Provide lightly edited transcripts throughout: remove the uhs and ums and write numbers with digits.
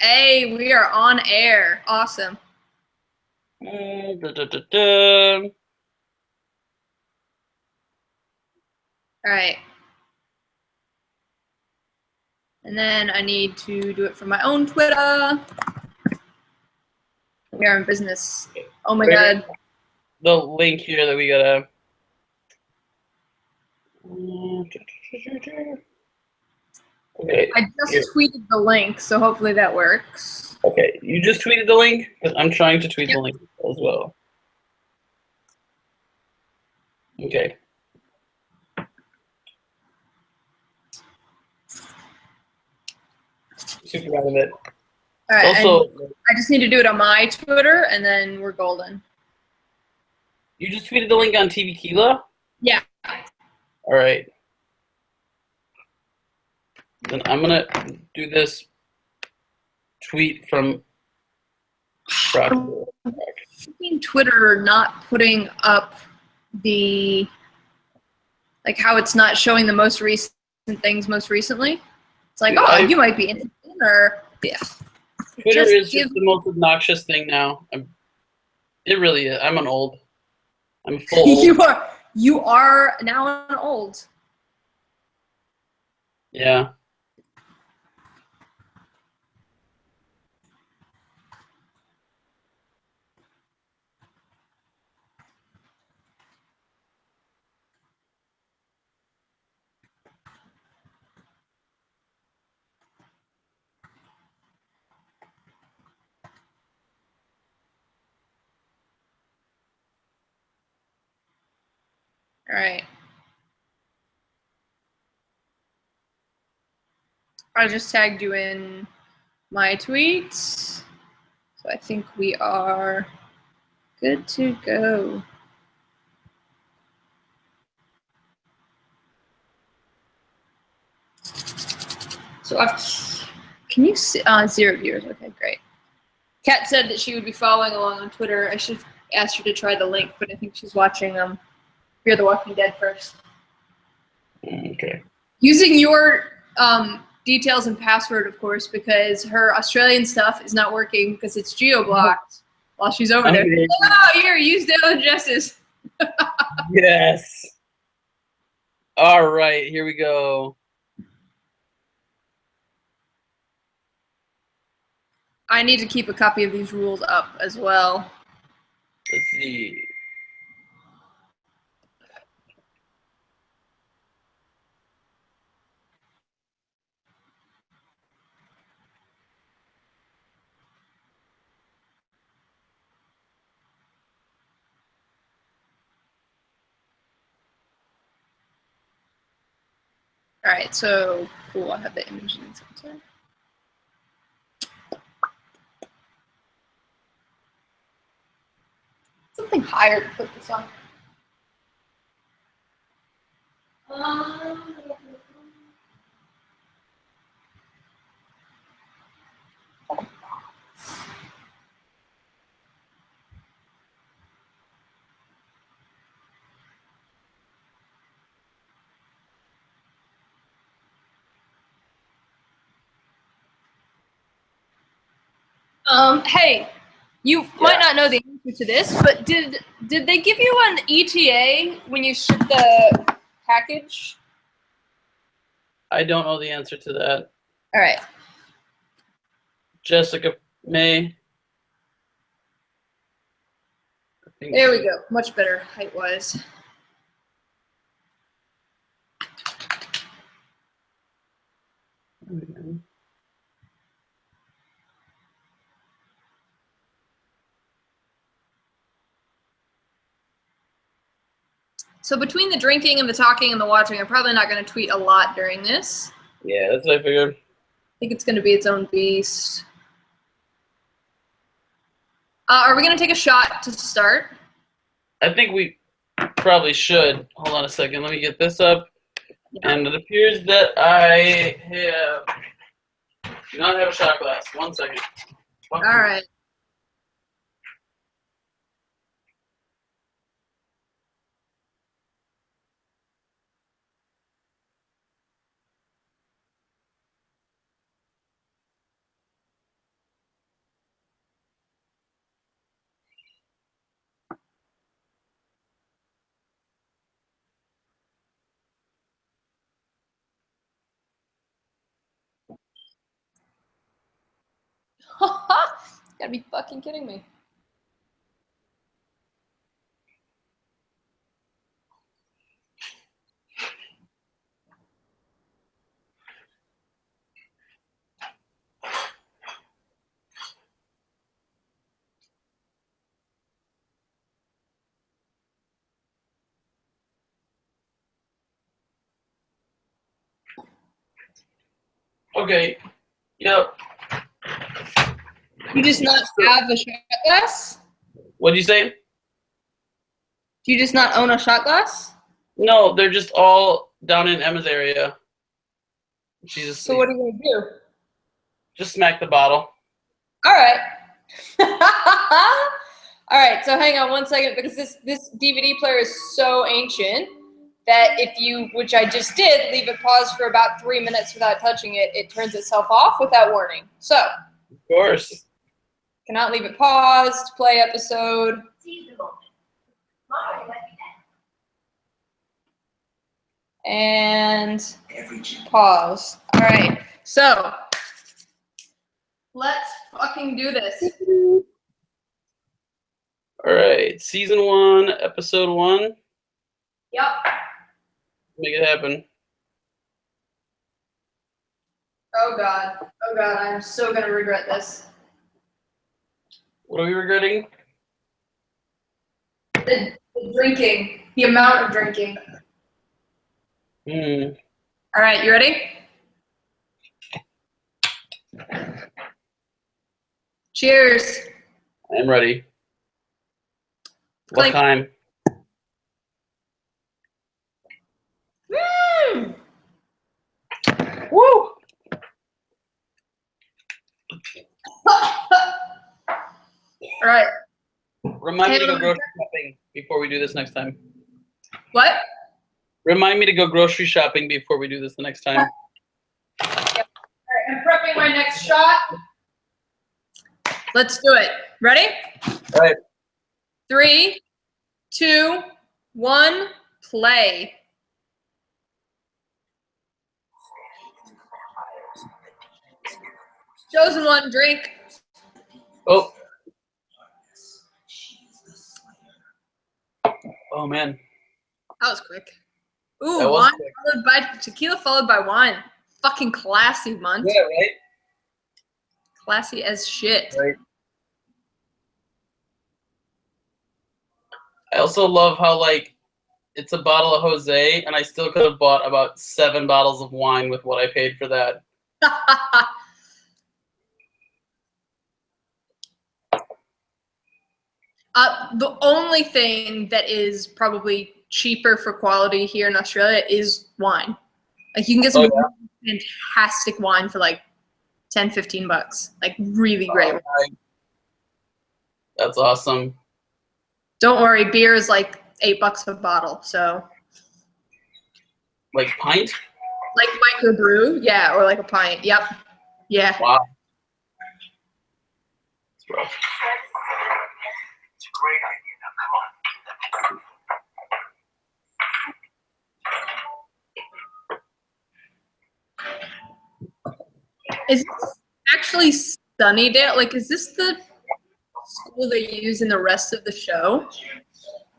Hey, we are on air. Awesome. Da. All right. And then I need to do it for my own Twitter. We are in business. Oh my God. The link here that we gotta. Okay. I just tweeted the link, so hopefully that works. Okay, you just tweeted the link? Because I'm trying to tweet the link as well. Okay. Super proud of it. All right. Also, I just need to do it on my Twitter, and then we're golden. you just tweeted the link on TVquila? Yeah. All right. Then I'm gonna do this tweet from Twitter not putting up the how it's not showing the most recent things most recently. It's like, you might be interested, or yeah. Twitter is just the most obnoxious thing now. It really is. I'm full old. You are now an old. Yeah. All right. I just tagged you in my tweets. So I think we are good to go. So can you see 0 viewers? Okay, great. Kat said that she would be following along on Twitter. I should ask her to try the link, but I think she's watching Fear the Walking Dead first. Okay. Using your details and password, of course, because her Australian stuff is not working because it's geo-blocked while she's over there. Oh, here, use Dale and Justice. Yes. All right, here we go. I need to keep a copy of these rules up as well. Let's see. All right, so cool. I have the image in center. Something higher to put this on. Hey, you might not know the answer to this, but did they give you an ETA when you shipped the package? I don't know the answer to that. All right. Jessica May. There we go. Much better height-wise. So between the drinking and the talking and the watching, I'm probably not going to tweet a lot during this. Yeah, that's what I figured. I think it's going to be its own beast. Are we going to take a shot to start? I think we probably should. Hold on a second. Let me get this up. Yeah. And it appears that I do not have a shot glass. 1 second. All right. Gotta be fucking kidding me. Okay. Yep. You just not have a shot glass? What'd you say? Do you just not own a shot glass? No, they're just all down in Emma's area. She's asleep. So what are you gonna do? Just smack the bottle. All right. All right. So hang on one second, because this DVD player is so ancient that if you, which I just did, leave it paused for about 3 minutes without touching it, it turns itself off without warning. So, Of course. cannot leave it paused. Play episode. And pause. All right. So, let's fucking do this. All right. Season 1, episode 1. Yep. Make it happen. Oh God. Oh God. I'm so gonna regret this. What are we regretting? The drinking. The amount of drinking. All right. You ready? Cheers. I'm ready. What Clink. time? Mm. Woo! All right. Remind me to go grocery shopping before we do this next time. What? Remind me to go grocery shopping before we do this the next time. Yep. All right. I'm prepping my next shot. Let's do it. Ready? All right. 3, 2, 1, play. Chosen one, drink. Oh. Oh, man. That was quick. Ooh, That was wine quick. followed by tequila followed by wine. Fucking classy, Munt. Yeah, right? Classy as shit. Right. I also love how, like, it's a bottle of Jose, and I still could have bought about 7 bottles of wine with what I paid for that. The only thing that is probably cheaper for quality here in Australia is wine. Like, you can get some fantastic wine for like 10, 15 bucks. Like, really great. That's awesome. Don't worry, beer is like $8 a bottle. So, Like pint? like microbrew, yeah, or like a pint. Yep. Yeah. Wow. It's rough. It's a great idea. Now, come on. Is this actually Sunnydale? Like, is this the school they use in the rest of the show?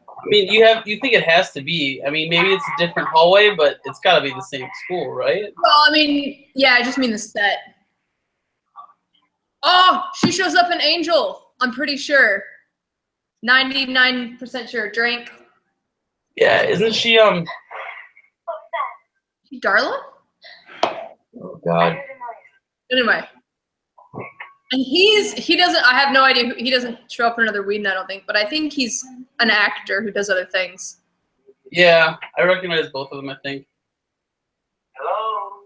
I mean, you think it has to be. I mean, maybe it's a different hallway, but it's got to be the same school, right? Well, I mean, yeah, I just mean the set. Oh, she shows up in Angel. I'm pretty sure. 99% sure. Drink. Yeah, isn't she Darla? Oh God. Anyway. And he doesn't, I have no idea, he doesn't show up in Another Whedon, I don't think, but I think he's an actor who does other things. Yeah, I recognize both of them, I think. Hello?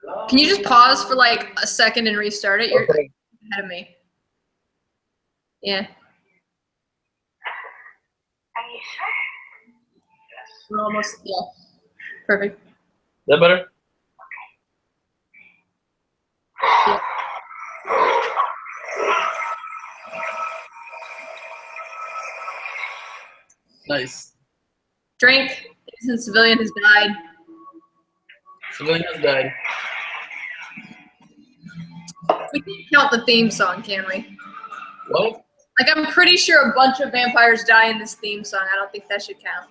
Hello? Can you just pause for like a second and restart it? You're Okay. ahead of me. Yeah. Are you sure? Yes. We're almost, yeah. Perfect. Is that better? Yeah. Nice. Drink. Innocent civilian has died. Civilian has died. We can count the theme song, can we? What? Like, I'm pretty sure a bunch of vampires die in this theme song. I don't think that should count.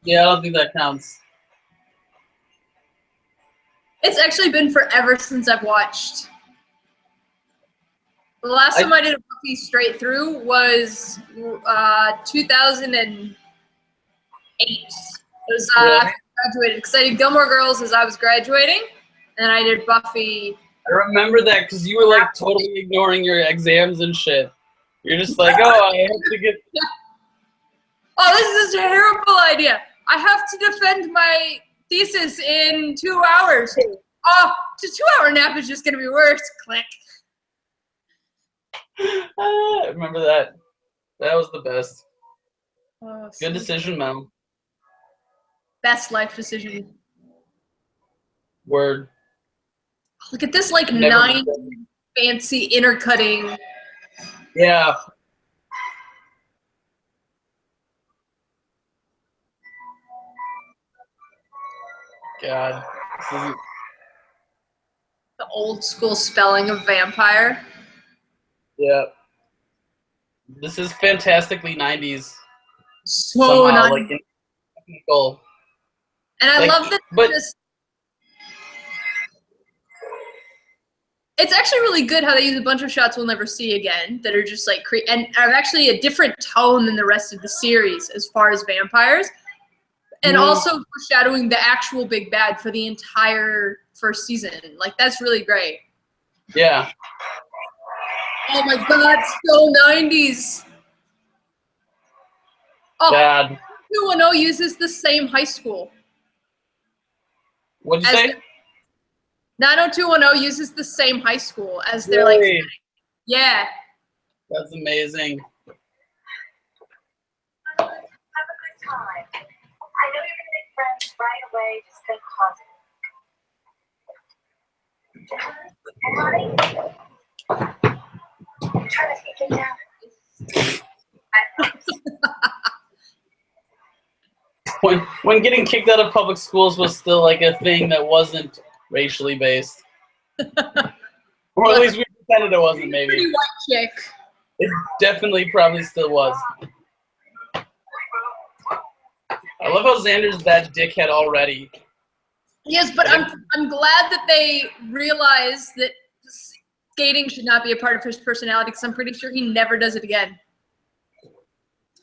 Yeah, I don't think that counts. It's actually been forever since I've watched. The last time I did a Buffy straight through was 2008. It was Really? after I graduated, because I did Gilmore Girls as I was graduating, and then I did Buffy. I remember that because you were like totally ignoring your exams and shit. You're just like, oh, I have to get. Oh, this is a terrible idea. I have to defend my thesis in 2 hours. Oh, the 2-hour nap is just going to be worse. Click. I remember that. That was the best. Oh, Good decision, Mel. Best life decision. Word. Look at this, like, Never 9 fancy intercutting. Yeah. God. This isn't. The old school spelling of vampire. Yeah. This is fantastically 90s. So Somehow, nice. like, technical. And I Like, love that but- it's actually really good how they use a bunch of shots we'll never see again that are just like and are actually a different tone than the rest of the series as far as vampires. And also foreshadowing the actual big bad for the entire first season. Like, that's really great. Yeah. Oh my god, so 90s. Oh, God. 210 uses the same high school. What'd you say? 90210 uses the same high school as their, like, Really? yeah. That's amazing. Have a good time. I know you're gonna make friends right away. Just stay positive. And honey, I'm trying to take it down. When getting kicked out of public schools was still like a thing that wasn't racially based. Or at least we pretended it wasn't, maybe. Pretty white chick. It definitely probably still was. I love how Xander's that dickhead already. Yes, but I'm glad that they realized that skating should not be a part of his personality, because I'm pretty sure he never does it again.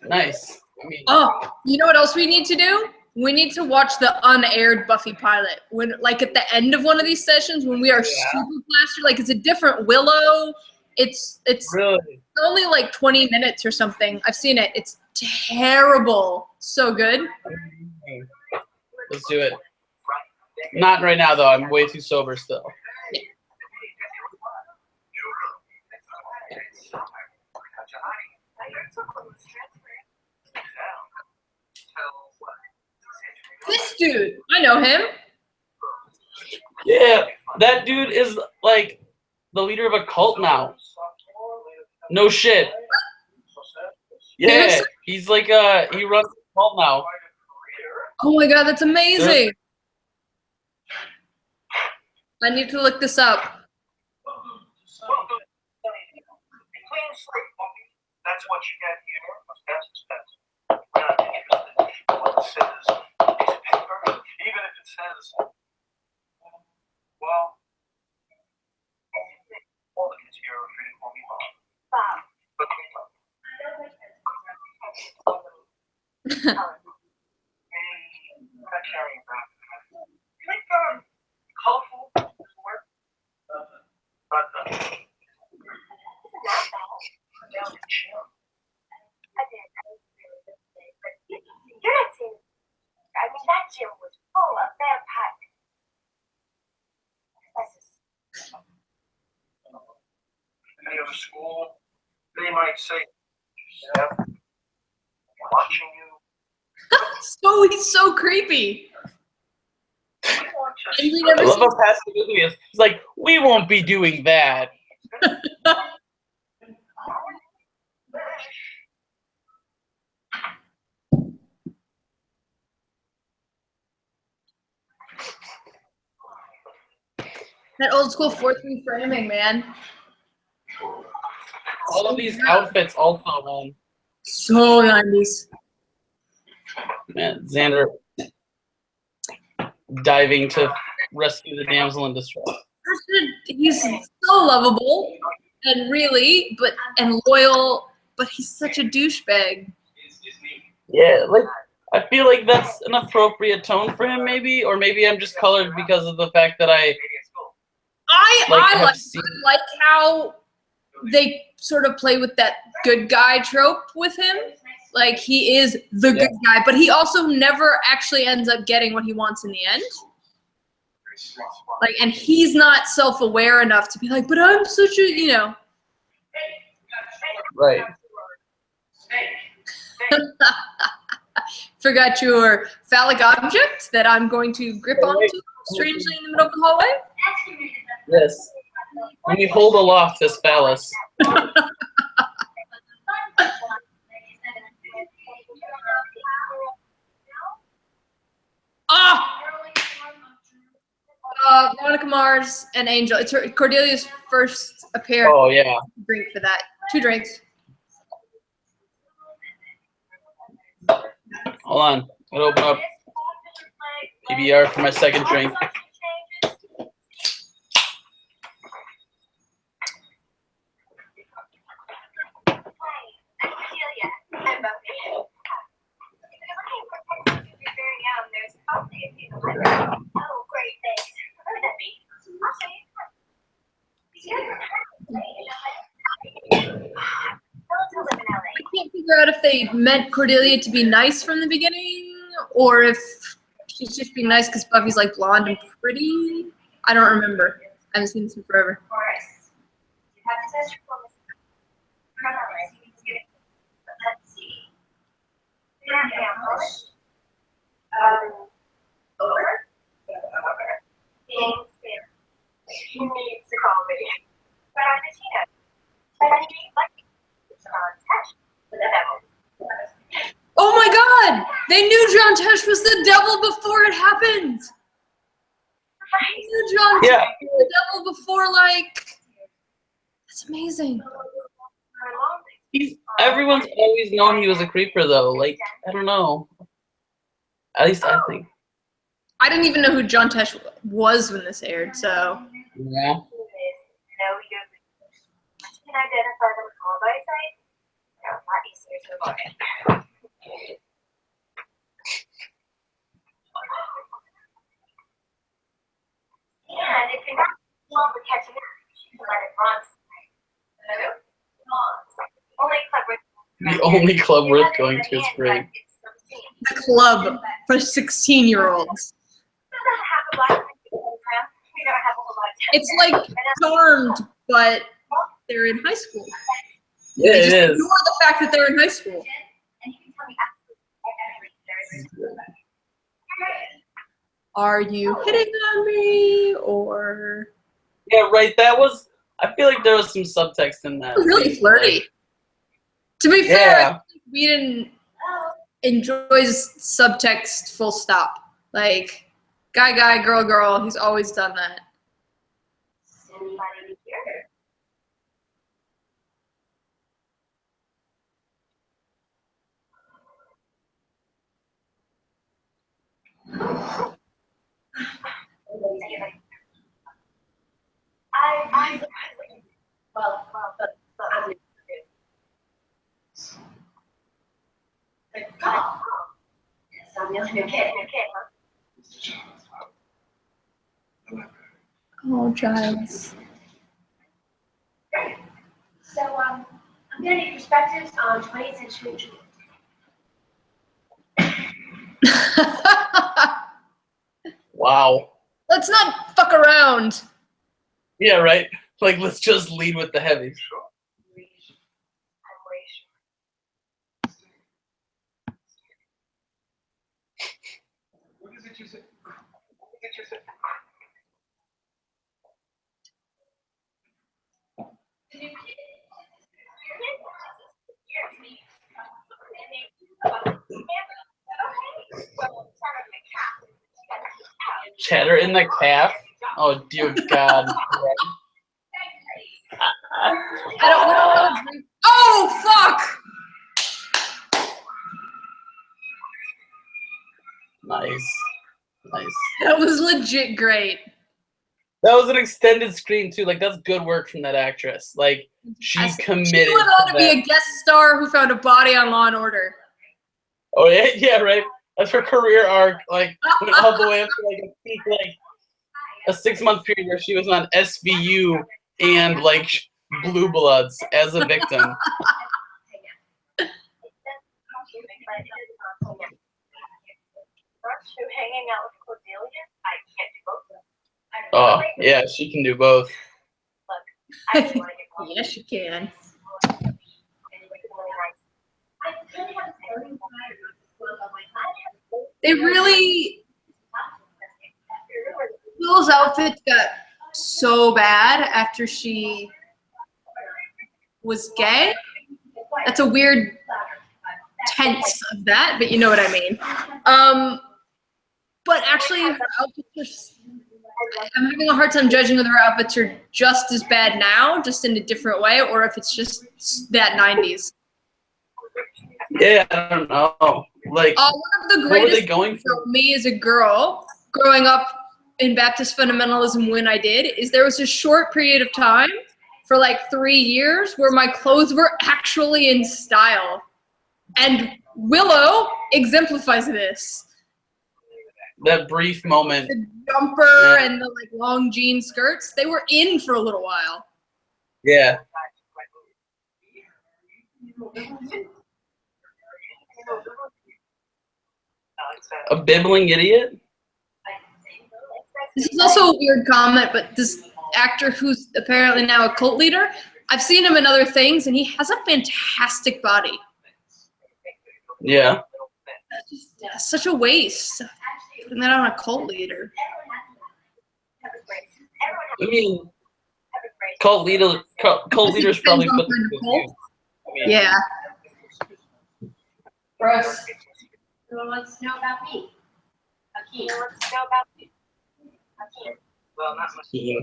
Nice. I mean, Oh, you know what else we need to do? We need to watch the unaired Buffy pilot. When, like, at the end of one of these sessions, when we are super plastered, like, it's a different Willow. It's really? only like 20 minutes or something. I've seen it. It's terrible. So good. Let's do it. Not right now, though. I'm way too sober still. This dude, I know him. Yeah, that dude is like the leader of a cult now. No shit. Yeah, he's like he runs a cult now. Oh my god, that's amazing. I need to look this up. Clean slate, Buffy. That's what you get here. That's expensive. We're not interested in what it says. Piece of paper, even if it says, well, all the kids here are free to call me Bob. Bob. But me, Bob. Hey, I'm not carrying around. You like colorful work? But down to chill. I did. I was really good today, but you're not seeing. I mean, that gym was full of vampires. Any other school, they might say, "Steph, watching you." So he's so creepy. And we I never love see. how passive he is. He's like, we won't be doing that. That old school 4-3 framing, man. All of these outfits also, man. So 90s. Man, Xander diving to rescue the damsel in distress. He's so lovable and and loyal, but he's such a douchebag. Yeah, like I feel like that's an appropriate tone for him, maybe, or maybe I'm just colored because of the fact that I I like how they sort of play with that good guy trope with him. Like, he is the good guy, but he also never actually ends up getting what he wants in the end. Like, and he's not self-aware enough to be like, but I'm such a, Right. Forgot your phallic object that I'm going to grip onto strangely in the middle of the hallway? Yes. When you hold aloft this phallus. Monica Mars and Angel. It's Cordelia's first appearance. Oh, yeah. Drink for that. 2 drinks. Hold on. I'll open up PBR for my second drink. I'm Buffy. Oh, great, thanks. Where would that be? I'll show you. I can't figure out if they meant Cordelia to be nice from the beginning, or if she's just being nice because Buffy's like blonde and pretty. I don't remember. I haven't seen this in forever. Of course. You have to test your diplomacy. Let's see. You're not English. Over. Things there. He needs to call me. But I'm a teenager. But I need like touch with the devil. Oh my God! They knew John Tesh was the devil before it happened. They knew John Tesh was the devil before, like. That's amazing. Everyone's always known he was a creeper, though. Like, I don't know. At least I think. I didn't even know who John Tesh was when this aired, so. Yeah. No, you can identify them all by sight. No, not easier to avoid. And if you're not well for catching up, you can let it run. The only club worth going to is great. The club for 16-year-olds. It's like Charmed, but they're in high school. Yeah, they it just is. ignore the fact that they're in high school. Are you hitting on me, or? Yeah, right. That was. I feel like there was some subtext in that. Really flirty. To be fair, Whedon enjoys subtext full stop. Like, guy, girl, he's always done that. Oh, Giles. So, I'm gonna need perspectives on 20th century Japan. Wow. Let's not fuck around. Yeah, right. Like, let's just lead with the heavies. What is it you said? What is it you said? Chatter in the calf. Oh dear God. legit great. That was an extended screen too. Like that's good work from that actress. Like she committed. She went on to be a guest star who found a body on Law and Order. Oh yeah, yeah, right. That's her career arc. Like went all the way up to like a peak, like a 6-month period where she was on SVU and like Blue Bloods as a victim. Hanging out with Cordelia, I can't do both of them. Oh yeah, she can do both. Yes, you can. They really. Willow's outfit got so bad after she was gay. That's a weird tense of that, but you know what I mean. But actually, her outfits are, I'm having a hard time judging whether her outfits are just as bad now, just in a different way, or if it's just that 90s. Yeah, I don't know. Like, one of the what were greatest they going things for? for me as a girl, growing up in Baptist fundamentalism when I did, is there was a short period of time for like 3 years where my clothes were actually in style. And Willow exemplifies this. That brief moment. The jumper and the like long jean skirts, they were in for a little while. Yeah. A bibbling idiot? This is also a weird comment, but this actor who's apparently now a cult leader, I've seen him in other things, and he has a fantastic body. Yeah. That's such a waste. Putting that on a cult leader. I mean, cult leaders probably put Depends on this the to cult. use. I mean, Yeah. Gross. Who wants to know about me? Akeem. Who wants to know about me? Akeem. Well, not much. Yeah.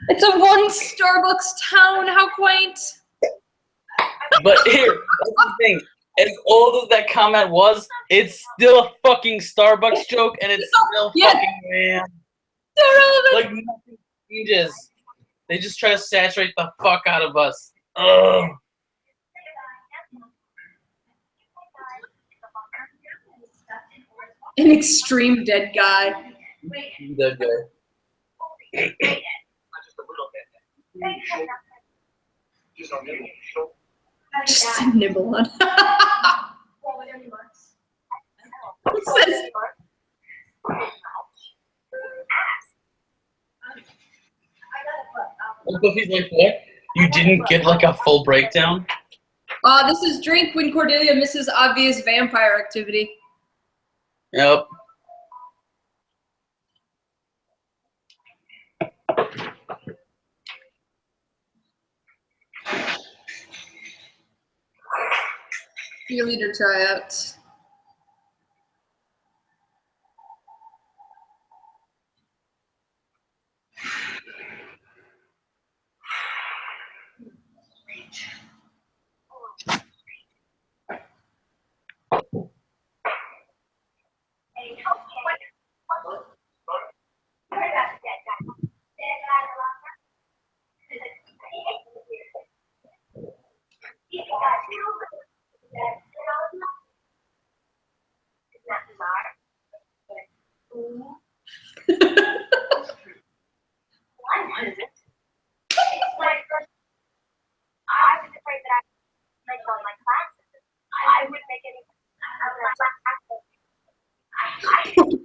It's a one Starbucks town. How quaint. But here, that's the thing. As old as that comment was, it's still a fucking Starbucks joke, and it's still fucking man. So relevant. Like nothing changes. They just try to saturate the fuck out of us. Ugh. An extreme dead guy. That guy. Just a little bit. Just a little short. Just a nibble on. What's this? Buffy's like, what? You didn't get like a full breakdown? This is drink when Cordelia misses obvious vampire activity. Yep. Cheerleader tryouts.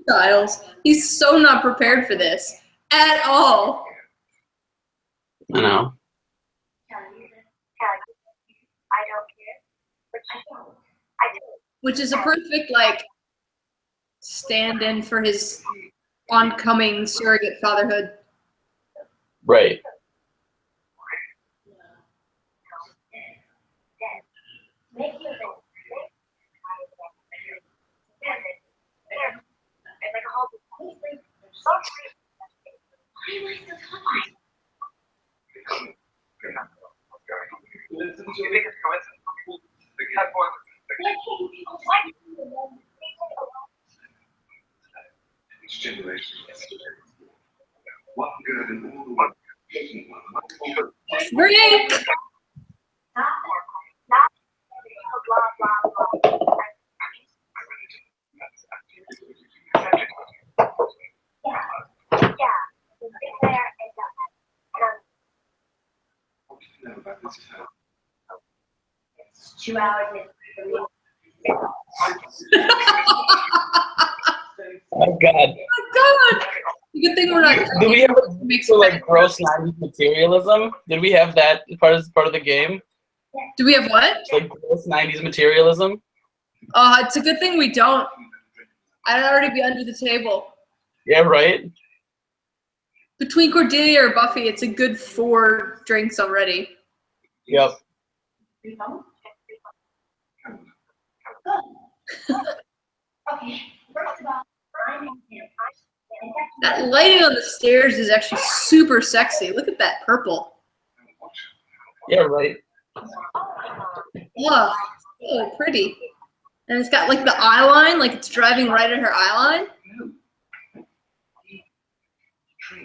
Giles. He's so not prepared for this at all. I know. Which is a perfect like stand-in for his oncoming surrogate fatherhood. Right. You think it's coincidence? The cat boy was Drink! It's 2 hours and Oh God. Oh God! Good thing we're not. Do we have Makes so like gross 90s materialism? Did we have that as part of the game? Do we have what? It's like gross 90s materialism? It's a good thing we don't. I'd already be under the table. Yeah, right? Between Cordelia or Buffy, it's a good 4 drinks already. Yep. Okay, first of all, That lighting on the stairs is actually super sexy. Look at that purple. Yeah, right. Oh, so pretty. And it's got like the eye line, like it's driving right at her eye line. Prepare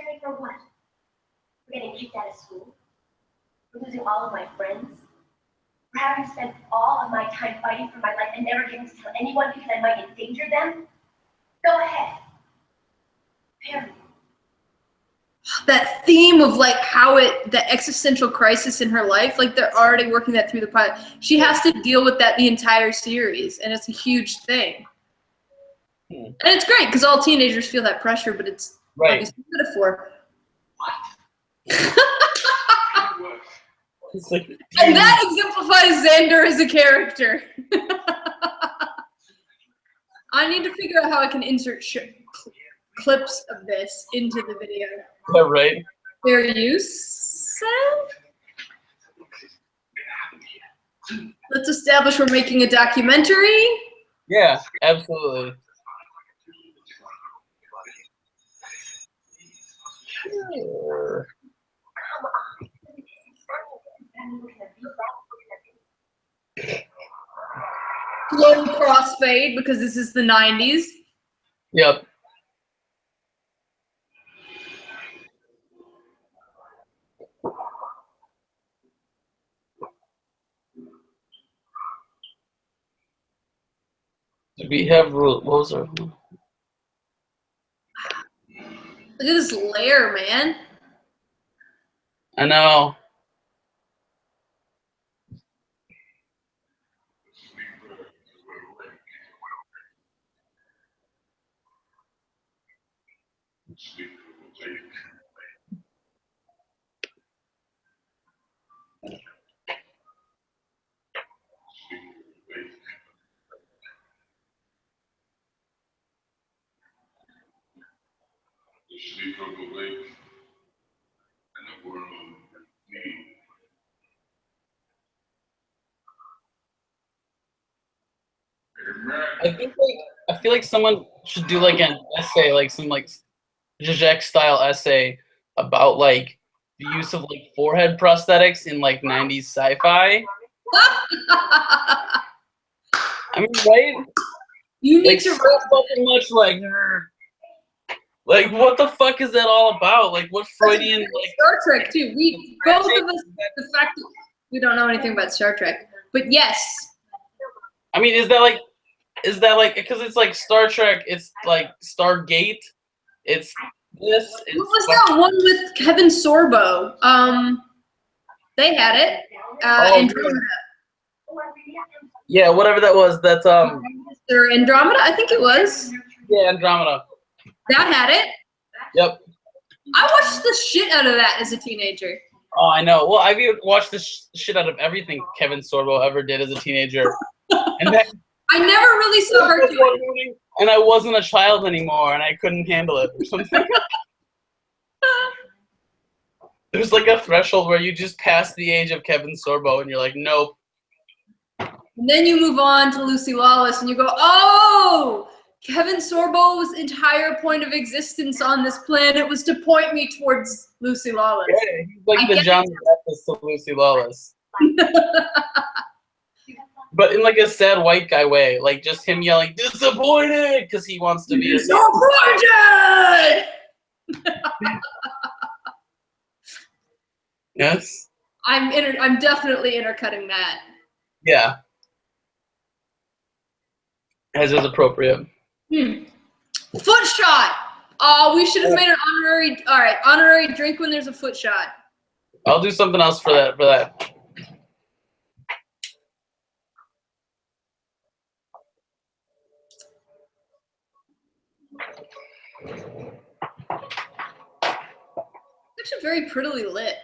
me for what? We're getting kicked out of school. We're losing all of my friends. We're having to spend all of my time fighting for my life and never getting to tell anyone because I might endanger them. Go ahead. Prepare me. That theme of like how the existential crisis in her life, like they're already working that through the pilot. She has to deal with that the entire series, and it's a huge thing. And it's great because all teenagers feel that pressure, but it's Right. obviously a metaphor. It's like, And that exemplifies Xander as a character. I need to figure out how I can insert clips of this into the video. yeah, right. Fair use. Let's establish we're making a documentary. Yeah, absolutely. Sure. Slow crossfade because this is the 90s. Yep. Did we have what was our? Look at this layer, man. I know. I feel like someone should do like an essay, like some like Zizek style essay about like the use of like forehead prosthetics in like 90s sci-fi. I mean, right? You need Like to so fucking much like what the fuck is that all about? Like what Freudian like Star Trek too. We both of us, the fact that we don't know anything about Star Trek, but yes. I mean, is that like because it's like Star Trek, it's like Stargate, it's this. It's What was that one with Kevin Sorbo? They had it. Andromeda. Yeah, whatever that was. That's Or Andromeda, I think it was. yeah, Andromeda. That had it. Yep. I watched the shit out of that as a teenager. Oh, I know. Well, I've watched the shit out of everything Kevin Sorbo ever did as a teenager, and then I never really saw her do it. and I wasn't a child anymore, and I couldn't handle it or something. There's like a threshold where you just pass the age of Kevin Sorbo, and you're like, nope. And then you move on to Lucy Lawless, and you go, oh, Kevin Sorbo's entire point of existence on this planet was to point me towards Lucy Lawless. Yeah, he's like the John the Baptist to Lucy Lawless. but in like a sad white guy way, like just him yelling disappointed because he wants to be a Disappointed! Yes. I'm definitely intercutting that. Yeah. As is appropriate. Foot shot. Oh, we should have made an honorary. All right, honorary drink when there's a foot shot. I'll do something else for that. It's actually very prettily lit.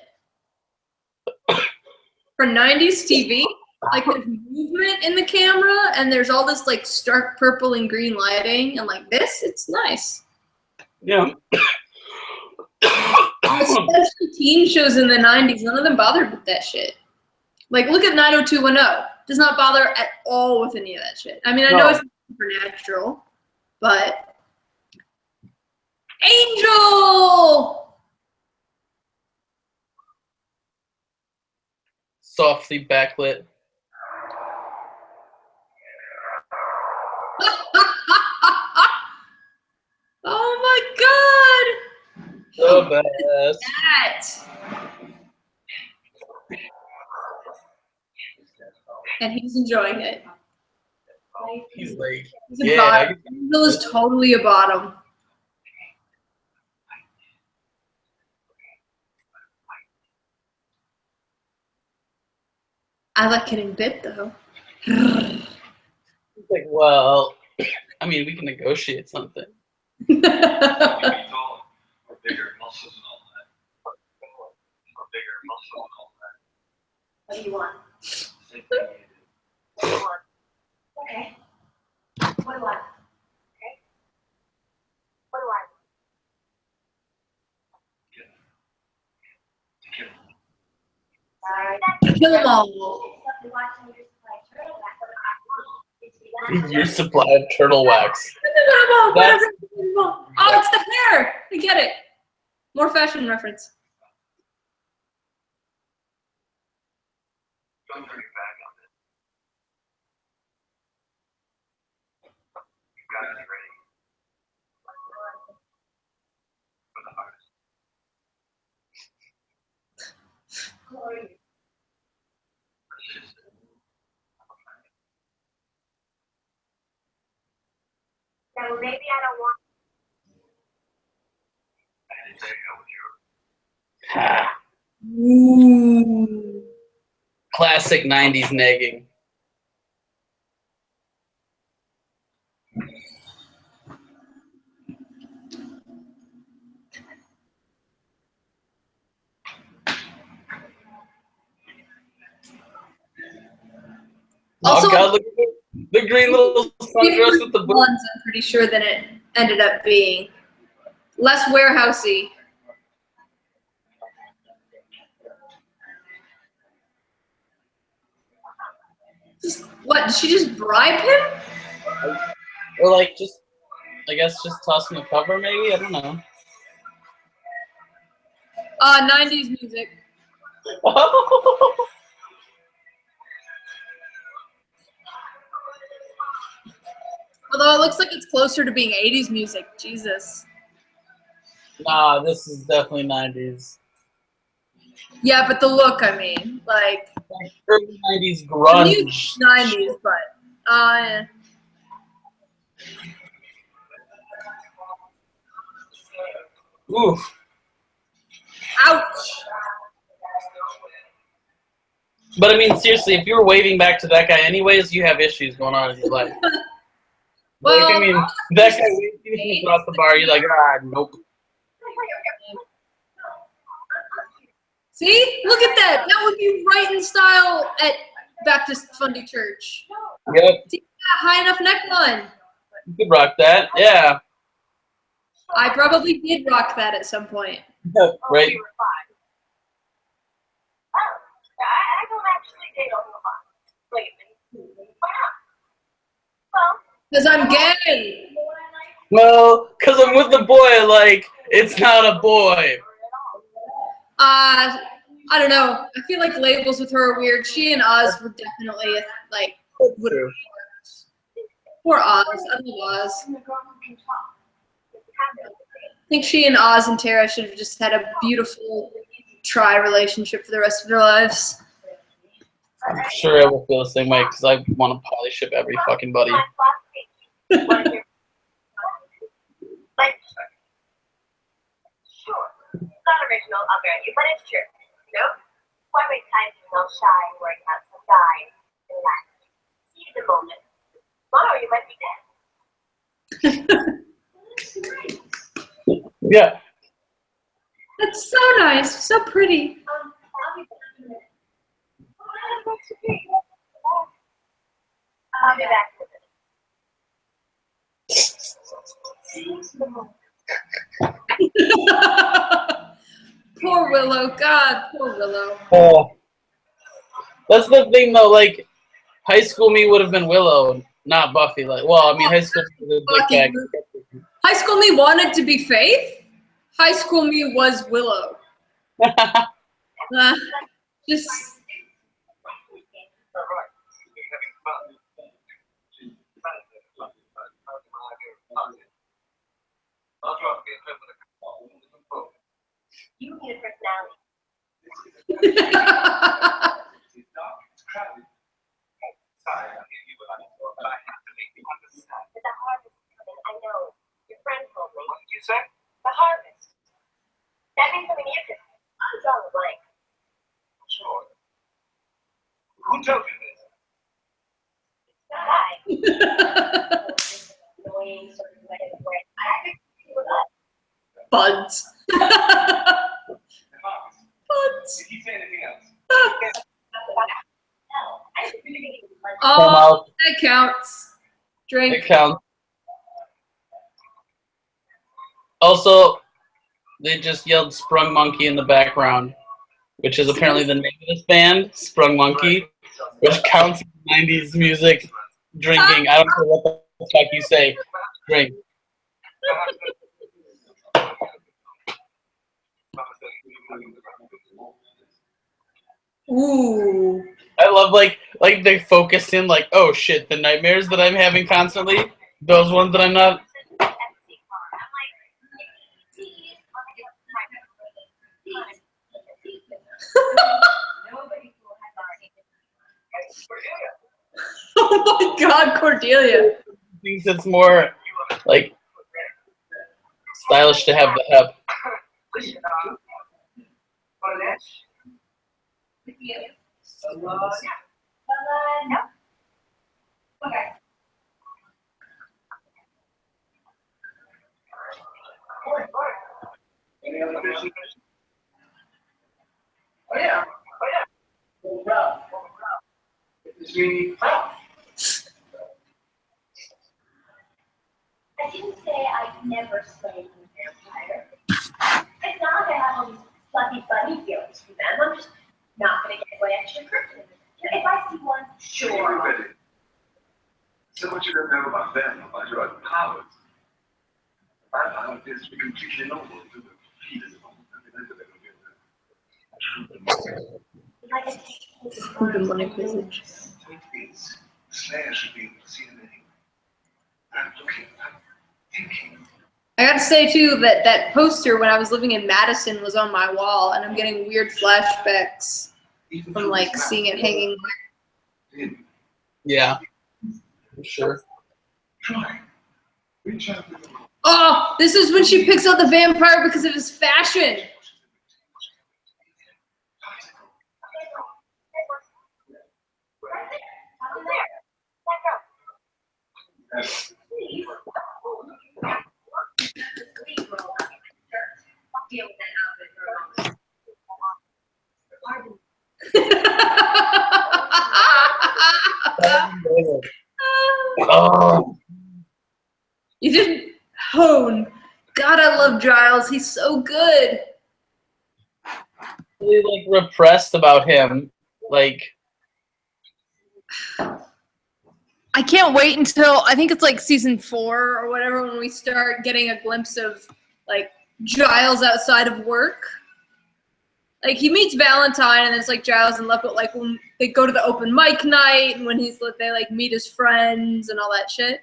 For 90s TV, like there's movement in the camera and there's all this like stark purple and green lighting and like this, it's nice. Yeah. Especially teen shows in the 90s, none of them bothered with that shit. Like look at 90210. Does not bother at all with any of that shit. I mean, I know it's supernatural, but Angel! Softly backlit. Oh my god! The best. That. And he's enjoying it. He's like, He's a yeah. bottom. Angel is totally a bottom. I like getting bit though. He's like, well, I mean, we can negotiate something. Or bigger muscles and all that. Or bigger muscles and all that. What do you want? Same thing you do. What do you want? Okay. What do I want? Okay. What do I want? Alright. Kill them all. Your supply of turtle wax. Whatever. Oh, it's the hair. I get it. More fashion reference. Don't turn your back on it. You got it ready. For the hardest. Who are you? No, maybe I don't want. I didn't say how was yours. Ha. Ooh. Classic 90s negging. Also, oh God, look at the green little sundress with the boots. ones, I'm pretty sure that it ended up being less warehousey. What? Did she just bribe him? Or like just, I guess just toss him the cover maybe? I don't know. 90s music. Although it looks like it's closer to being 80s music. Jesus. Nah, this is definitely 90s. Yeah, but the look, I mean, like Early 90s grunge. 90s, but yeah. Oof. Ouch. But I mean, seriously, if you were waving back to that guy anyways, you have issues going on in your life. Well, like, I mean, that guy waved you across the bar, you're like, nope. See? Look at that. That would be right in style at Baptist Fundy Church. Yep. See that high enough neckline. You could rock that. Yeah. I probably did rock that at some point. Right. I don't actually date a whole lot lately. Why not? Well, Because I'm gay. Well, because I'm with the boy, like, it's not a boy. I don't know. I feel like labels with her are weird. She and Oz were definitely like would True. Poor Oz. I love Oz. I think she and Oz and Tara should have just had a beautiful tri-relationship for the rest of their lives. I'm sure I will feel the same way because I want to poly ship every fucking buddy. Sure. It's not original, I'll grant you, but it's true. You know? Why waste time being all shy and worrying about some guy and relax? Seize the moment. Tomorrow you might be dead. Yeah. That's so nice. So pretty. I'll be back in a minute. I'll be back in a minute. Seize the moment. Poor Willow. God, poor Willow. Oh. That's the thing though, like high school me would have been Willow, not Buffy. Like, well, I mean, high school me was a dick bag. High School Me wanted to be Faith. High School Me was Willow. Just You need a personality. But the harvest is coming, I know. Your friend told me. What did you say? The harvest. That means something you can. I'm drawing a blank. Sure. Who told you this? Guy. Annoying sort of way of work. I think it was us. buds. Buds. Did he say anything else? Oh, that counts. It Drink. counts. Also, they just yelled Sprung Monkey in the background, which is apparently the name of this band, Sprung Monkey, which counts as 90s music drinking. I don't know what the fuck you say. Drink. Ooh. I love like they focus in like, oh shit, the nightmares that I'm having constantly, those ones that I'm not. Oh my God, Cordelia. Thinks it's more like stylish to have the hep. Listen, Burnett. No. Okay. Any other business? Oh yeah. Oh yeah. This means I didn't say I'd never slay a vampire. It's not like I have all these fluffy bunny feelings for them. I'm just not gonna get way extra curtain. If I see one, sure. ready. So what you don't know about them, about your own powers. My power appears to be completely normal to the feelers of all Like a Slayer should be able to see anything. I'm looking, I'm thinking. I got to say too that that poster when I was living in Madison was on my wall, and I'm getting weird flashbacks from like seeing it hanging. Yeah, for sure. Try. Reach out with the Oh, this is when she picks out the vampire because of his fashion. Deal with that outfit for a moment. Oh, You didn't hone. God, I love Giles. He's so good. really like repressed about him. Like, I can't wait until I think it's like season 4 or whatever when we start getting a glimpse of like Giles outside of work. Like, he meets Valentine, and it's like Giles and love, but like when they go to the open mic night, and when they like meet his friends and all that shit.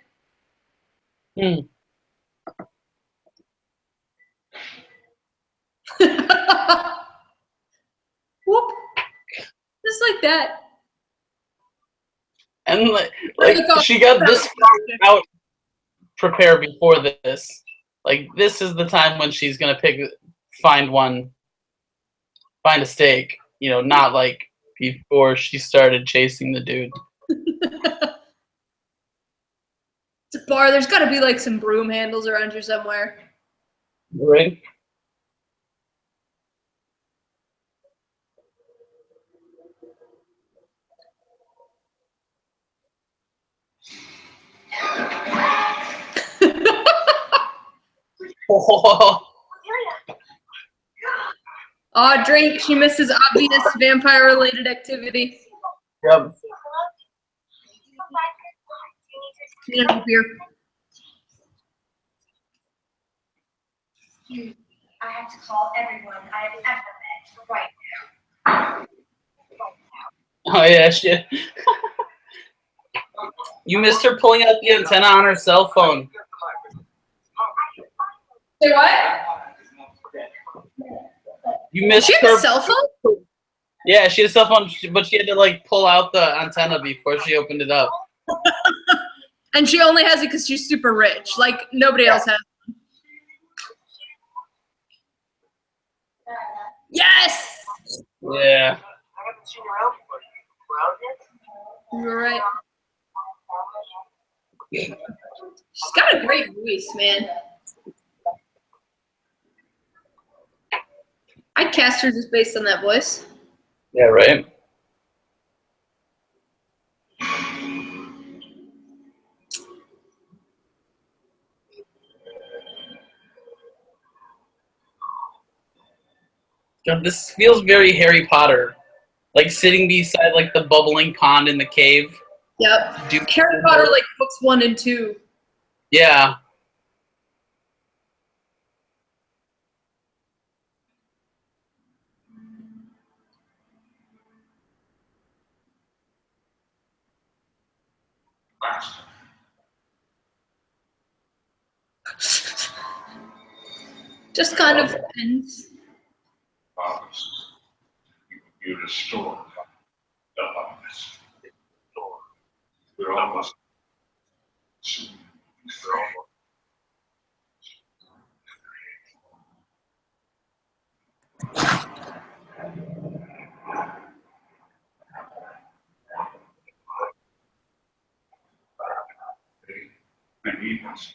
Hmm. Whoop. Just like that. And like she got this far out prepared before this. Like, this is the time when she's gonna find a steak. You know, not like before she started chasing the dude. It's a bar. There's got to be like some broom handles around here somewhere. Right? Oh, Aw, drink. She misses obvious vampire-related activity. yep. You know, beer. I have to call everyone I have ever met right now. Oh yeah, shit. You missed her pulling out the antenna on her cell phone. Say what? You missed She her. has a cell phone? Yeah, she had a cell phone, but she had to like pull out the antenna before she opened it up. And she only has it because she's super rich. Like, nobody else has one. Yes! Yeah. I haven't seen you around before. Around yet? You're right. She's got a great voice, man. I'd cast her just based on that voice. Yeah, right. God, this feels very Harry Potter. Like sitting beside like the bubbling pond in the cave. Yep. Harry Potter, like books 1 and 2. Yeah. Just kind of ends. You restore the harvest. We're almost. We're almost. I need this.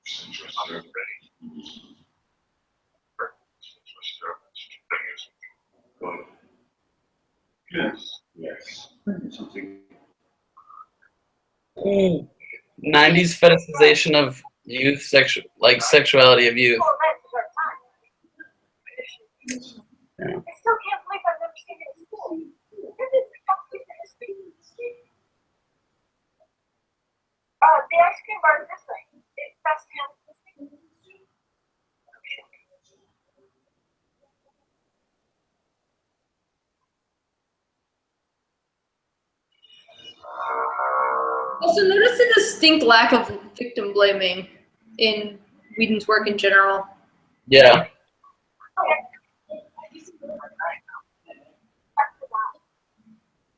Since you're not ready. Yes, yes. Something. 90s fetishization of youth, sexuality of youth. I still can't believe I've never seen it in school. The ice cream bar is this way. It's best to have this thing. Also, notice a distinct lack of victim blaming in Whedon's work in general. Yeah.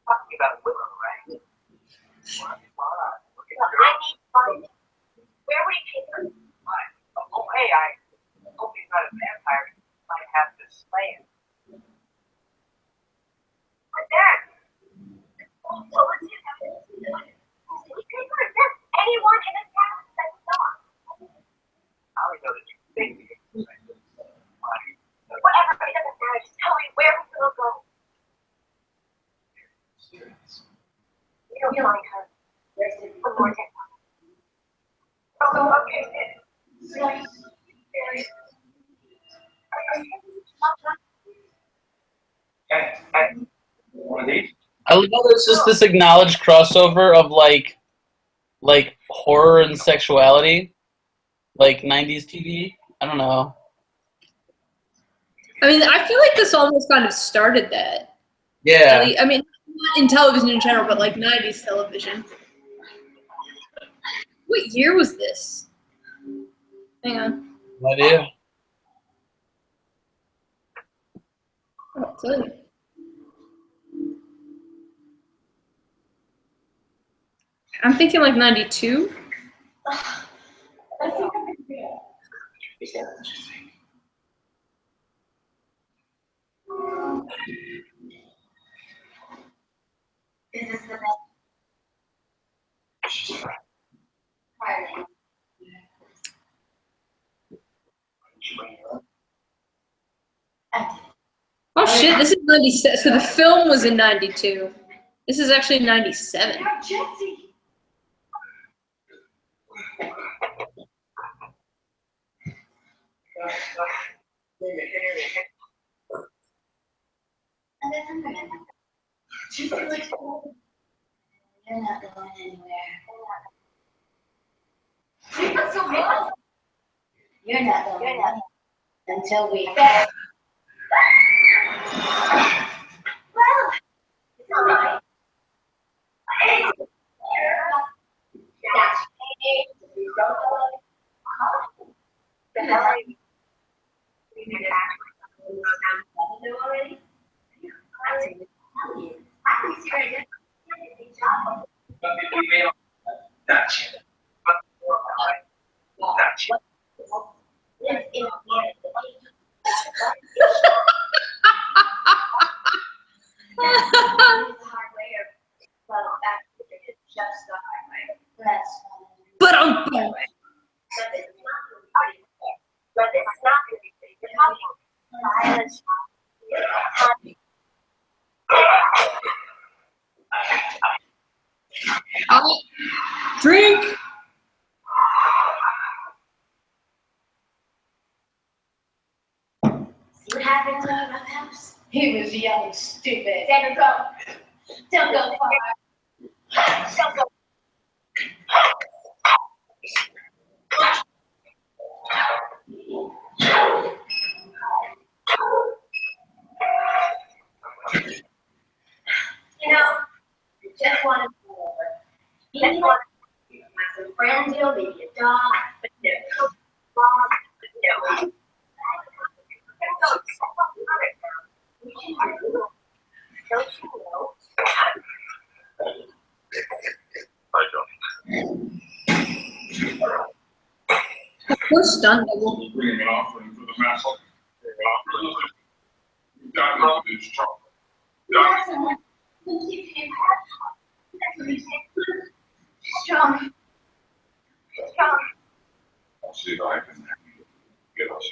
Talking about Willow, right? What? I need fun. Where would he take her? Oh, hey, I hope he's not a vampire. He might have to slay him. But Dad. What would you have to do? We could resist anyone in this town that we know of. I only know that you think you can. Whatever, it doesn't matter. Just tell me where we will go. You don't find her. There's one more thing. Oh, okay. Hey, one of these? I love how there's just this acknowledged crossover of like horror and sexuality, like 90s TV. I don't know. I mean, I feel like this almost kind of started that. Yeah. I mean, not in television in general, but like 90s television. What year was this? Hang on. No idea. I'll tell you. I'm thinking like 92. Is this the best? Oh shit, this is 97. So the film was in 92. This is actually 97. Jesse. You're not going anywhere. You're not going until we. Well, it's all right. The hell are you? Already? But I'll drink. See what happened to our house? He was young, stupid. Don't go far. Don't go. You know, just want to go over. Just want to have some friends, you know, maybe a dog, but no. But no. Don't you know? I don't. We're stunned. We'll bring an offering for the master. That love is strong. Strong. I'll see if I can get us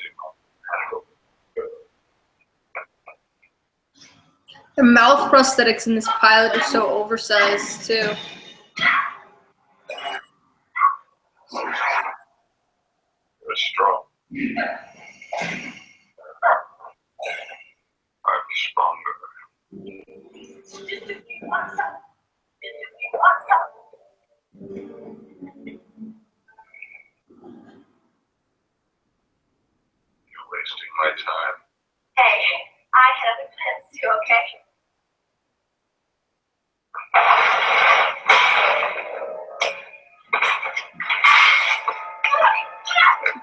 The mouth prosthetics in this pilot are so oversized too. You're strong. I'm stronger. You're wasting my time. Hey, I had other plans too, okay?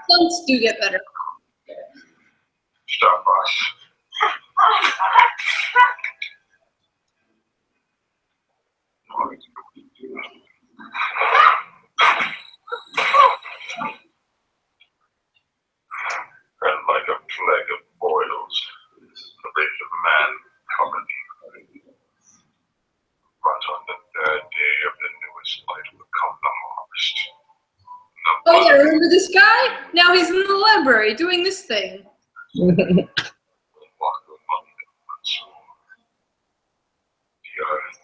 Stunts do get better. Stop us. And like a plague of boils, the rage of man cometh. But on the third day of the newest light will come the harvest. Oh yeah, remember this guy? Now he's in the library doing this thing. Walk among them once more. The earth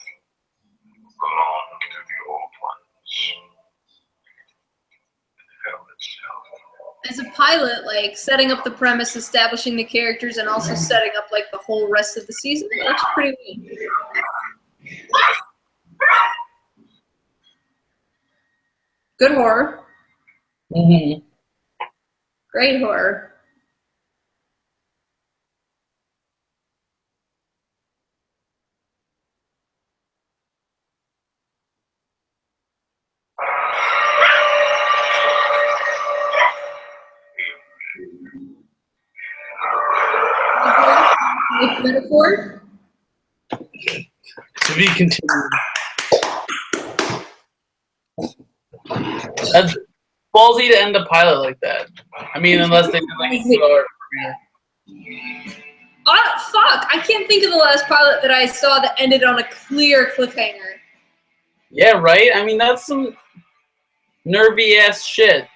belonged to the old ones. And hell itself. As a pilot, like setting up the premise, establishing the characters, and also setting up like the whole rest of the season, that's pretty neat. Good horror. Mm-hmm. Great horror. With metaphor? To be continued. That's ballsy to end a pilot like that. I mean, unless they did like a 2-hour premiere. Oh, fuck! I can't think of the last pilot that I saw that ended on a clear cliffhanger. Yeah, right? I mean, that's some nervy ass shit.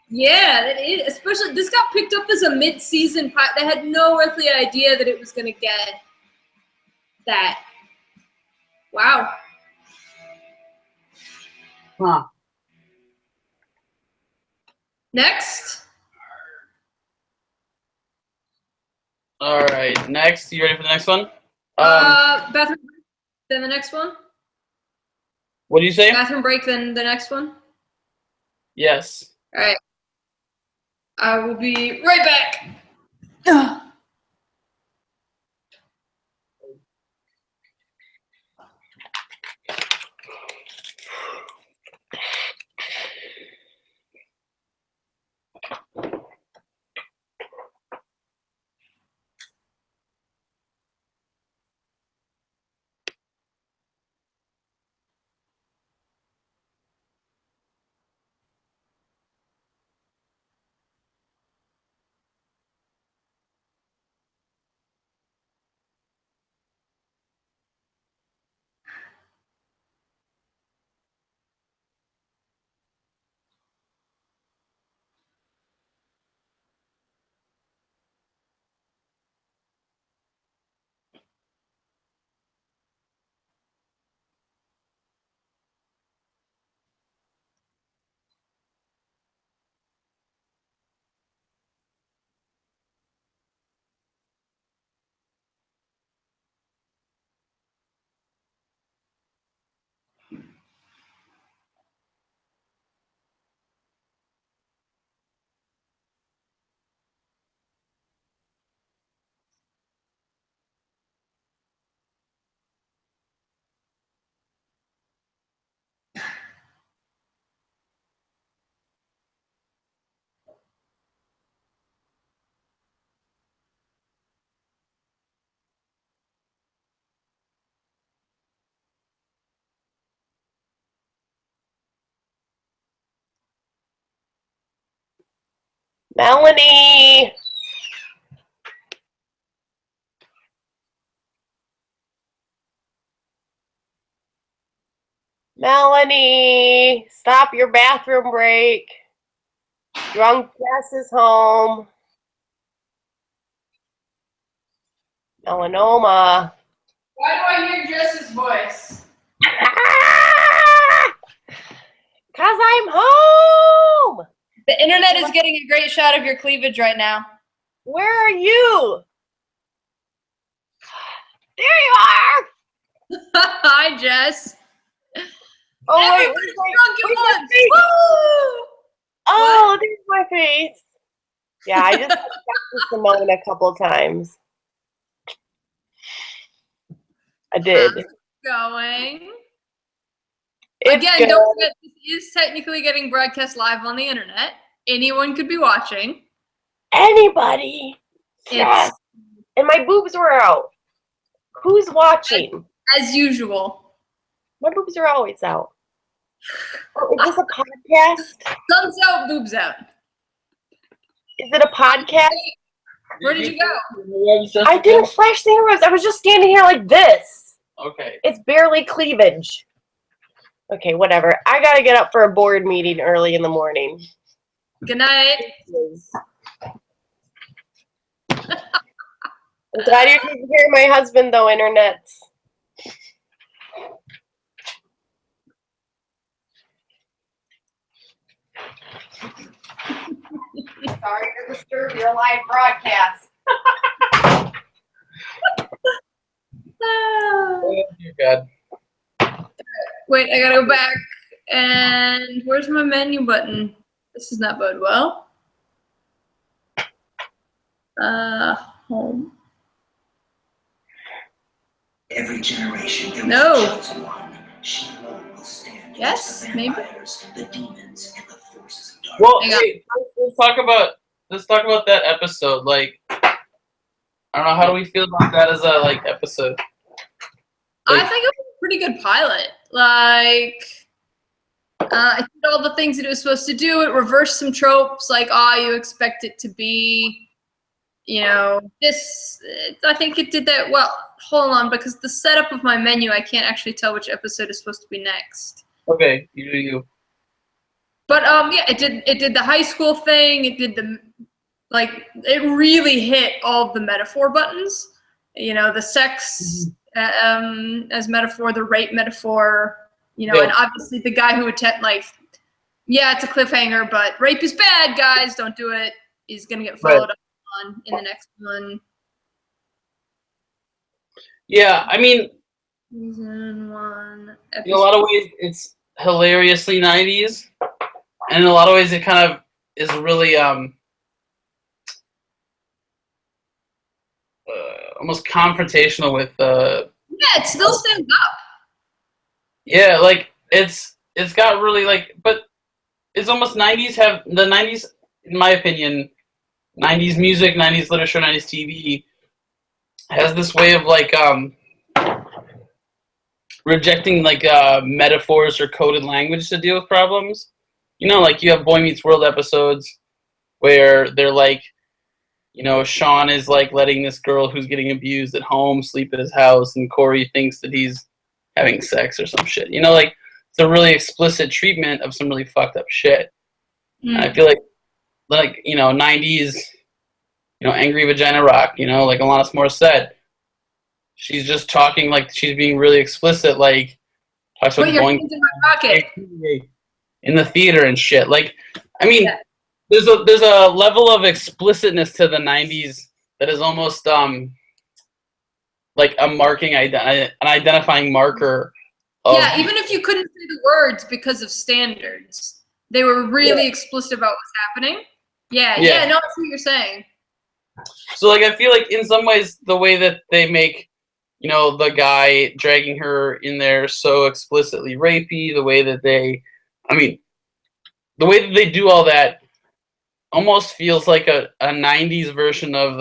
Yeah, that is. Especially, this got picked up as a mid-season pilot. They had no earthly idea that it was going to get that. Wow. Huh. Next. All right, next. You ready for the next one? Bathroom break, then the next one. What do you say? Bathroom break, then the next one. Yes. All right. I will be right back. Ugh. Melanie! Melanie! Stop your bathroom break. Drunk Jess is home. Melanoma. Why do I hear Jess's voice? Because I'm home! The internet is getting a great shot of your cleavage right now. Where are you? There you are! Hi, Jess. Oh, wait, Everybody's drunk at where's my once. face? Woo! Oh, there's my face. Yeah, I just talked to Simone a couple times. I did. How's it going? It's Again, good. don't forget, this is technically getting broadcast live on the internet. Anyone could be watching. Anybody? Yes. And my boobs were out. Who's watching? As usual. My boobs are always out. Oh, is this a podcast? Thumbs out, boobs out. Is it a podcast? Where did you go? I didn't flash the arrows. I was just standing here like this. Okay. It's barely cleavage. Okay, whatever. I gotta get up for a board meeting early in the morning. Good night. I'm glad you're taking care of my husband, though, Internet. Sorry to disturb your live broadcast. Oh, dear God. Wait, I gotta go back. And where's my menu button? This does not bode well. Home. Every generation there No. was a chosen one. She alone will stand Yes, against the maybe. vampires, the demons, and the forces of darkness. Well, Hang on. hey, let's talk about that episode. Like, I don't know. How do we feel about that as a like episode? I think it was a pretty good pilot. Like, it did all the things that it was supposed to do. It reversed some tropes, like, you expect it to be, you know, this. I think it did that well. Hold on, because the setup of my menu, I can't actually tell which episode is supposed to be next. Okay, you do you. But yeah, it did the high school thing. It did it really hit all of the metaphor buttons. You know, the sex as metaphor, the rape metaphor. You know, and obviously the guy who it's a cliffhanger, but rape is bad, guys. Don't do it. He's gonna get followed up on in the next one. Yeah, I mean, Season 1. in a lot of ways, it's hilariously 90s, and in a lot of ways, it kind of is really almost confrontational with. Yeah, it still stands up. Yeah, like it's got really like, but it's almost 90s. Have the 90s, in my opinion, 90s music, 90s literature, 90s TV has this way of like rejecting like metaphors or coded language to deal with problems. You know, like you have Boy Meets World episodes where they're like, you know, Sean is like letting this girl who's getting abused at home sleep at his house, and Corey thinks that he's having sex or some shit. You know, like it's a really explicit treatment of some really fucked up shit. And I feel like you know, 90s, you know, Angry Vagina Rock, you know, like Alanis Morissette. She's just talking like she's being really explicit, like talks about going in my pocket in the theater and shit. Like, I mean, there's a level of explicitness to the 90s that is almost like a marking an identifying marker. Yeah, even if you couldn't say the words because of standards, they were really explicit about what's happening. Yeah, no, I see what you're saying. So, like, I feel like in some ways the way that they make, you know, the guy dragging her in there so explicitly rapey, the way that they do all that almost feels like a 90s version of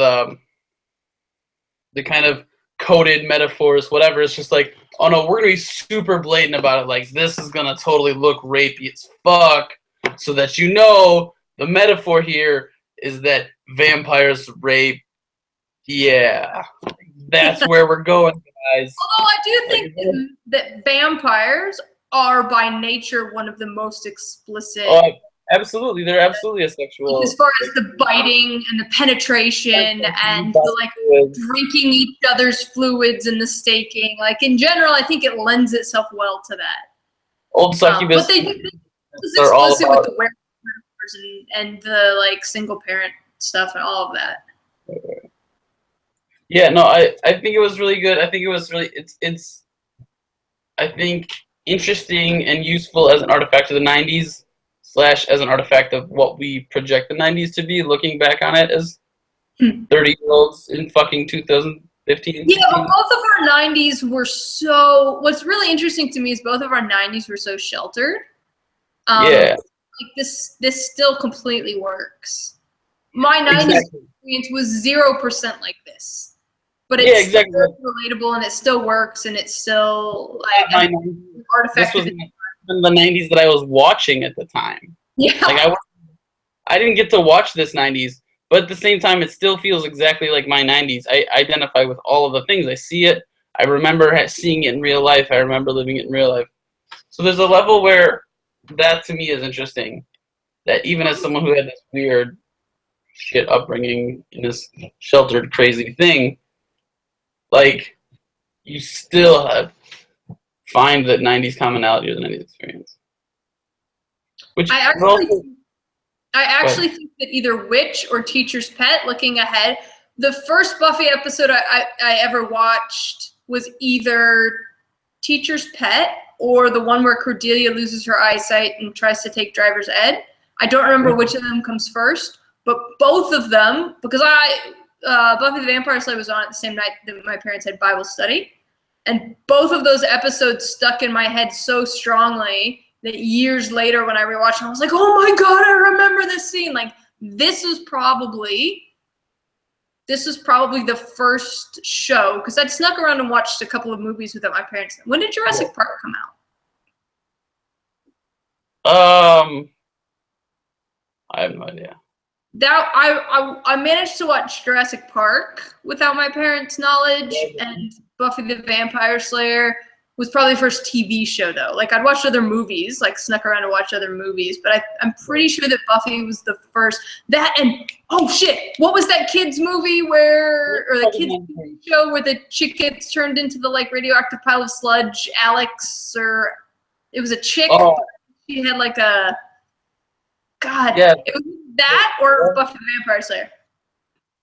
the kind of coded metaphors, whatever. It's just like, oh no, we're gonna be super blatant about it. Like, this is gonna totally look rapey as fuck, so that you know the metaphor here is that vampires rape. Yeah, that's where we're going, guys. Although I do think that vampires are by nature one of the most explicit. Oh, absolutely, they're absolutely asexual. As far as the biting and the penetration and the like drinking each other's fluids and the staking, like in general, I think it lends itself well to that. Old succubus. But they do think it's explicit with the werewolves and the like single parent stuff and all of that. Yeah, no, I think it was really good. I think it was really it's I think interesting and useful as an artifact of the 90s / as an artifact of what we project the 90s to be, looking back on it as 30-year-olds in fucking 2015. Yeah, but both of our 90s were so. What's really interesting to me is both of our 90s were so sheltered. Yeah. Like this still completely works. My 90s experience was 0% like this. But it's still relatable and it still works and it's still like an artifact. This was in the 90s that I was watching at the time. Yeah. Like I didn't get to watch this 90s, but at the same time, it still feels exactly like my 90s. I identify with all of the things. I see it. I remember seeing it in real life. I remember living it in real life. So there's a level where that to me is interesting. That even as someone who had this weird shit upbringing in this sheltered, crazy thing, like, you still find that 90s commonality or the 90s experience. Which I actually think that either Witch or Teacher's Pet, looking ahead, the first Buffy episode I ever watched was either Teacher's Pet or the one where Cordelia loses her eyesight and tries to take driver's ed. I don't remember which of them comes first, but both of them, because Buffy the Vampire Slayer was on at the same night that my parents had Bible study. And both of those episodes stuck in my head so strongly that years later when I rewatched them, I was like, oh my God, I remember this scene. Like, this was probably this was probably the first show, because I'd snuck around and watched a couple of movies without my parents. When did Jurassic Park come out? I have no idea. That I managed to watch Jurassic Park without my parents' knowledge, and Buffy the Vampire Slayer was probably the first TV show though. Like I'd watched other movies, like snuck around and watched other movies, but I'm pretty sure that Buffy was the first. That and oh shit, what was that kids movie or the kids TV show where the chick gets turned into the like radioactive pile of sludge? Alex, or it was a chick. Oh. She had like a God. Yeah. It was that or Buffy the Vampire Slayer,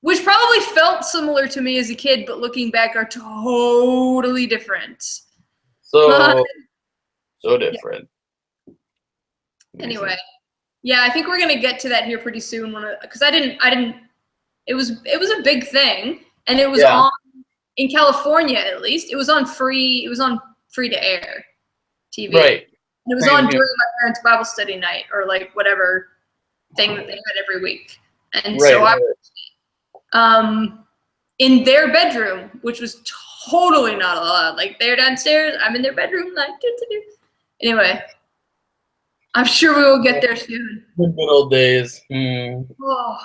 which probably felt similar to me as a kid, but looking back are totally different. So different. Anyway, yeah, I think we're gonna get to that here pretty soon. Because I didn't. It was a big thing, and it was on in California at least. It was on free. It was on free to air TV. Right. And it was on during my parents' Bible study night or like whatever thing that they had every week. And so I in their bedroom, which was totally not allowed. Like they're downstairs, I'm in their bedroom, like anyway. I'm sure we will get there soon. The good old days. Oh.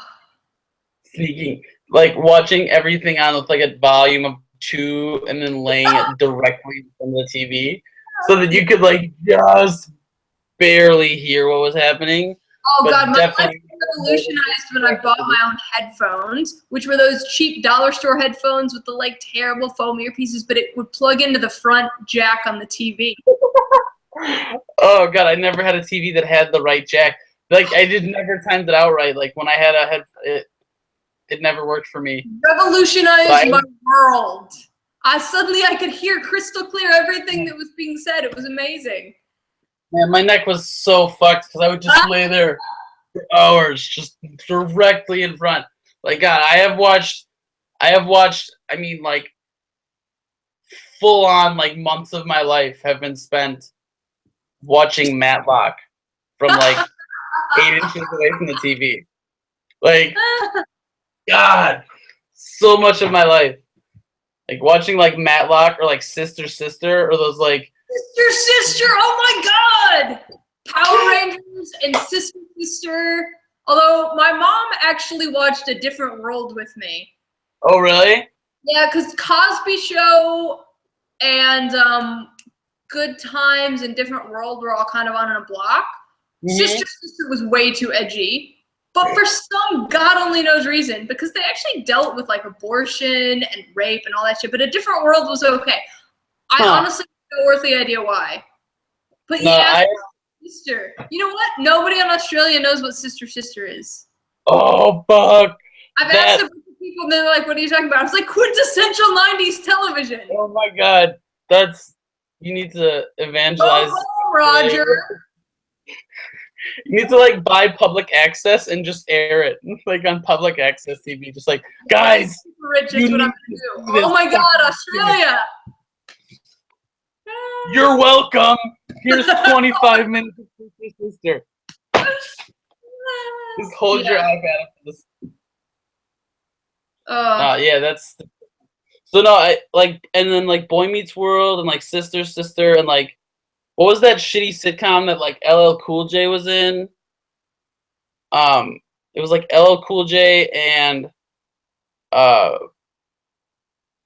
Speaking, like watching everything on with like a volume of 2 and then laying it directly from the TV so that you could like just barely hear what was happening. Oh God, my life revolutionized when I bought my own headphones, which were those cheap dollar store headphones with the like terrible foam earpieces, but it would plug into the front jack on the TV. Oh God, I never had a TV that had the right jack. Like I did never timed it out right. Like when I had it never worked for me. Revolutionized my world. I could hear crystal clear everything that was being said. It was amazing. Man, my neck was so fucked because I would just lay there for hours, just directly in front. Like God, I have watched. I mean, like full on, like months of my life have been spent watching Matlock from like 8 inches away from the TV. Like, God, so much of my life, like watching like Matlock or like Sister or those like. Sister, oh my God! Power Rangers and Sister. Although my mom actually watched A Different World with me. Oh, really? Yeah, because Cosby Show and Good Times and Different World were all kind of on a block. Mm-hmm. Sister was way too edgy. But for some God only knows reason, because they actually dealt with like abortion and rape and all that shit, but A Different World was okay. I honestly no earthly idea why. But no, yeah, Sister. You know what? Nobody in Australia knows what Sister is. Oh, fuck. I've asked a bunch of people and they're like, what are you talking about? I was like, quintessential 90s television. Oh my God. You need to evangelize. Oh, Roger. You need to like buy public access and just air it like on public access TV. Just like, guys. Rich is what I'm gonna do. Oh my God, Australia. You're welcome. Here's 25 minutes of Sister. Just hold your iPad up to this. Yeah, that's. So no, I like, and then like Boy Meets World and like Sister, and like, what was that shitty sitcom that like LL Cool J was in? It was like LL Cool J and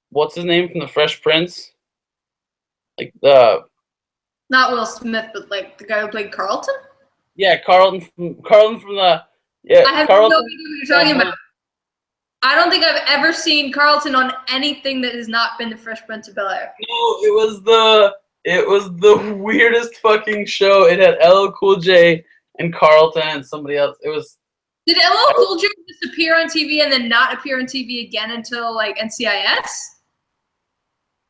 what's his name from the Fresh Prince? Like not Will Smith, but like the guy who played Carlton. Yeah, Carlton from the. Yeah, I have Carlton, no idea what you're talking about. I don't think I've ever seen Carlton on anything that has not been the Fresh Prince of Bel-Air. No, it was the weirdest fucking show. It had LL Cool J and Carlton and somebody else. It was. Did LL Cool J just appear on TV and then not appear on TV again until like NCIS?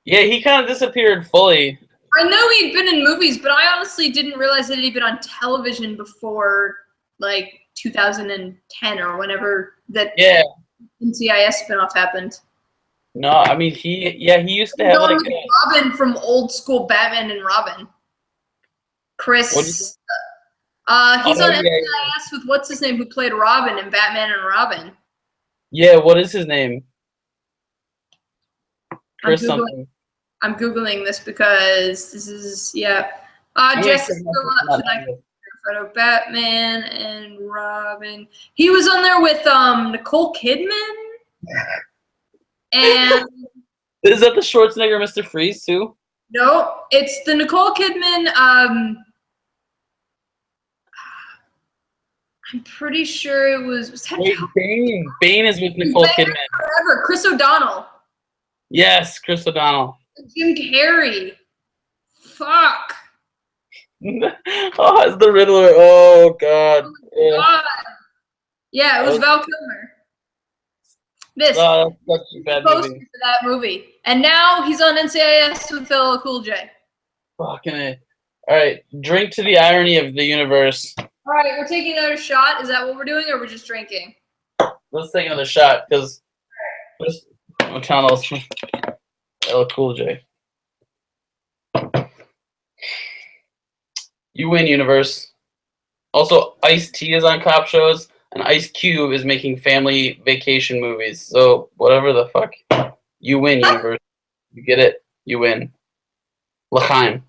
Yeah, he kind of disappeared fully. I know he'd been in movies, but I honestly didn't realize that he'd been on television before like 2010 or whenever that NCIS spinoff happened. No, I mean he used to have like Robin from old school Batman and Robin. Chris. He's on NCIS with what's his name who played Robin in Batman and Robin. Yeah, what is his name? Chris something. I'm Googling this because this is, yeah. I'm gonna Jessica, check my- should I photo Batman and Robin? He was on there with Nicole Kidman. And Is that the Schwarzenegger Mr. Freeze too? no, it's the Nicole Kidman. I'm pretty sure it was that Wait, Bane. Bane is with Nicole Bane Kidman. Forever. Chris O'Donnell. Yes, Chris O'Donnell. Jim Carrey. Fuck. Oh, it's the Riddler. Oh God. Yeah. God. Yeah, it was Val Kilmer. This Oh, that's such a bad poster movie. for that movie, and now he's on NCIS with LL Cool J. Fucking A. All right, drink to the irony of the universe. All right, we're taking another shot. Is that what we're doing, or we're just drinking? Let's take another shot because McConnell's LL Cool J. You win, universe. Also, Ice-T is on cop shows, and Ice Cube is making family vacation movies. So whatever the fuck, you win, universe. You get it. You win. L'chaim.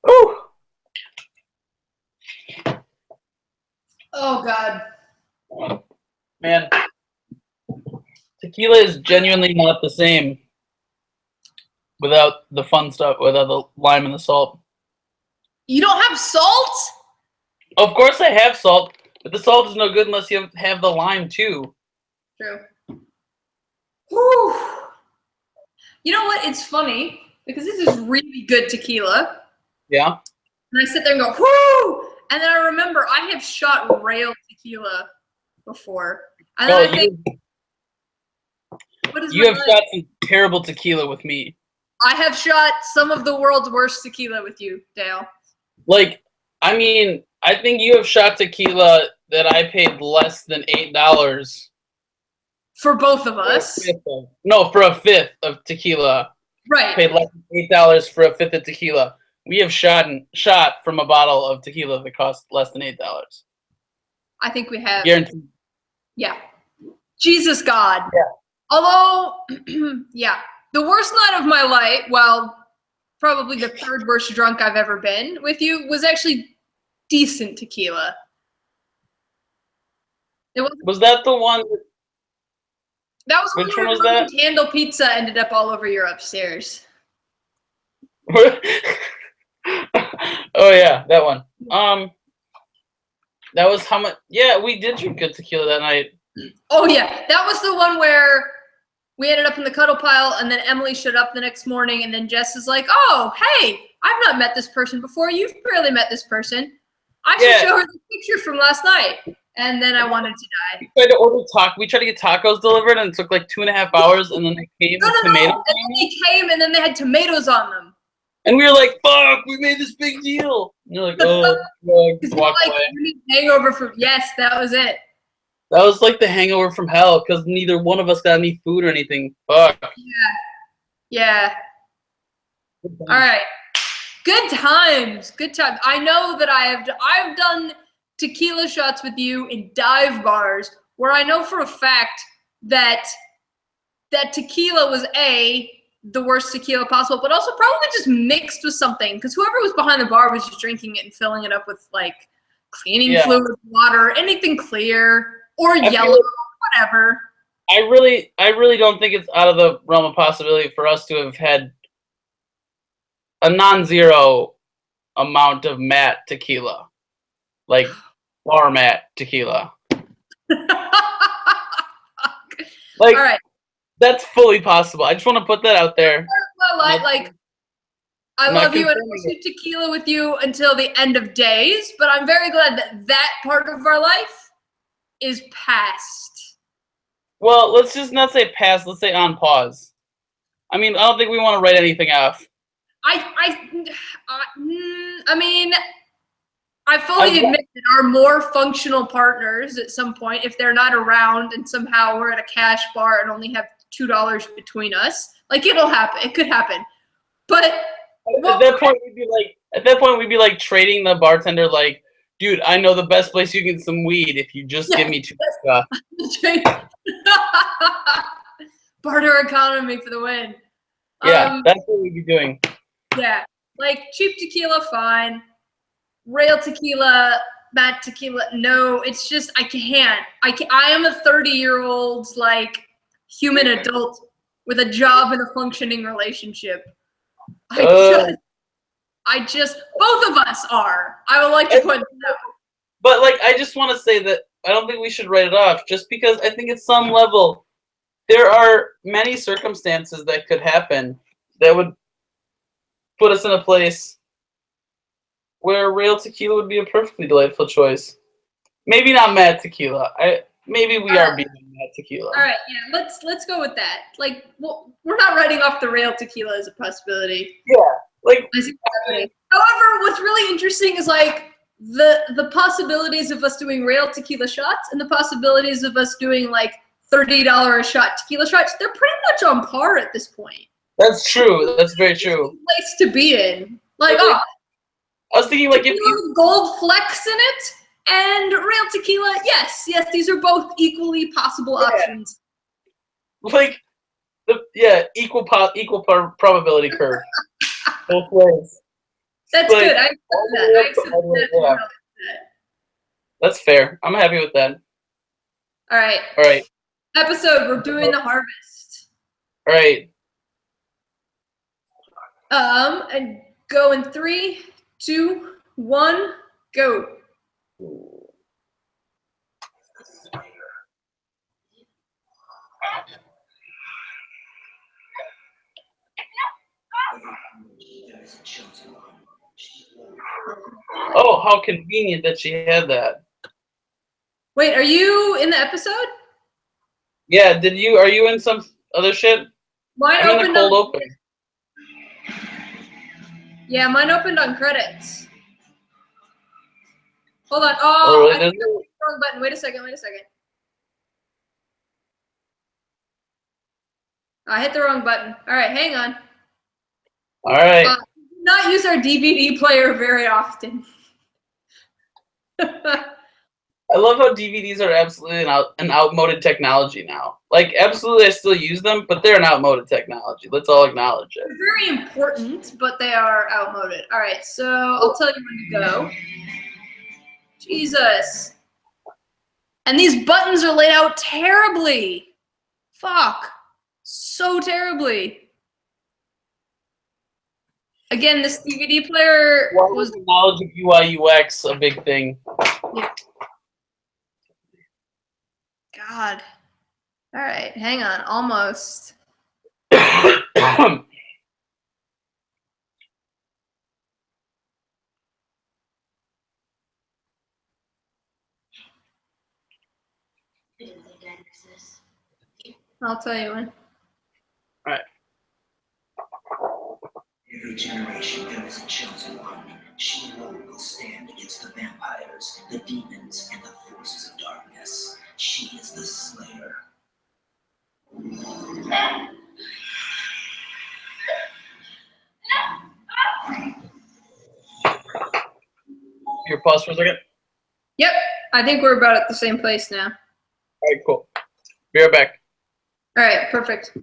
Ooh. Oh God. Man, tequila is genuinely not the same without the fun stuff, without the lime and the salt. You don't have salt? Of course I have salt, but the salt is no good unless you have the lime too. True. Whew. You know what? It's funny because this is really good tequila. Yeah? And I sit there and go, whoo! And then I remember I have shot rail tequila before. And then Oh, I think, what is you have shot some terrible tequila with me. I have shot some of the world's worst tequila with you, Dale. Like, I mean, I think you have shot tequila that I paid less than $8. For both of us. No, for a fifth of tequila. Right. Paid less than $8 for a fifth of tequila. We have shot from a bottle of tequila that cost less than $8. I think we have. Guaranteed. Yeah. Jesus God. Yeah. Although, yeah. The worst night of my life, well, probably the third worst drunk I've ever been with you, was actually decent tequila. It Was that the one? That was Which when one was that? Candle Pizza ended up all over your upstairs. Oh yeah, that one. That was how much? Yeah, we did drink good tequila that night. Oh yeah, that was the one where we ended up in the cuddle pile, and then Emily showed up the next morning, and then Jess is like, "Oh, hey, I've not met this person before. You've barely met this person. I should show her the picture from last night." And then I wanted to die. We tried to get tacos delivered, and it took like 2.5 hours, and then they came with tomatoes. And then they came, and then they had tomatoes on them. And we were like, "Fuck, we made this big deal." And you're like, "Oh, walk away." Hangover from that was it. That was like the hangover from hell because neither one of us got any food or anything. Fuck. Yeah. All right. Good times. Good times. I know that I've done tequila shots with you in dive bars where I know for a fact that tequila was the worst tequila possible, but also probably just mixed with something because whoever was behind the bar was just drinking it and filling it up with like cleaning fluid, water, anything clear or yellow, whatever. I really don't think it's out of the realm of possibility for us to have had a non-zero amount of matte tequila, like bar matte tequila. Like, all right. That's fully possible. I just want to put that out there. I love you and I'll shoot tequila with you until the end of days, but I'm very glad that part of our life is past. Well, let's just not say past. Let's say on pause. I mean, I don't think we want to write anything off. I mean, I fully admit that our more functional partners at some point, if they're not around and somehow we're at a cash bar and only have $2 between us, like it'll happen. It could happen. But at that point we'd be like trading the bartender like, dude, I know the best place you can get some weed if you just give me $2. barter economy for the win. Yeah, that's what we'd be doing. Yeah, like cheap tequila, fine. Real tequila, bad tequila, no. It's just I can't. I am a 30-year-old like human adult with a job and a functioning relationship. I just both of us are. I would like to point that out. But like, I just want to say that I don't think we should write it off, just because I think at some level there are many circumstances that could happen that would put us in a place where real tequila would be a perfectly delightful choice. Maybe not mad tequila. Maybe we are being mad tequila. All right, yeah, let's go with that. Like, well, we're not writing off the real tequila as a possibility. Yeah, like. I see what's happening. However, what's really interesting is like the possibilities of us doing real tequila shots and the possibilities of us doing like $30 a shot tequila shots. They're pretty much on par at this point. That's true. That's very true. Place to be in. Like, I was thinking, like, if you gold flecks in it and real tequila, yes, these are both equally possible options. Like, equal probability curve. Both ways. That's like, good. I accept that. Yeah. That's fair. I'm happy with that. All right. All right. Episode. We're doing the harvest. All right. And go in 3, 2, 1, go. Oh, how convenient that she had that. Wait, are you in the episode? Yeah, are you in some other shit? Mine I'm in the cold open. Yeah, mine opened on credits. Hold on. Oh, I hit the wrong button. Wait a second. I hit the wrong button. All right, hang on. All right. Do not use our DVD player very often. I love how DVDs are absolutely an outmoded technology now. Like, absolutely, I still use them, but they're an outmoded technology. Let's all acknowledge it. They're very important, but they are outmoded. All right, so I'll tell you when to go. Jesus. And these buttons are laid out terribly. Fuck. So terribly. Again, this DVD player was the knowledge of UI UX a big thing. Yeah. God. All right, hang on. Almost. I'll tell you when. All right. Every generation there is a chosen one. She alone will stand against the vampires, the demons, and the forces of darkness. She is the Slayer. Your pause for a second. Yep, I think we're about at the same place now. All right, cool. Be right back. All right, perfect.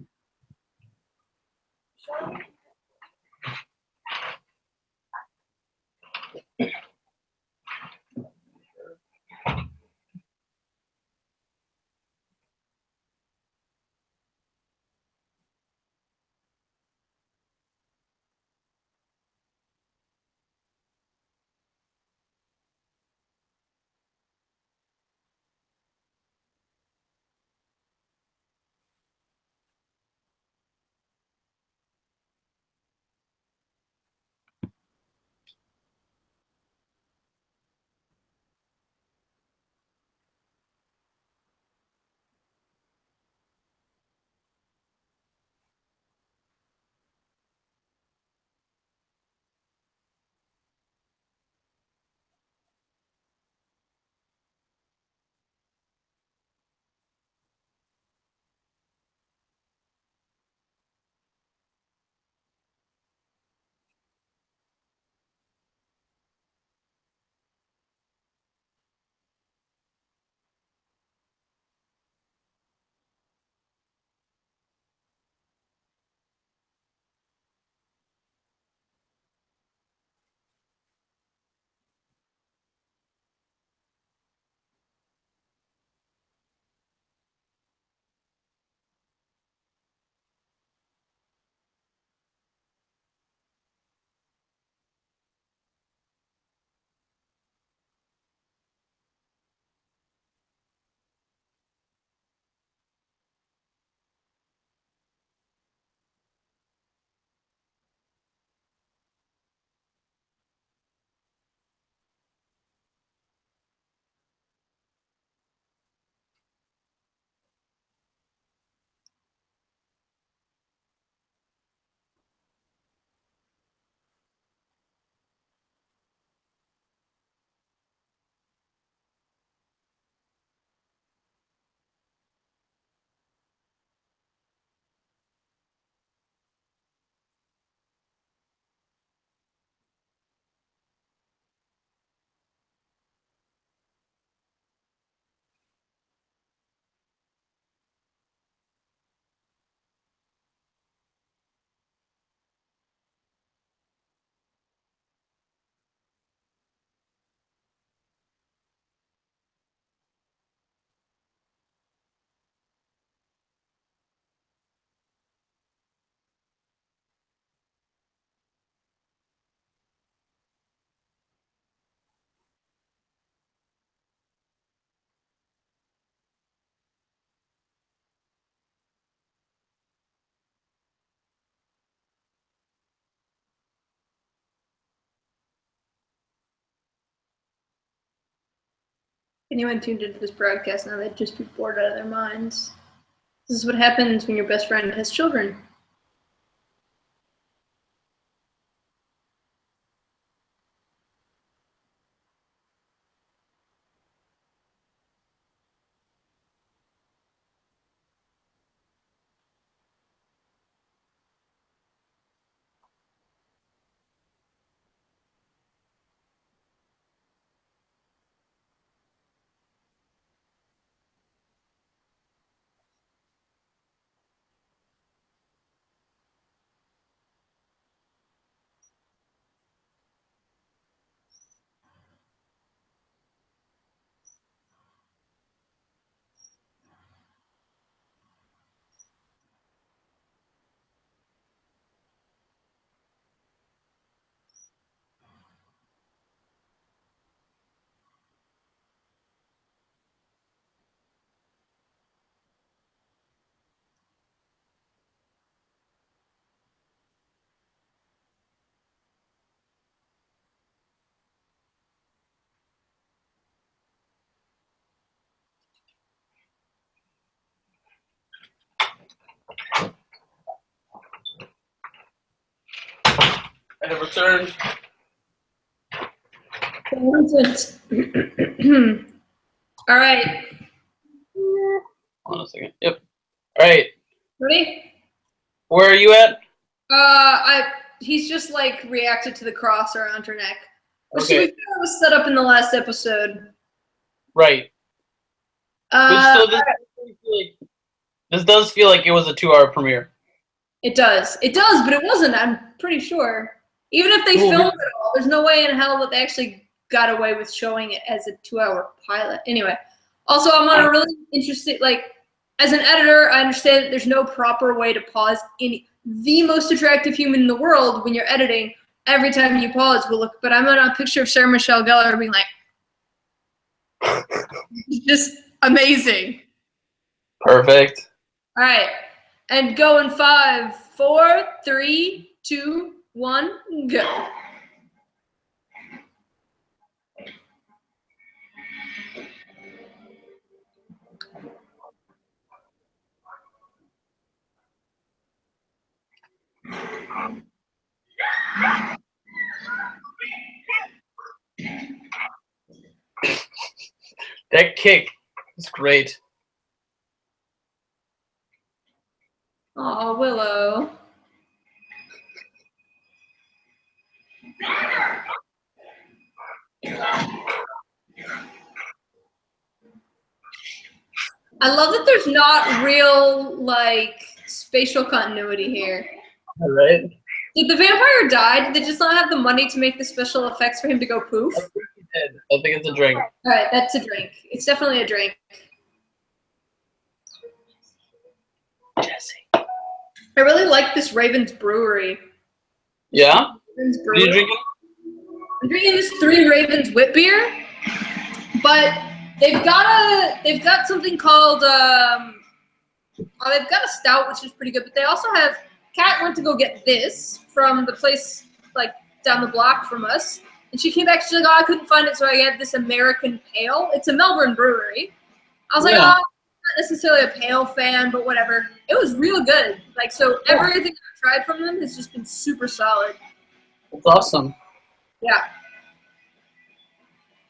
anyone tuned into this broadcast now, they'd just be bored out of their minds. This is what happens when your best friend has children. I have returned. All right. Hold on a second. Yep. All right. Ready? Where are you at? He's just like reacted to the cross around her neck. Which Okay. to be fair was set up in the last episode. Right. This does feel like it was a 2-hour premiere. It does, but it wasn't. I'm pretty sure. Even if they filmed it all, there's no way in hell that they actually got away with showing it as a 2-hour pilot. Anyway, also I'm on a really interested, like, as an editor, I understand that there's no proper way to pause the most attractive human in the world when you're editing. Every time you pause will look, but I'm on a picture of Sarah Michelle Gellar being like, just amazing. Perfect. All right, and go in 5, 4, 3, 2, 1, go. That kick is great. Oh, Willow. I love that there's not real, like, spatial continuity here. All right. Did the vampire die? Did they just not have the money to make the special effects for him to go poof? I think he did. I think it's a drink. All right, that's a drink. It's definitely a drink. Jesse. I really like this Raven's Brewery. Yeah? Raven's Are Brewery. you drinking? I'm drinking this 3 Ravens wit beer, but they've got something called they've got a stout, which is pretty good, but they also have. Kat went to go get this from the place like down the block from us, and she came back. She's like, "Oh, I couldn't find it, so I had this American Pale. It's a Melbourne brewery." I was like, "Oh, I'm not necessarily a pale fan, but whatever." It was real good. Like, so everything I've tried from them has just been super solid. That's awesome. Yeah.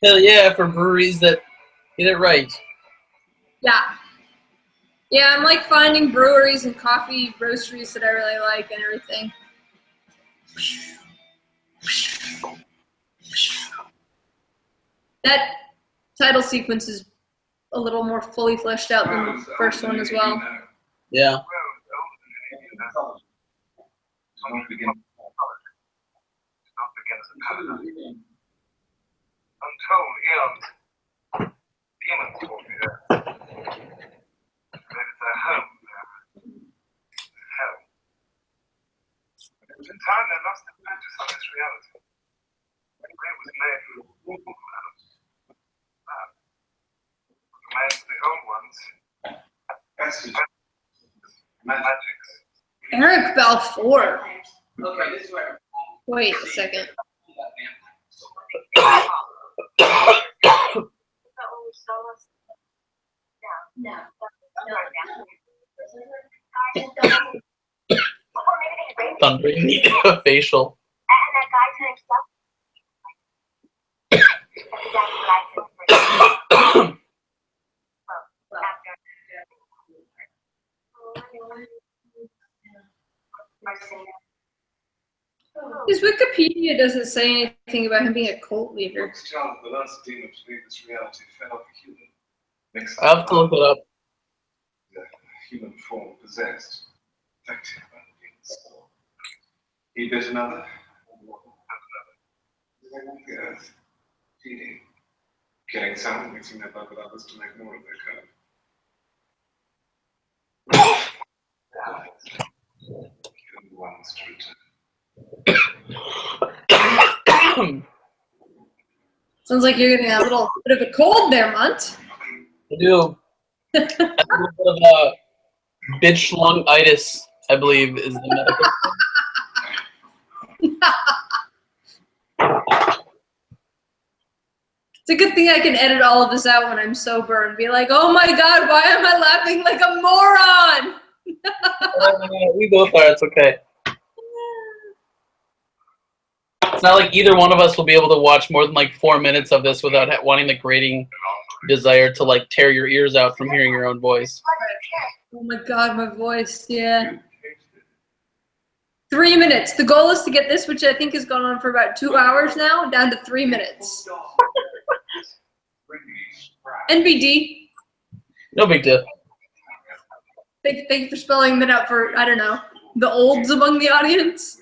Hell yeah, for breweries that get it right. Yeah. Yeah, I'm like finding breweries and coffee roasteries that I really like and everything. That title sequence is a little more fully fleshed out than the first one as well. Yeah. Until demons will be there. That is their home there. Hell. In time they lost their focus on this reality. The way was made for the old ones. Magics. Eric Balfour. Okay, this is where. Wait a second. No. Thunder, you need a facial. His Wikipedia doesn't say anything about him being a cult leader. Looks Charles, the last demon to leave this reality fell off a human. Next I have to look it up. the human form possessed. Infected by the demons. He bit another. Yes. Feeding. Killing some and mixing their blood with others to make more of their kind. Killing one was to return. Sounds like you're getting a little bit of a cold there, Munt. I do. A little bit of a bitch lungitis, I believe, is the medical. It's a good thing I can edit all of this out when I'm sober and be like, oh my god, why am I laughing like a moron? We both are, it's okay. It's not like either one of us will be able to watch more than like 4 minutes of this without wanting the grating desire to like tear your ears out from hearing your own voice. Oh my god, my voice, yeah. 3 minutes. The goal is to get this, which I think has gone on for about 2 hours now, down to 3 minutes. NBD. No big deal. Thank you for spelling that out for, I don't know, the olds among the audience.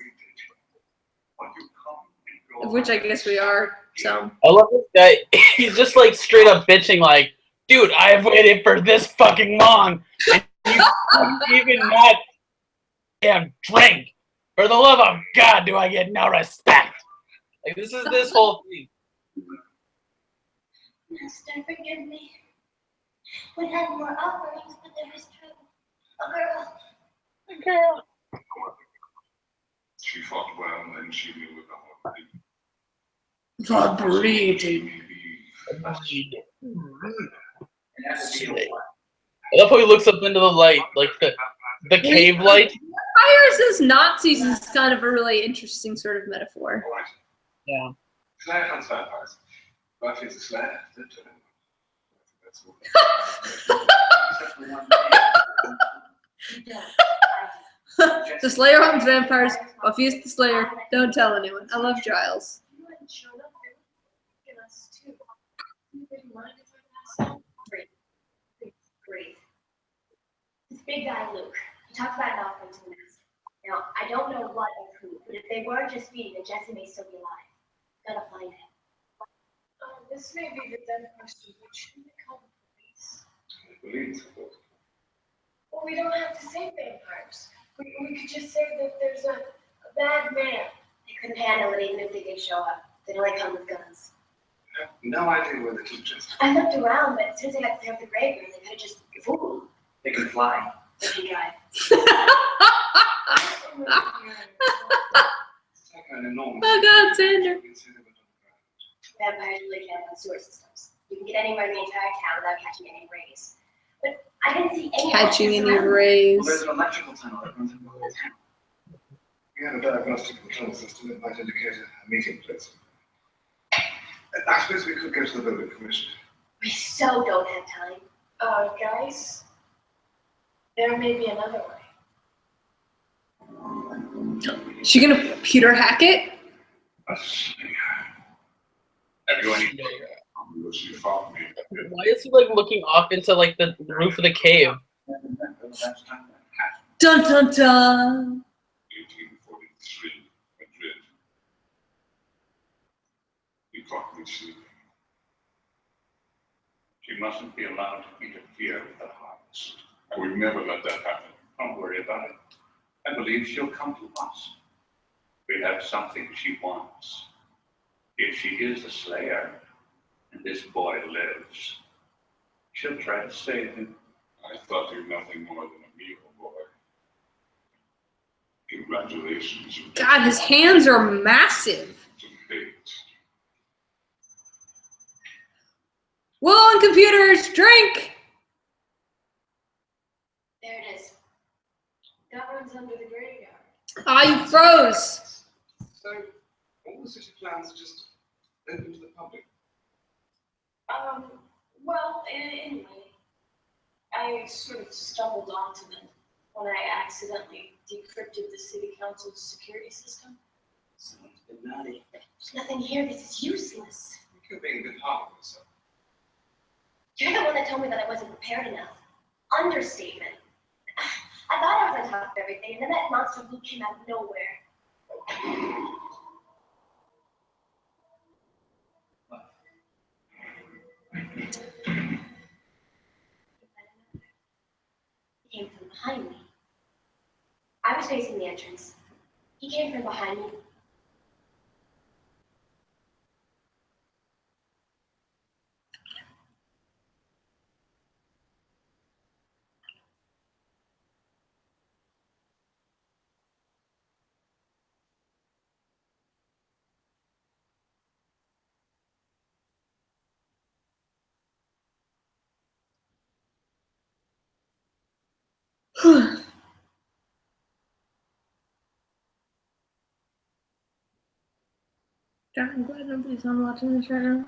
Of which I guess we are, so. I love this guy. He's just like straight up bitching like, dude, I've waited for this fucking long. And you even not damn drink. For the love of God, do I get no respect? Like this is this whole thing. Master, forgive me. We had more offerings, but there was trouble. A girl. A girl. She fought well and she knew with the heart. Vibrating. I love how he looks up into the light, like the cave light. Vampires as Nazis is kind of a really interesting sort of metaphor. All right. Yeah. Slayer hunts vampires. Buffy's a slayer. Don't tell anyone. That's all. The Slayer hunts vampires. Buffy is the Slayer. Don't tell anyone. I love Giles. Great. This big guy, Luke, he talked about an offering to the master. Now, I don't know what or who, but if they weren't just feeding, then Jesse may still be alive. Gotta find him. This may be the dumb question, but should we call the police? Police, of course. Well, we don't have to say vampires. We could just say that there's a bad man. They couldn't handle it even if they did show up. They'd only come with guns. I have no idea where they took Jessica. I looked around, but as soon as I got to the graveyard, they could have just fooled. They can fly. They can drive. It's like an enormous. Oh god, Sander. Vampires really can't run sewer systems. You can get anywhere in the entire town without catching any rays. But I didn't see any Catching monsters any around. rays. Well, there's an electrical tunnel that runs into the whole town. We have a diagnostic control system that might indicate a meeting place. I suppose we could go to the building commissioner. We so don't have time. Guys, there may be another way. Is she gonna computer hack it? A slayer. Have you any what you found me? Why is he like looking off into like the roof of the cave? Dun dun dun. 1843, Madrid. You caught me sleeping. She mustn't be allowed to interfere with the harvest. I would never let that happen. Don't worry about it. I believe she'll come to us. We have something she wants. If she is a slayer, and this boy lives, she'll try to save him. I thought you were nothing more than a meal boy. Congratulations. God, his hands are massive. Will on computers, drink! There it is. That one's under the graveyard. Ah, you froze! So, all the city plans are just open to the public. Well, anyway, I sort of stumbled onto them when I accidentally decrypted the city council's security system. Someone's been naughty. There's nothing here. This is useless. I think you're being a bit hard on yourself. You're the one that told me that I wasn't prepared enough. Understatement. I thought I was on top of everything, and then that monster blue came out of nowhere. He came from behind me. I was facing the entrance. He came from behind me. God, I'm glad nobody's on watching this right now.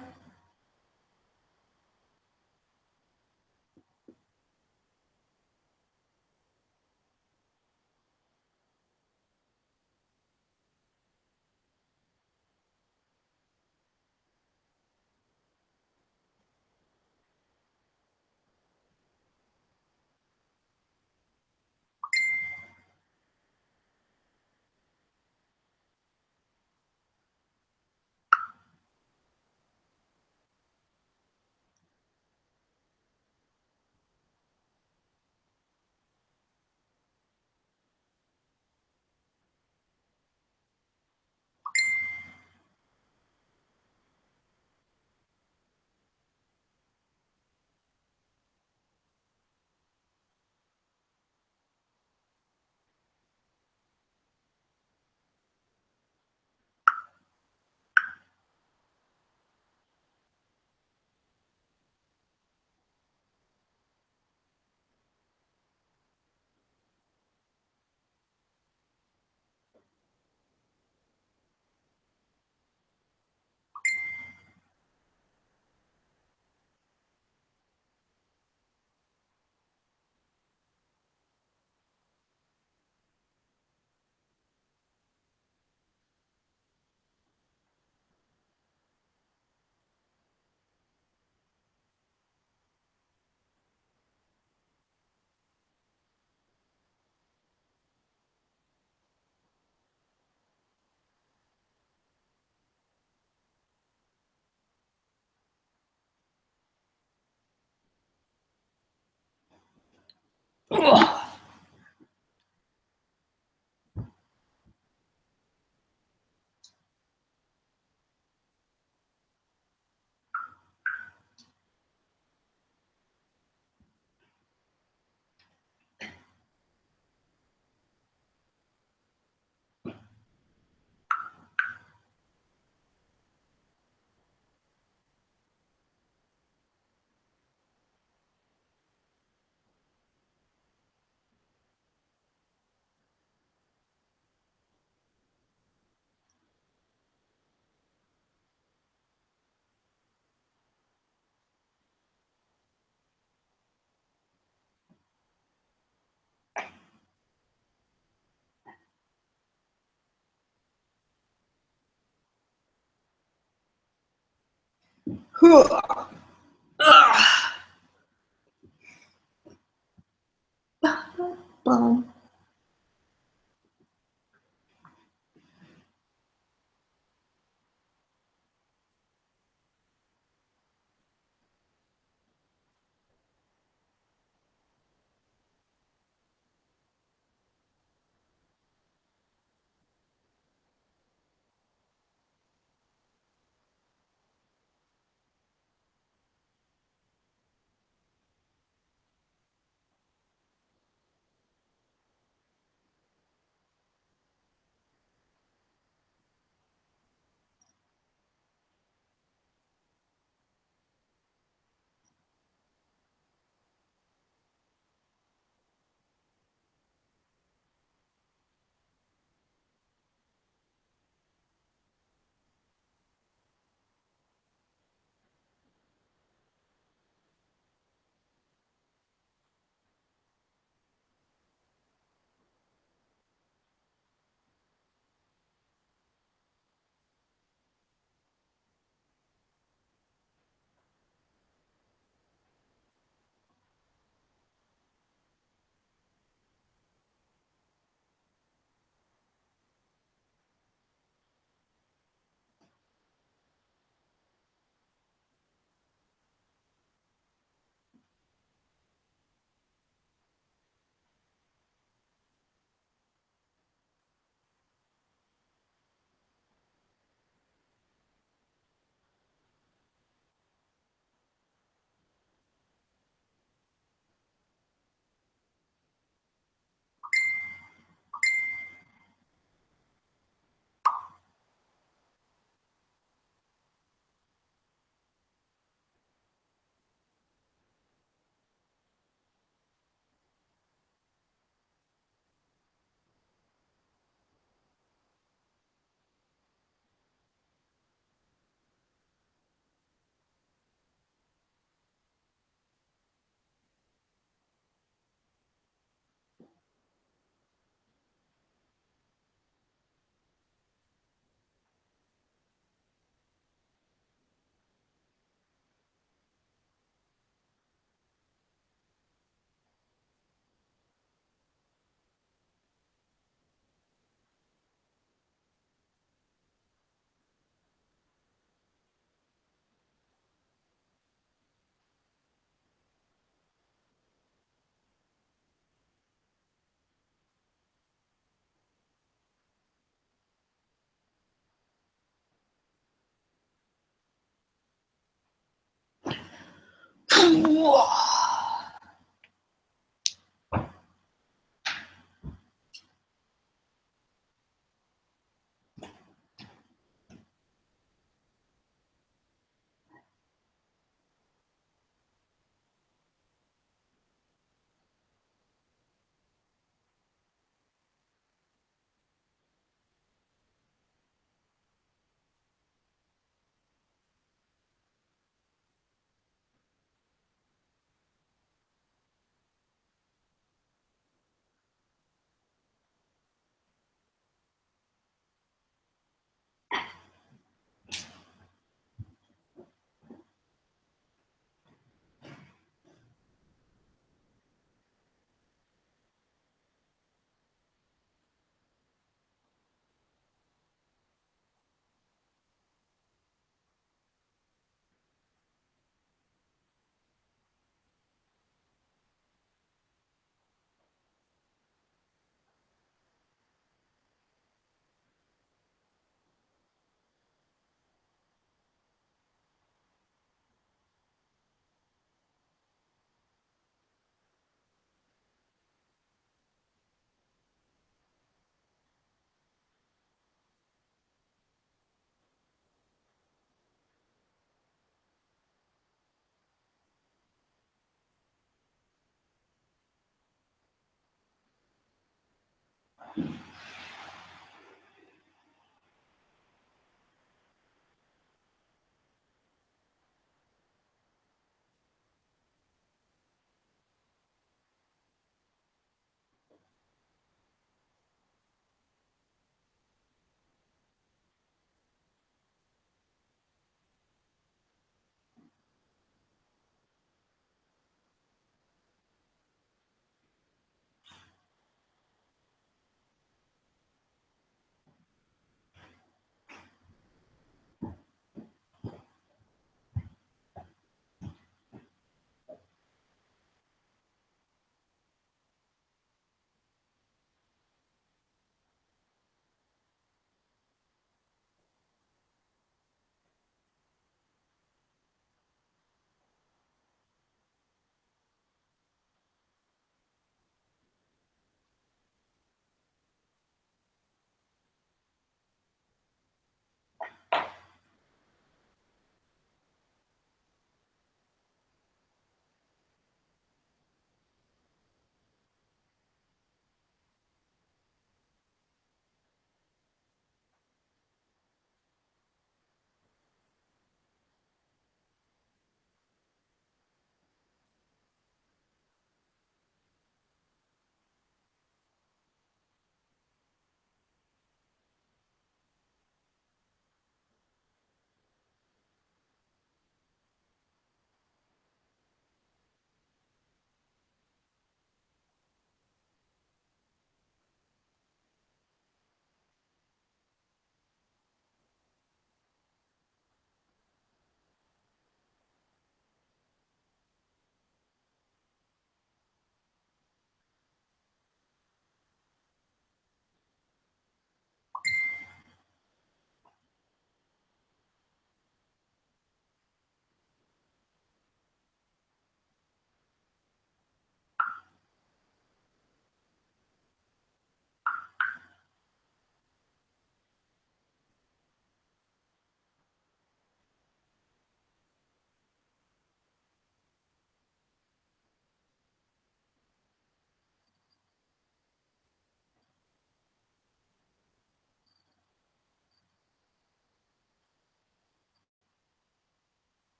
Ugh. Bum.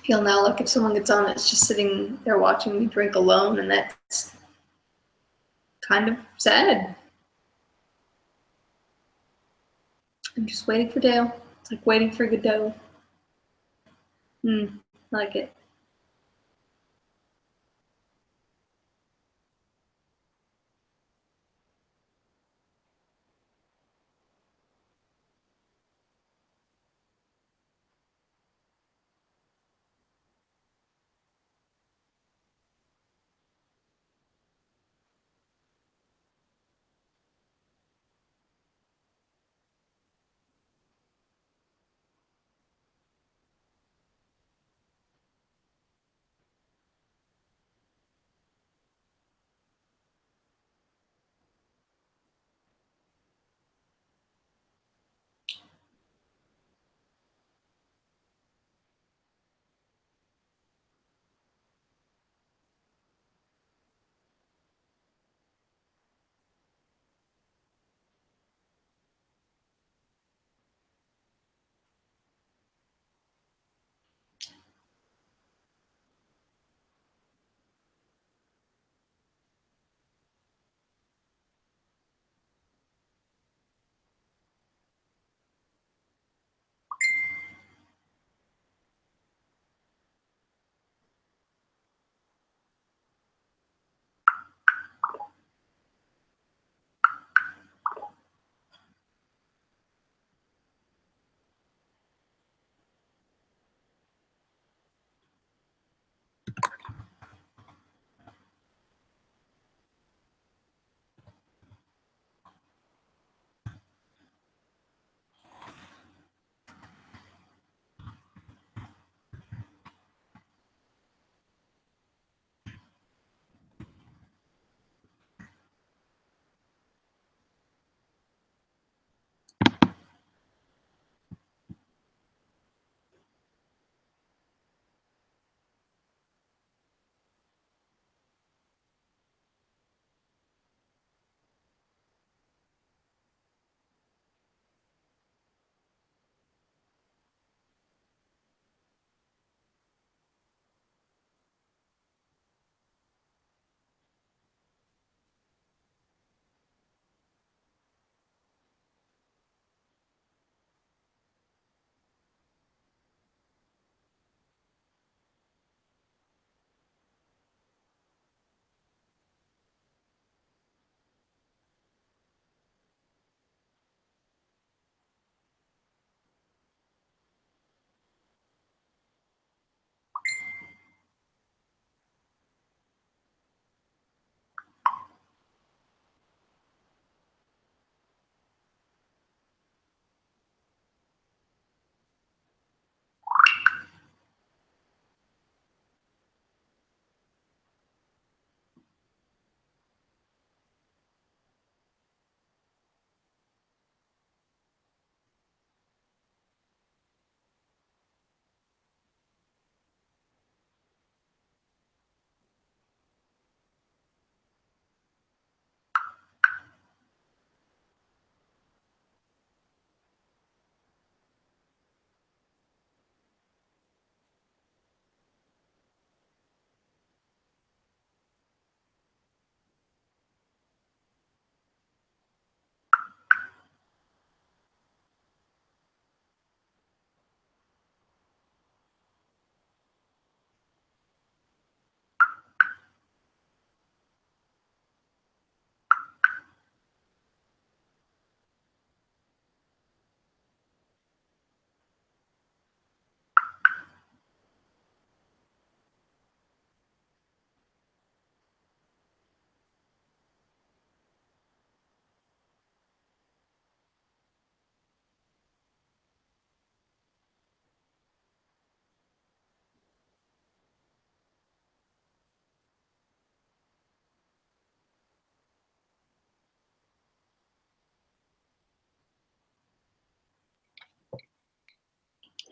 Feel now like if someone gets on, it's just sitting there watching me drink alone, and that's kind of sad. I'm just waiting for Dale. It's like waiting for Godot. I like it.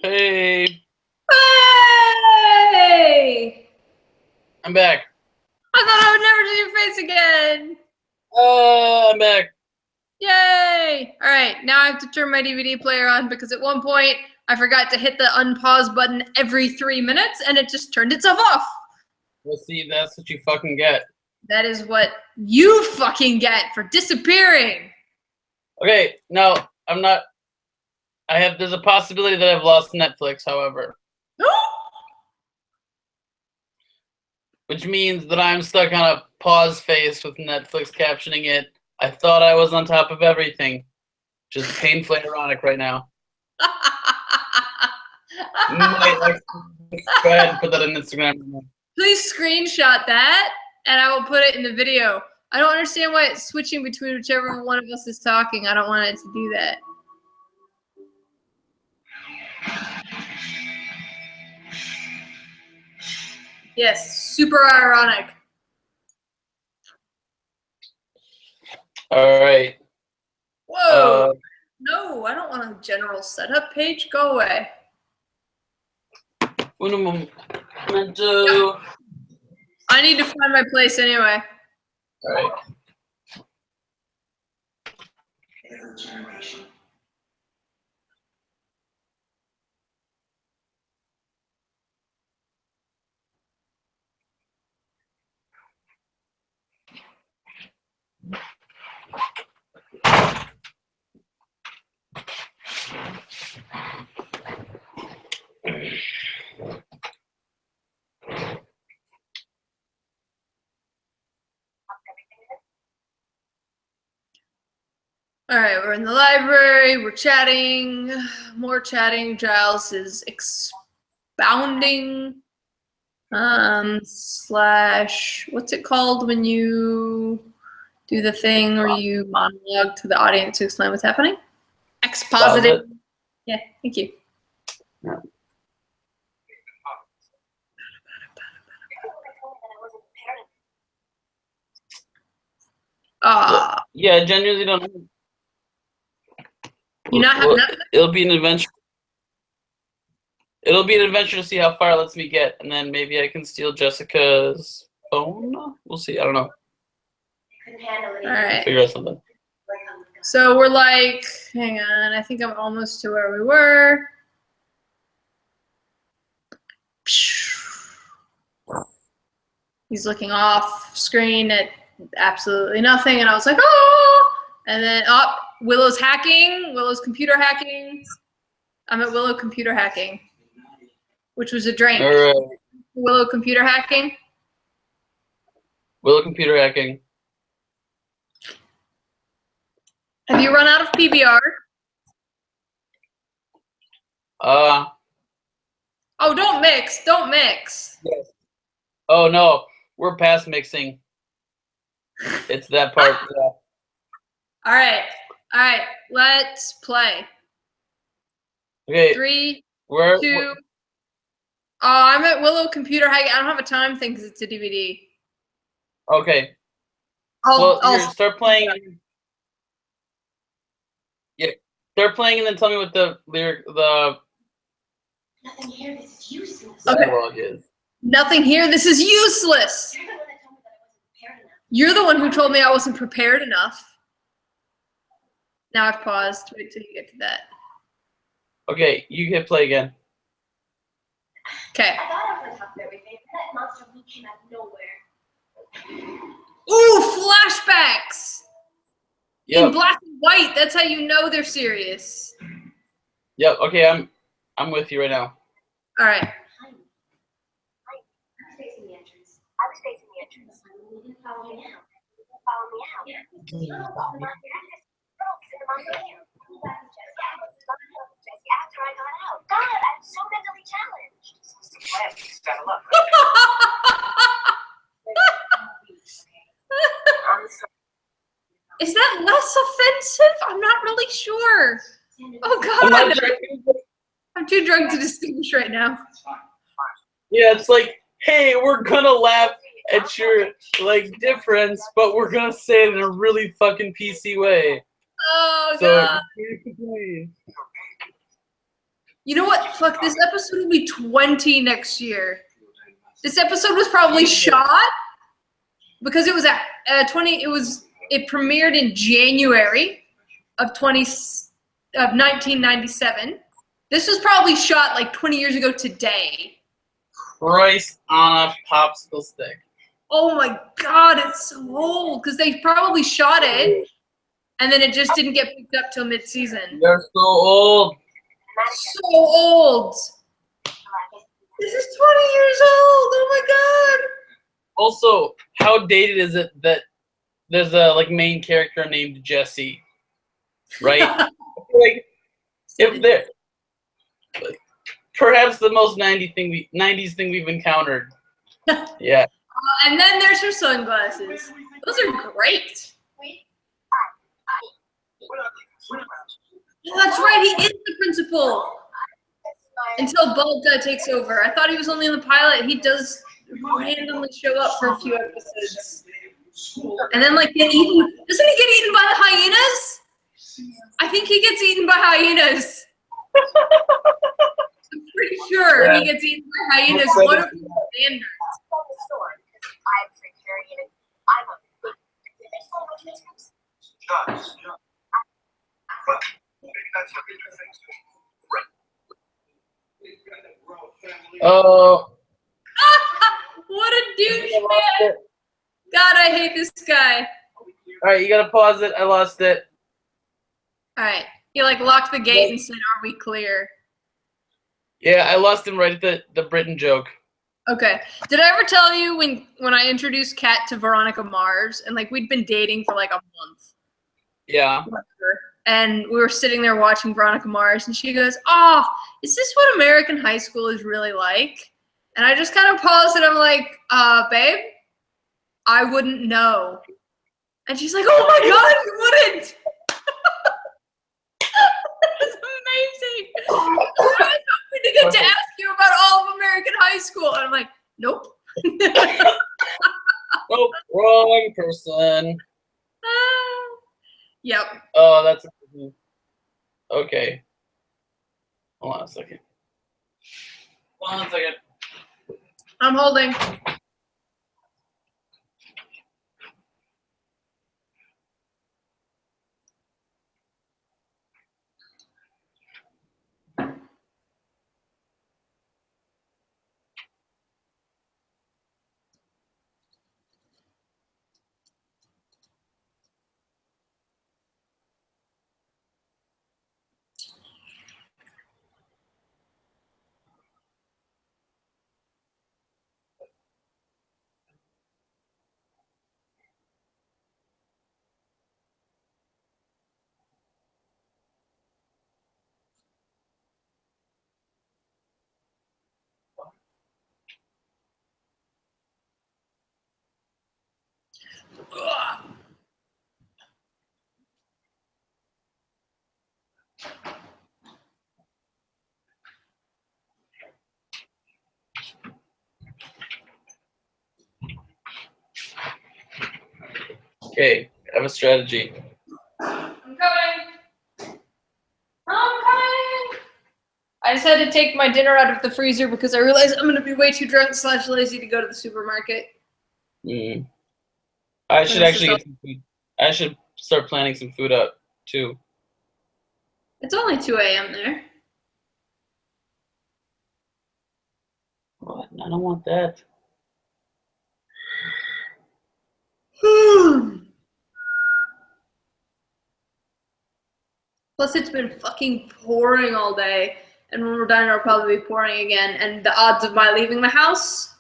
Hey, Hey! I'm back. I thought I would never see your face again. I'm back. Yay! All right, now I have to turn my DVD player on because at one point I forgot to hit the unpause button every 3 minutes and it just turned itself off. Well, see, that's what you fucking get. That is what you fucking get for disappearing. Okay, no, I'm not. There's a possibility that I've lost Netflix, however. Which means that I'm stuck on a pause face with Netflix captioning it. I thought I was on top of everything. Just painfully ironic right now. Go ahead and put that on Instagram. Please screenshot that and I will put it in the video. I don't understand why it's switching between whichever one of us is talking. I don't want it to do that. Yes, super ironic. All right. Whoa. No, I don't want a general setup page. Go away. Un momento. I need to find my place anyway. All right. Every generation. All right, we're in the library. We're chatting. More chatting. Giles is expounding. Slash, what's it called when you do the thing where you monologue to the audience to explain what's happening? Expositive. Yeah, thank you. Yeah. Yeah, genuinely don't know. You not have nothing? It'll be an adventure. It'll be an adventure to see how far it lets me get, and then maybe I can steal Jessica's phone. We'll see. I don't know. All right. Figure out something. So we're like, hang on, I think I'm almost to where we were. He's looking off screen at absolutely nothing, and I was like, oh! And then, oh, Willow's hacking. Willow's computer hacking. I'm at Willow computer hacking, which was a drink. All right. Willow computer hacking. Willow computer hacking. Have you run out of PBR? Oh, don't mix. Don't mix. yes. Oh no, we're past mixing. It's that part. Yeah. All right. Let's play. Okay. 3, Where? 2. Oh, I'm at Willow computer hacking. I don't have a time thing because it's a DVD. Okay. I'll Here, start playing. Yeah, start playing and then tell me what the lyric, the Nothing here. This is useless. Okay. dialogue is. Nothing here. This is useless. You're the one that told me that I wasn't You're the one who told me I wasn't prepared prepared enough. enough. Now I've paused. Wait till you get to that. Okay, you hit play again. Okay. I thought I was on top of everything. That monster blue came out of nowhere. Ooh, flashbacks. In Yep. black and white. That's how you know they're serious. Yep. Okay, I'm with you right now. All right. I was facing the entrance. You didn't follow me out. Yeah. After I got out. God, I'm so mentally challenged. Saddle up. Is that less offensive? I'm not really sure. Oh I'm not God. sure. I'm too drunk to distinguish right now. Yeah, it's like, hey, we're gonna laugh at your difference, but we're gonna say it in a really fucking PC way. Oh So God. You know what? Fuck, this episode will be 20 next year. This episode was probably shot because it was at 20. It premiered in January of 1997. This was probably shot like 20 years ago today. Christ on a popsicle stick. Oh my god, it's so old because they probably shot it and then it just didn't get picked up till mid-season. They're so old. So old. This is 20 years old. Oh my god. Also, how dated is it that there's a like main character named Jesse, right? Like, if they're like, perhaps the most 90s thing we've encountered. Yeah. And then there's her sunglasses. Those are great. Oh, that's right. He is the principal. Until Bald Guy takes over. I thought he was only in the pilot. He does randomly show up for a few episodes. And then, like, get eaten. Doesn't he get eaten by the hyenas? I think he gets eaten by hyenas. I'm pretty sure he gets eaten by hyenas. What are the standards? Oh. What a douchebag! God, I hate this guy. All right, you gotta pause it. I lost it. All right, he like locked the gate and said, "Are we clear?" Yeah, I lost him right at the Britain joke. Okay. Did I ever tell you when I introduced Kat to Veronica Mars and like we'd been dating for like a month? Yeah. And we were sitting there watching Veronica Mars and she goes, "Oh, is this what American high school is really like?" And I just kind of paused and I'm like, babe, I wouldn't know. And she's like, "Oh my god, you wouldn't!" That's amazing. I was hoping to get to ask you about all of American high school. And I'm like, nope. Oh, wrong person. Yep. Oh, that's okay. Hold on a second. Hold on a second. I'm holding. Ugh. Okay, I have a strategy. I'm coming. I'm coming. I just had to take my dinner out of the freezer because I realized I'm going to be way too drunk / lazy to go to the supermarket. I should actually get some food. I should start planning some food up too. It's only 2 a.m. there. What? I don't want that. Plus, it's been fucking pouring all day. And when we're done, it'll probably be pouring again. And the odds of my leaving the house,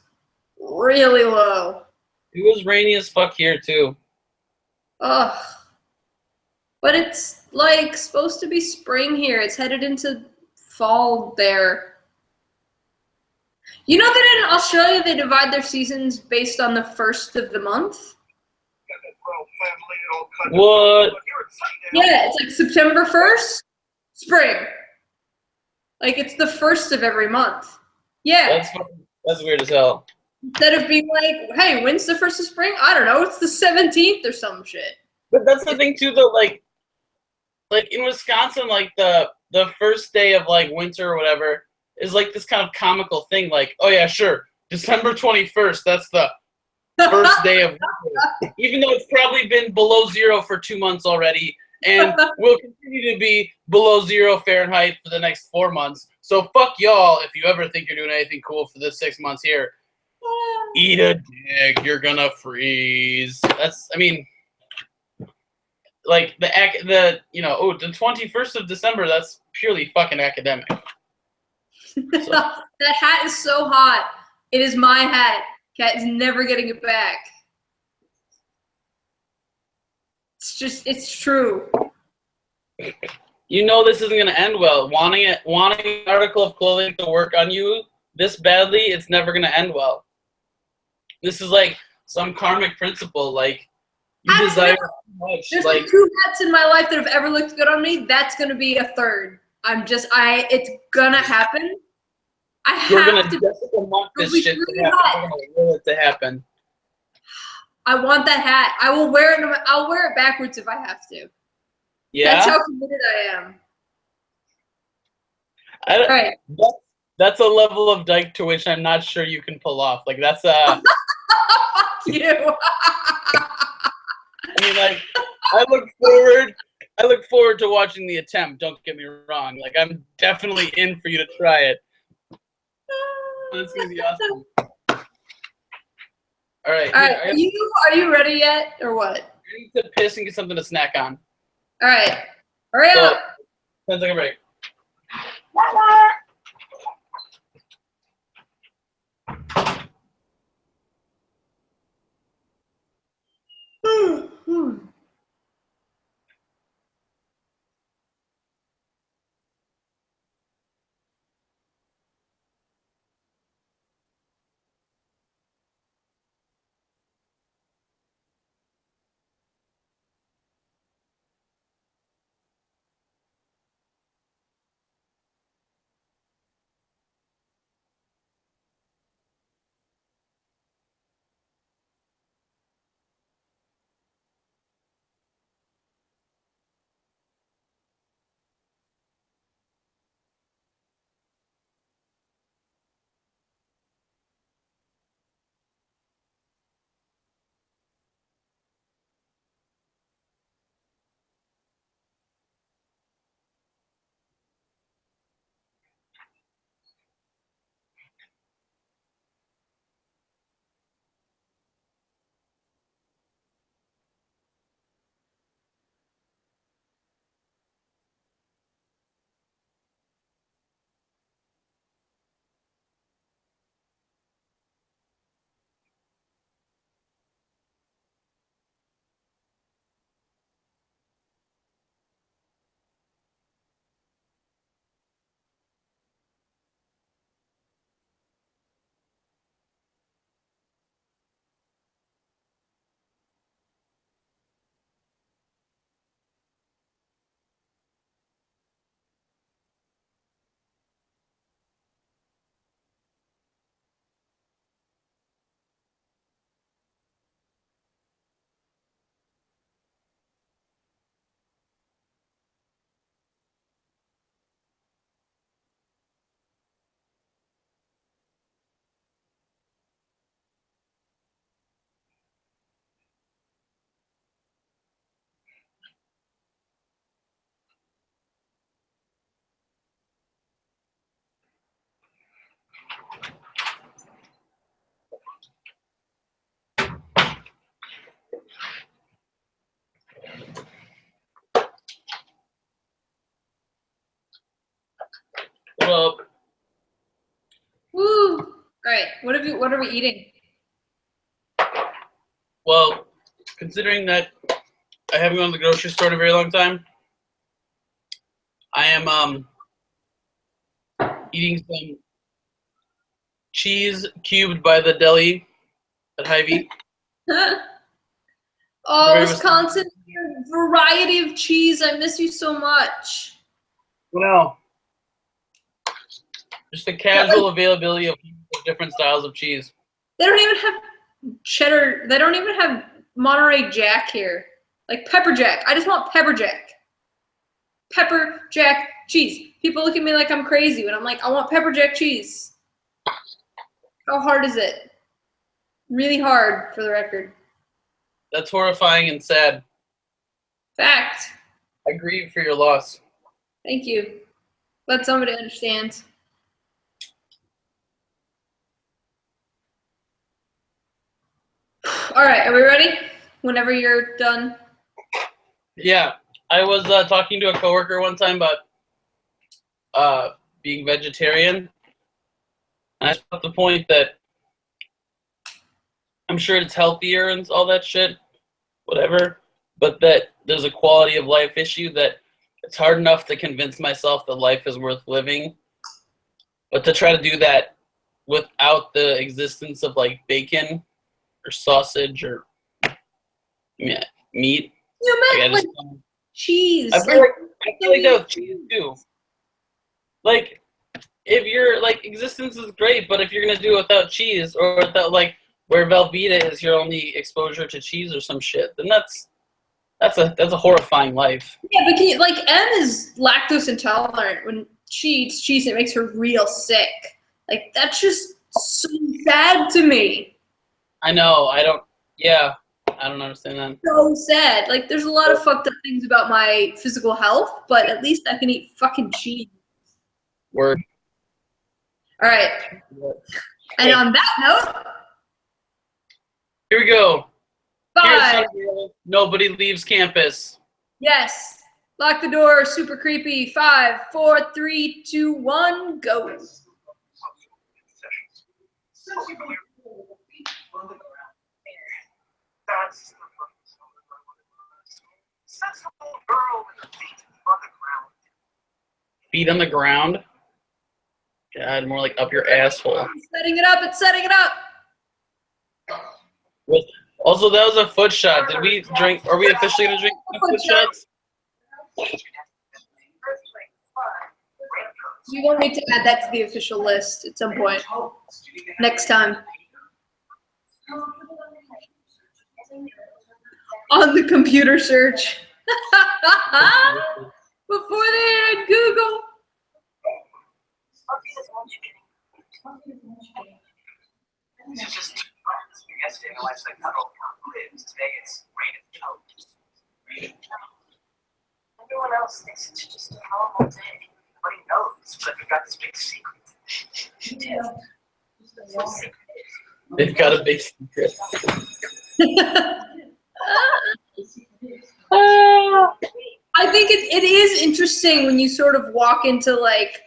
really low. It was rainy as fuck here too. Ugh. But it's like supposed to be spring here. It's headed into fall there. You know that in Australia they divide their seasons based on the first of the month? What? Yeah, it's like September 1st, spring. Like it's the first of every month. Yeah. That's weird as hell. Instead of being like, hey, when's the first of spring? I don't know, it's the 17th or some shit. But that's the thing too, though. Like in Wisconsin, like the the first day of like winter or whatever is like this kind of comical thing. Like, oh yeah, sure, December 21st. That's the first day of winter, even though it's probably been below 0 for 2 months already, and will continue to be below 0 Fahrenheit for the next 4 months. So fuck y'all if you ever think you're doing anything cool for this 6 months here. Eat a dick, you're gonna freeze. That's, I mean, like the 21st of December. That's purely fucking academic. So. That hat is so hot. It is my hat. Cat is never getting it back. It's true. You know this isn't gonna end well. Wanting an article of clothing to work on you this badly, it's never gonna end well. This is like some karmic principle. Like you desire too much. There's like 2 hats in my life that have ever looked good on me. That's gonna be a third. It's gonna happen. You're gonna Jessica Monk this shit to happen. You're gonna will it to happen. I want that hat. I will wear it. I'll wear it backwards if I have to. Yeah. That's how committed I am. All right. That's a level of dyke to which I'm not sure you can pull off. Like that's Fuck you. I mean, like I look forward to watching the attempt. Don't get me wrong. Like I'm definitely in for you to try it. It's gonna be awesome. All right. Are you ready yet, or what? I need to piss and get something to snack on. All right. Hurry up. 10-second break. What up? Woo! All right. What are we eating? Well, considering that I haven't gone to the grocery store in a very long time, I am eating some cheese cubed by the deli at Hy-Vee. Oh, Wisconsin, your variety of cheese. I miss you so much. Well, just the casual availability of different styles of cheese. They don't even have cheddar. They don't even have Monterey Jack here. Like pepper jack. I just want pepper jack. Pepper jack cheese. People look at me like I'm crazy when I'm like, I want pepper jack cheese. How hard is it? Really hard, for the record. That's horrifying and sad. Fact. I grieve for your loss. Thank you. Let somebody understand. All right, are we ready? Whenever you're done. Yeah, I was talking to a coworker one time about being vegetarian. And I brought up the point that I'm sure it's healthier and all that shit, whatever, but that there's a quality of life issue that it's hard enough to convince myself that life is worth living, but to try to do that without the existence of like bacon or sausage or meat. You meant Like, like cheese. I feel like that with cheese too. Like, if your like existence is great, but if you're gonna do it without cheese or without like where Velveeta is your only exposure to cheese or some shit, then that's a horrifying life. Yeah, but can you, like, M is lactose intolerant. When she eats cheese, it makes her real sick. Like, that's just so sad to me. I know. I don't understand that. So sad. Like, there's a lot of fucked up things about my physical health, but at least I can eat fucking cheese. Word. All right. And on that note, here we go. bye. Nobody leaves campus. Yes. Lock the door. Super creepy. 5, 4, 3, 2, 1, go. Feet on the ground. God, more like up your asshole. It's setting it up. It's setting it up. Also, that was a foot shot. Did we drink? Are we officially gonna drink foot shots? You will need to add that to the official list at some point. Next time. On the computer search. Before they had Google. Yesterday, my wife's like, today it's rain and everyone else thinks it's just a normal day. Nobody knows, but we've got this big secret. They've got a big secret. I think it is interesting when you sort of walk into like,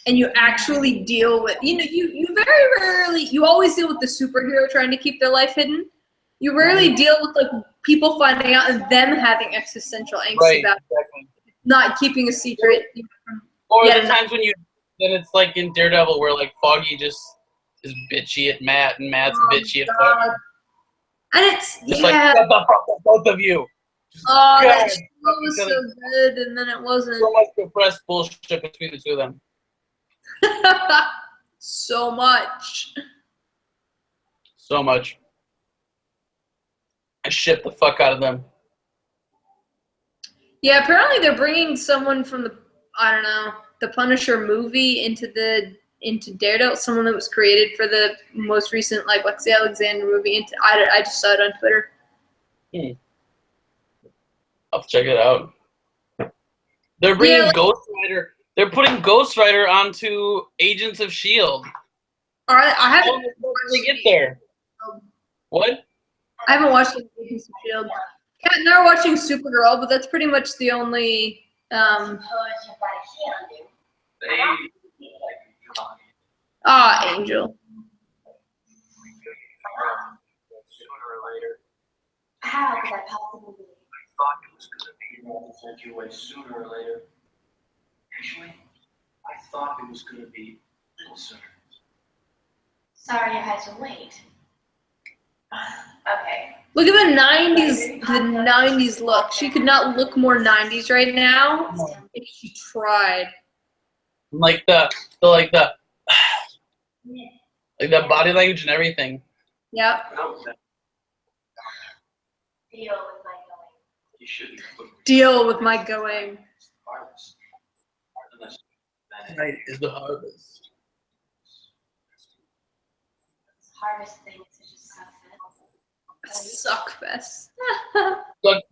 and you actually deal with, you very rarely, you always deal with the superhero trying to keep their life hidden. You rarely deal with like people finding out and them having existential angst about not keeping a secret. Or the times when then it's like in Daredevil where like Foggy just is bitchy at Matt and Matt's bitchy at Foggy. And it's like, shut the fuck up, both of you. Oh, that show was so good, and then it wasn't. So much depressed bullshit between the two of them. So much. So much. I shit the fuck out of them. Yeah, apparently they're bringing someone from the Punisher movie into Daredevil, someone that was created for the most recent like Lexi Alexander movie. I just saw it on Twitter. I'll check it out. They're bringing Ghost Rider. They're putting Ghost Rider onto Agents of S.H.I.E.L.D. I haven't. They get there. What? I haven't watched Agents of S.H.I.E.L.D. Kat and I are watching Supergirl, but that's pretty much the only. Angel. How could that possibly be? I thought it was going to be. I'll send you away sooner or later. Actually, I thought it was going to be a little sooner. Sorry you had to wait. Okay. Look at the 90s, the 90s look. She could not look more 90s right now if she tried. Like the body language and everything. Yep. Deal with my going. Deal with my going. Tonight is the harvest. Harvest thing is just suck fest. Suck fest. Look,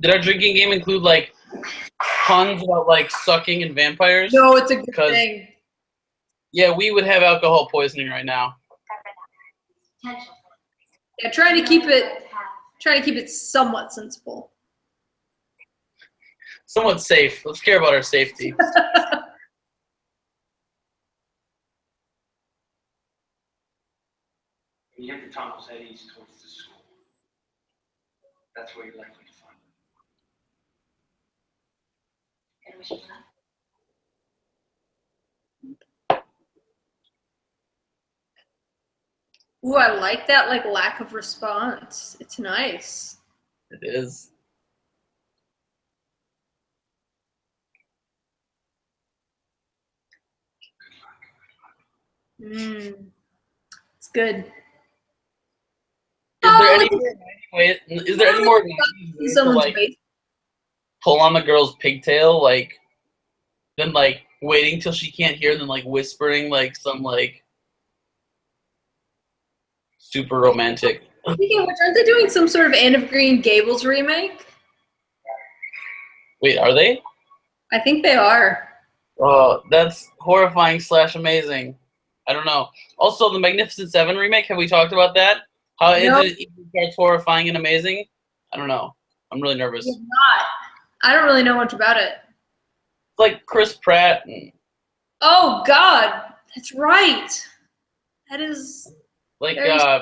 did our drinking game include like puns about like sucking and vampires? No, it's a good 'Cause- thing. Yeah, we would have alcohol poisoning right now. Yeah, trying to keep it somewhat sensible. Somewhat safe. Let's care about our safety. When you enter tunnels, head east towards the school. That's where you're likely to find them. And we should laugh. Ooh, I like that like lack of response. It's nice. It is. It's good. Is there any more? Wait, is there any more ways to Someone's like face. pull on the girl's pigtail, like, then like waiting till she can't hear, then like whispering like some like super romantic. Speaking of which, aren't they doing some sort of Anne of Green Gables remake? Wait, are they? I think they are. Oh, that's horrifying / amazing. I don't know. Also, the Magnificent Seven remake. Have we talked about that? How Nope. it starts horrifying and amazing. I don't know. I'm really nervous. It's not. I don't really know much about it. It's like Chris Pratt. And, Oh God, that's right. That is. like, Very I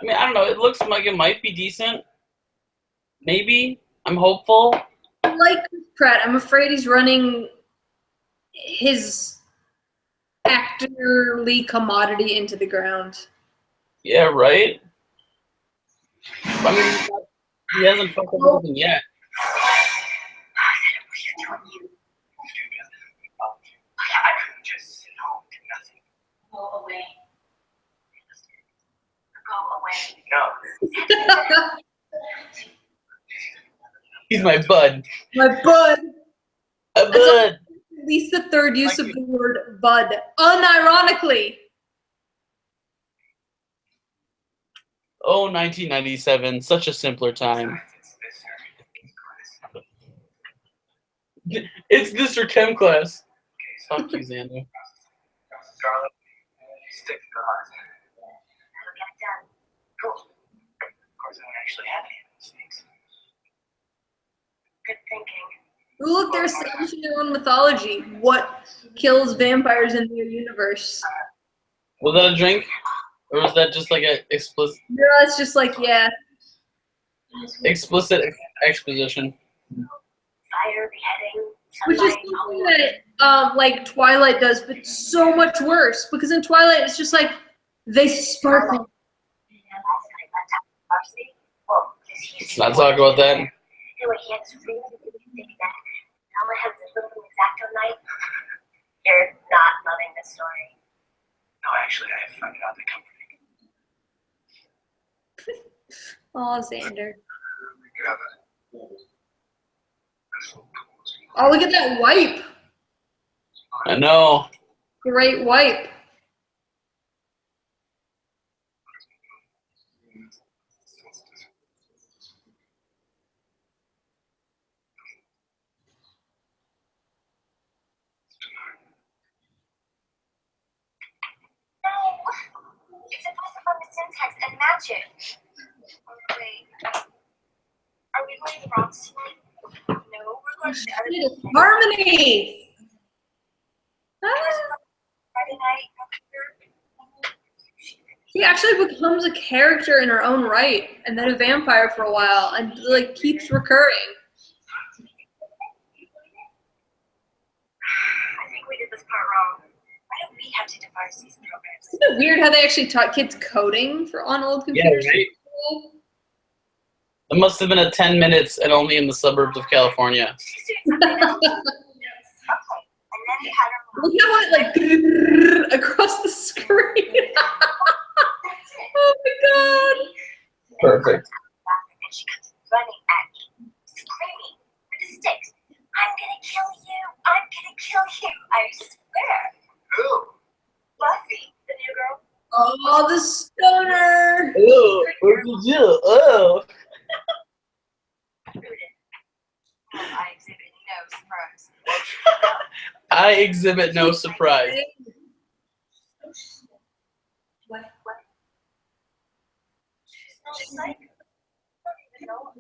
mean, I don't know. It looks like it might be decent. Maybe. I'm hopeful. I like Chris Pratt. I'm afraid he's running his actorly commodity into the ground. Yeah, right? I mean, he hasn't fucked up anything yet. I couldn't just sit home and do nothing. Go away. Go away. No. He's my bud. My bud. A bud. At least the third use of the word bud, unironically. Oh, 1997. Such a simpler time. It's this or chem class. Fuck you, Xander. Scarlet, stick to the heart. It'll get it done. Cool. Of course, I don't actually have any of those things. Good thinking. Ooh, look, they're establishing their own mythology. What kills vampires in their universe? Was that a drink? Or was that just like a explicit No, it's just like, yeah. exposition? Fire, beheading, Which is sunlight, something that like Twilight does, but so much worse. Because in Twilight, it's just like they sparkle. Let's not talk about that. Anyway, he had this really thick neck. Alma has this little exacto knife. You're not loving this story. No, actually, I have found it out the comforting. Oh, Xander. Together. Oh, look at that wipe. I know. Great wipe. No! It's supposed to find the syntax and match it. Wait. Are we going to the Bronx tonight? No, we're going to the other It's harmony. Friday night. She actually becomes a character in her own right, and then a vampire for a while, and like keeps recurring. I think we did this part wrong. Why don't we have to devise these programs? Isn't it weird how they actually taught kids coding on old Yeah, computers? right? It must have been a 10 minutes and only in the suburbs of California. She's doing something else. Okay. And then we had her Look how it like across the screen. That's it. Oh my god. Perfect. And she comes running at me, screaming with the sticks. I'm gonna kill I swear. Who? Buffy, the new girl. Oh, the stoner. Oh, what did you do? Oh. I exhibit no surprise. I exhibit no surprise. What? She's like, no.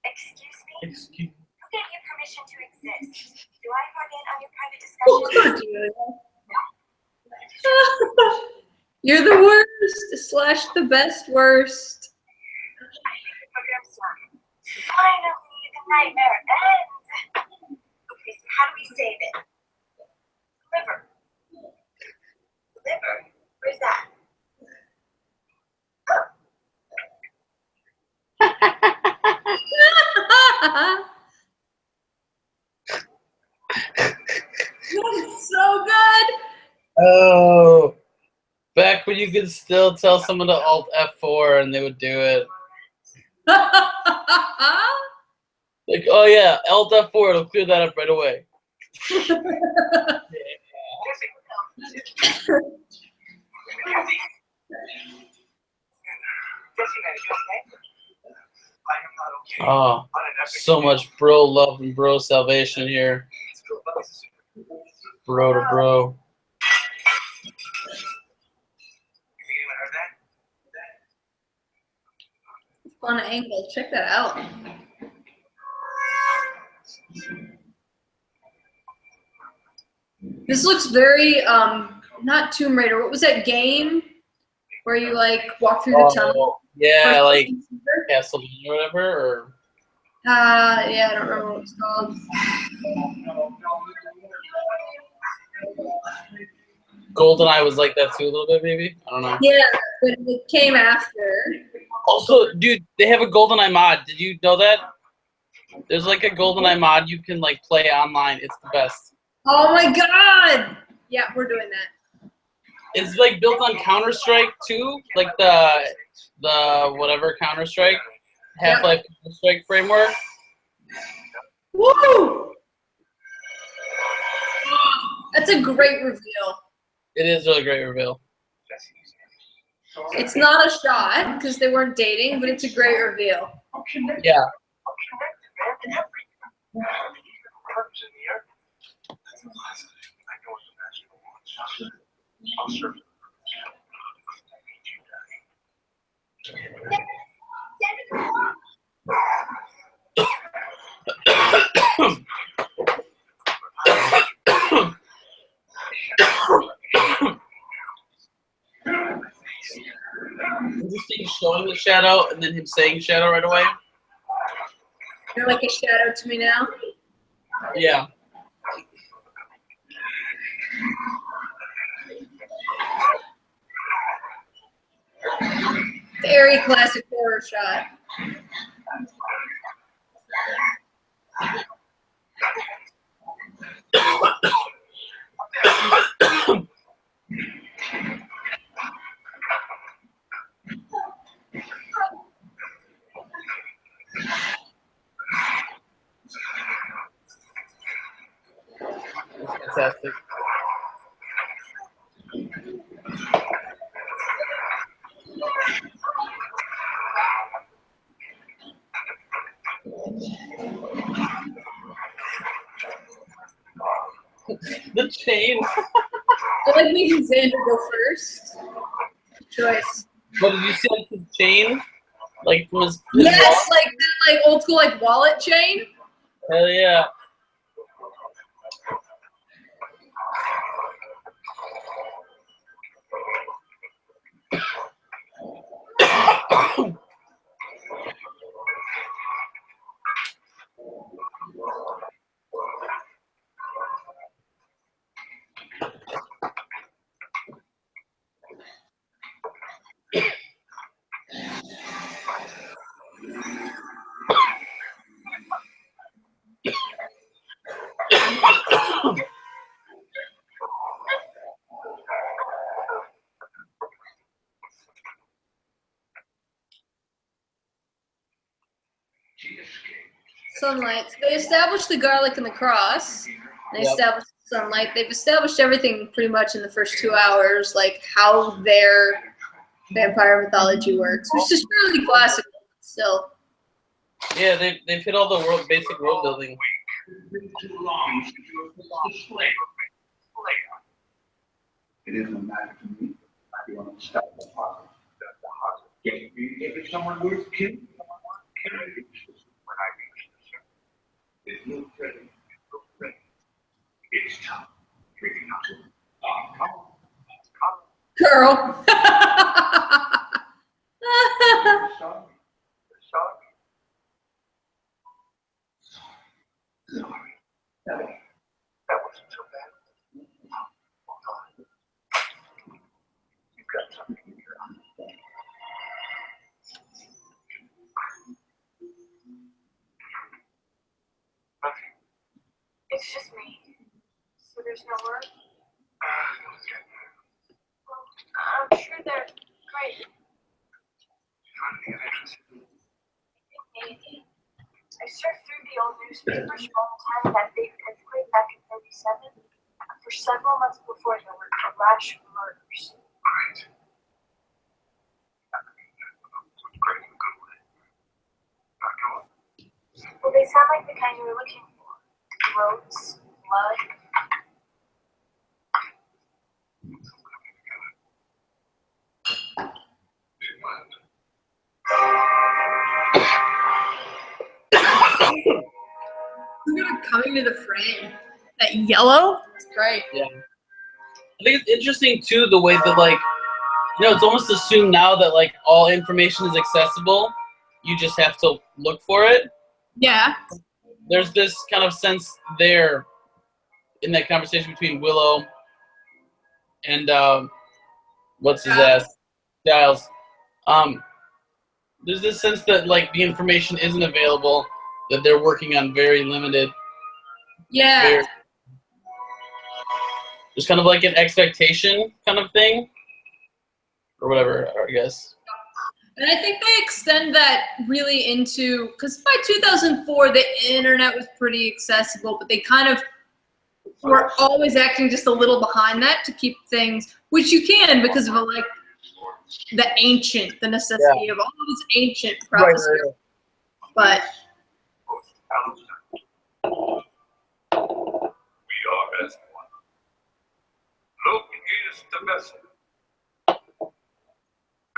Excuse me? Excuse Who gave you permission to exist? Do I run in on your private discussion? You're the worst / the best worst. Finally, the nightmare ends. Okay, so how do we save it? Liver. Liver? Where's that? That's so good. Oh. Back when you could still tell someone to Alt F4 and they would do it. Like, oh yeah, Alt F4, it'll clear that up right away. Oh, so much bro love and bro salvation here. Bro to bro. Fun angle. Check that out. This looks very not Tomb Raider. What was that game where you like walk through the tunnel? Yeah, like Castlevania or whatever, or yeah, I don't remember what it's called. GoldenEye was like that too a little bit, maybe. I don't know. Yeah, but it came after. Also, dude, they have a GoldenEye mod. Did you know that? There's like a GoldenEye mod you can like play online. It's the best. Oh my god! Yeah, we're doing that. It's like built on Counter-Strike too, like the whatever Counter-Strike, Half-Life Counter-Strike framework. Woo! That's a great reveal. It is a really great reveal. It's not a shot because they weren't dating, but it's a great reveal. Yeah. Is this thing showing the shadow and then him saying shadow right away? You're like a shadow to me now. Yeah. Very classic horror shot. Fantastic. The chain. I like making Xander go first. Good choice. What did you see like the chain? Like from his Yes, like old school like wallet chain. Hell yeah. Sunlight. So they established the garlic and the cross. They established sunlight. They've established everything pretty much in the first 2 hours, like how their vampire mythology works, which is really classical still. Yeah, they've hit all the basic world building. It isn't a matter to me. I want to stop the heart. The heart can't be every someone worth killing. When I reach the surface, there's no turning, no threat. It's time. Bringing up. Come on. Girl. Sorry. That wasn't so bad. You've got something in your eye. It's just me. So there's no word? Well, I'm sure they're great. Maybe. I surfed through the old newspapers from all the time of that big earthquake back in 37. For several months before, there were a rash of murders. Great. Great in a good way. Now, come on. Well, they sound like the kind you were looking for. Roads, blood. Do you mind? Look at her coming to the frame. That yellow? It's great. Yeah. I think it's interesting too the way that like, it's almost assumed now that like all information is accessible. You just have to look for it. Yeah. There's this kind of sense there in that conversation between Willow and what's his ass? Giles. There's this sense that like the information isn't available, that they're working on very limited. Yeah. There's kind of like an expectation kind of thing, or whatever, I guess. And I think they extend that really into, because by 2004 the internet was pretty accessible, but they kind of were always acting just a little behind that to keep things, which you can because of like the necessity of all of this ancient prophecy. Right. But We are as one. Luke is the vessel.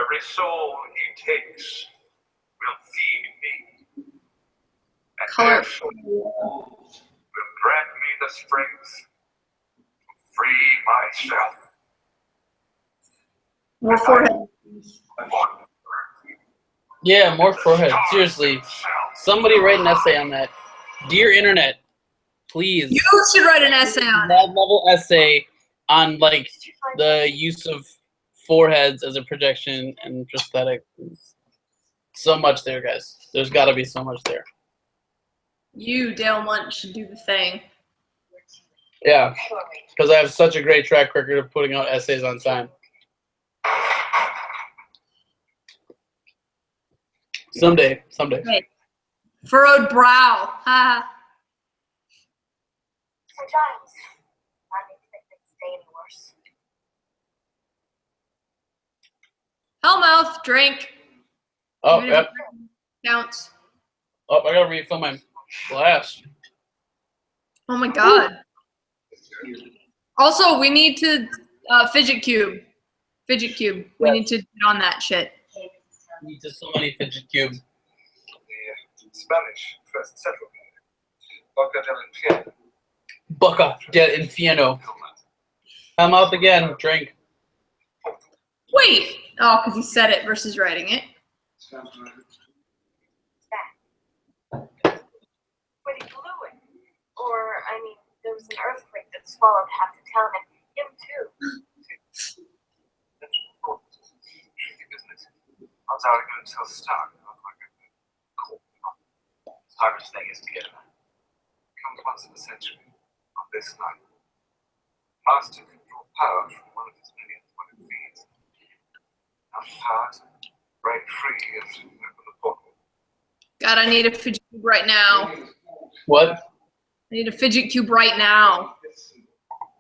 Every soul he takes will feed me. And Color. therefore will grant me the strength to free myself. more forehead. Yeah, more forehead. Seriously. Somebody write an essay on that. Dear Internet, please. You should write an essay on it. That level essay on like the use of foreheads as a projection and prosthetic. So much there, guys. There's got to be so much there. You, Dale Munt, should do the thing. Yeah, because I have such a great track record of putting out essays on time. Someday. Right. Furrowed brow. Ha. So, Giles, I didn't think they'd stay any worse. Hellmouth, drink. Oh, Even if yep. it counts. Oh, I gotta refill my glass. Oh my god. Also, we need to fidget cube. Fidget cube. We need to get on that shit. Need to so many fidget cubes. The Spanish first settlement. Boca del Infierno. Boca del Infierno. I'm out again. Drink. Wait. Oh, because he said it versus writing it. Sounds like But he blew it. Or, I mean, there was an earthquake that swallowed half the town, and him too. that's tricky business. Odds are going to tell Stark. Cool. As hardest thing is to get him. Comes once in a century. On this night. Master can draw power from one of his many appointed beings. Enough power to break free and open the portal. God, I need a fidget cube right now. What? I need a fidget cube right now.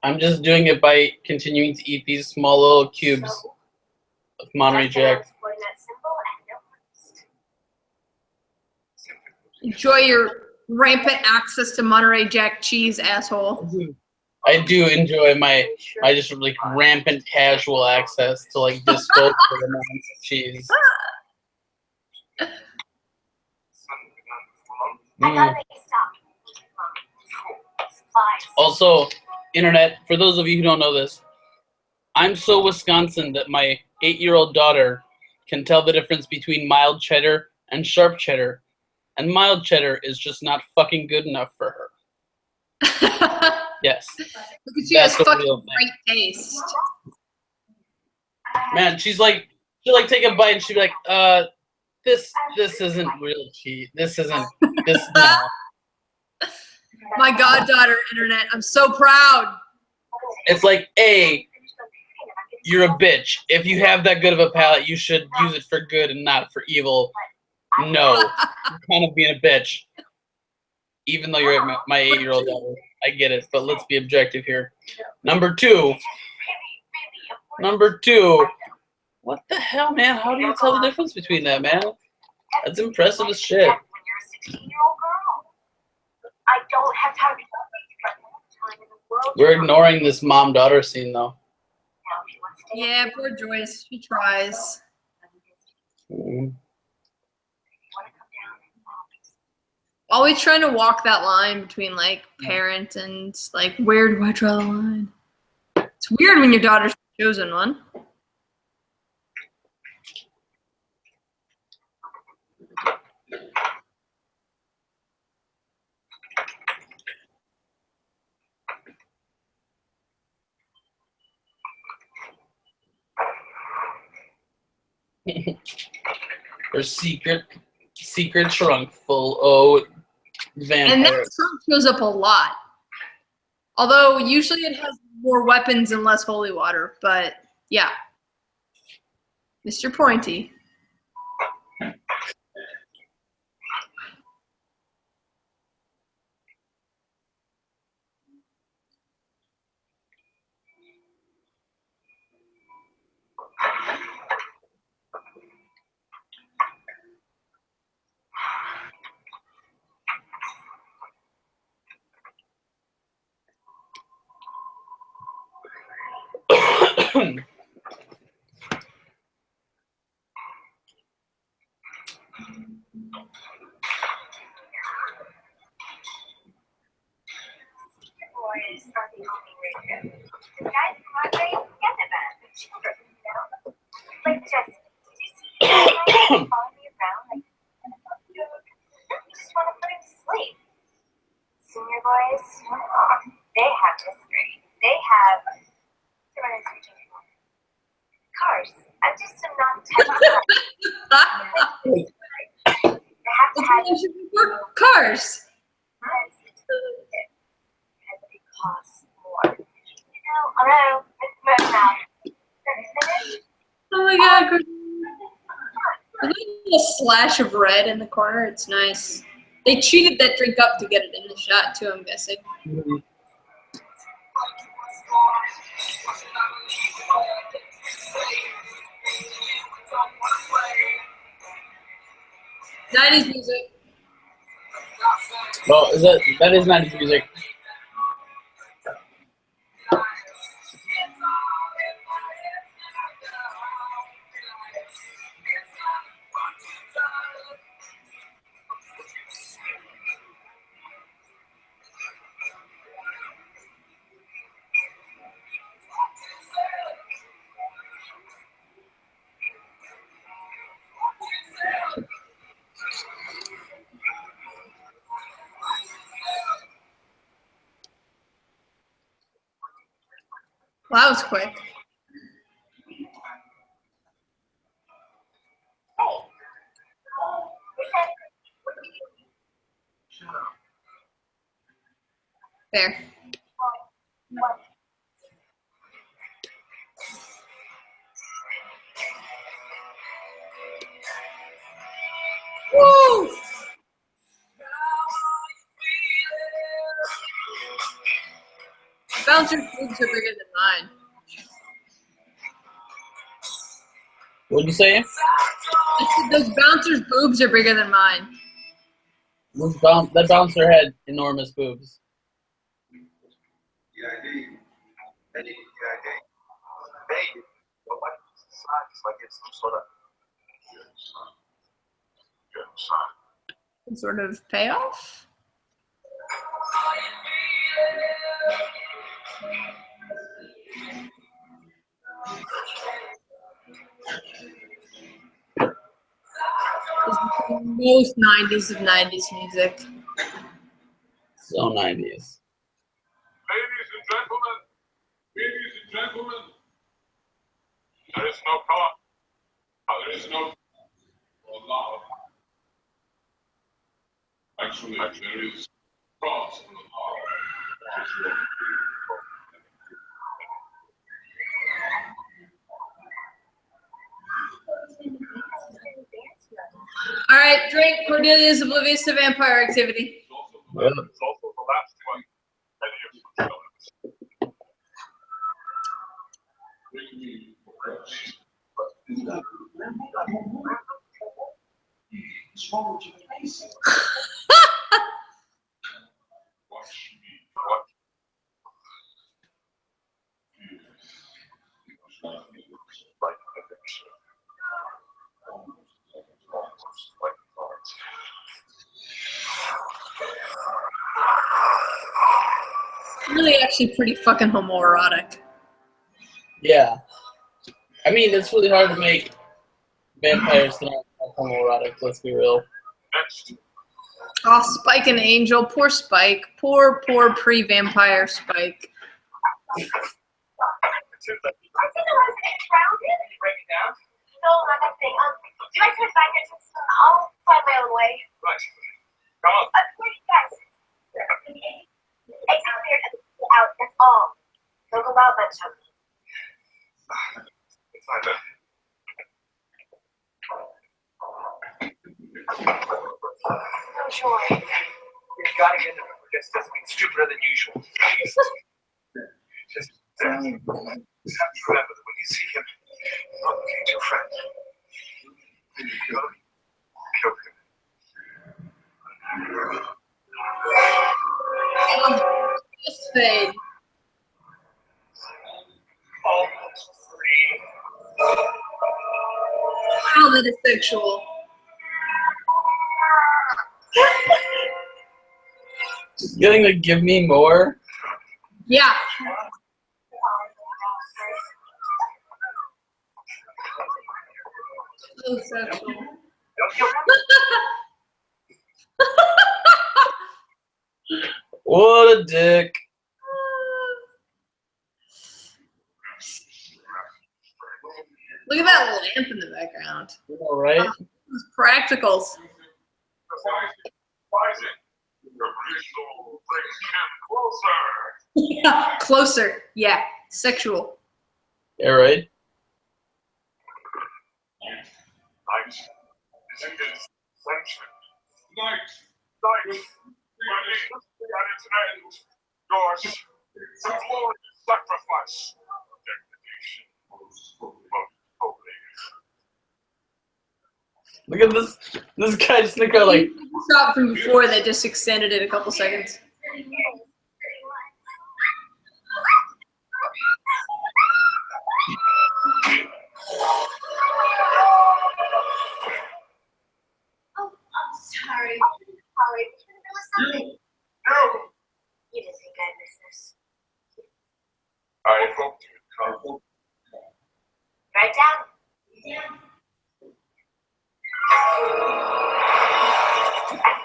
I'm just doing it by continuing to eat these small little cubes of Monterey Jack. Enjoy your rampant access to Monterey Jack cheese, asshole. I do enjoy my just like rampant casual access to like disposable amounts of cheese. Mm. Also, internet, for those of you who don't know this, I'm so Wisconsin that my 8-year-old daughter can tell the difference between mild cheddar and sharp cheddar, and mild cheddar is just not fucking good enough for her. Yes. Because she has fucking great taste. Man, she'll like take a bite and she'll be like, this isn't real cheese. This isn't no. My goddaughter, internet. I'm so proud. It's like, A, you're a bitch. If you have that good of a palate, you should use it for good and not for evil. No. You're kind of being a bitch. Even though you're my 8-year-old daughter. I get it, but let's be objective here. Number two. What the hell, man? How do you tell the difference between that, man? That's impressive as shit. I don't have time to We're ignoring this mom-daughter scene, though. Yeah, poor Joyce. She tries. Mm. Always trying to walk that line between, like, parent and, like, where do I draw the line? It's weird when your daughter's the chosen one. Her secret trunk full of vampires. And that trunk shows up a lot. Although usually it has more weapons and less holy water, but yeah. Mr. Pointy. boys are the only radio. The guys in Monterey get the bad, but children, you know? Like, just, did you see him following me around? Like, you just want to put him to sleep. Senior boys, they have history. They have cars. I'm just a non-technical. They have to have cars. It costs more. You know, although it's more now. Oh my god, look at a slash of red in the corner. It's nice. They cheated that drink up to get it in the shot too, I'm guessing. Mm-hmm. 90s music. Well, that is 90s music. Well, that was quick. There. Woo! Bouncer's boobs are bigger than mine. What'd you say? I said those bouncer's boobs are bigger than mine. That bouncer had enormous boobs. Yeah, hey, what it's like it's some sort of Some sort of payoff? Most 90s of 90s music. So 90s. Ladies and gentlemen, there is no cause, there is no law. Actually, there is cause for the law. All right, drink. Cordelia's oblivious to vampire activity. It's also the last one any of you can notice. Bring me a brush. Watch me. Really, actually, pretty fucking homoerotic. Yeah. I mean, it's really hard to make vampires not homoerotic, let's be real. Next. Oh, Spike and Angel. Poor Spike. Poor pre-vampire Spike. No, not that thing. Do you mind coming back here? I'll find my own way. Right. Come on. Please, guys. Exit cleared and out. That's all. Don't go out, but It's not that. I'm sure. You gotta get it. This doesn't mean stupider than usual. Just have to remember that when you see him, not looking at your friend. You gotta kill him. Just fade. Almost free. Wow, that is sexual. Getting to give me more? Yeah. So sexual. What a dick. Look at that lamp in the background. All right. Those practicals. Your visual brings him closer. Yeah, closer. Yeah, sexual. Yeah, right. Night is in his center. Night. At its end. Yours is a glorious sacrifice. Degradation. Most holy. Look at this guy just look out like Shot from before that just extended it a couple seconds. Oh, I'm sorry. Sorry. There was something. No. You didn't think I'd miss this. I hoped you'd come. Write down.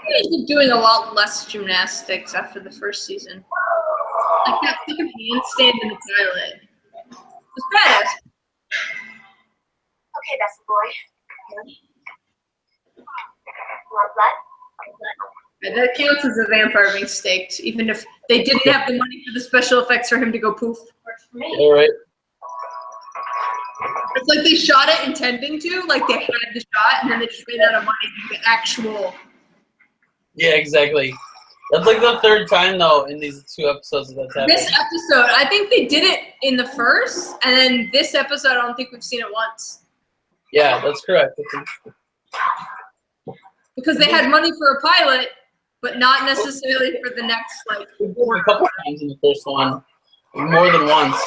He's doing a lot less gymnastics after the first season. Like that fucking handstand in the pilot. It's badass. Okay, that's the boy. Want blood? Yeah, that counts as a vampire being staked, even if they didn't have the money for the special effects for him to go poof. Works for me. all right. It's like they shot it intending to, like they had the shot, and then they just ran out of money to do the actual. Yeah, exactly. That's like the third time though in these 2 episodes that that's happened. This episode, I think they did it in the first, and then this episode, I don't think we've seen it once. Yeah, that's correct. Because they had money for a pilot, but not necessarily for the next, like, We did it a couple times in the first one, more than once.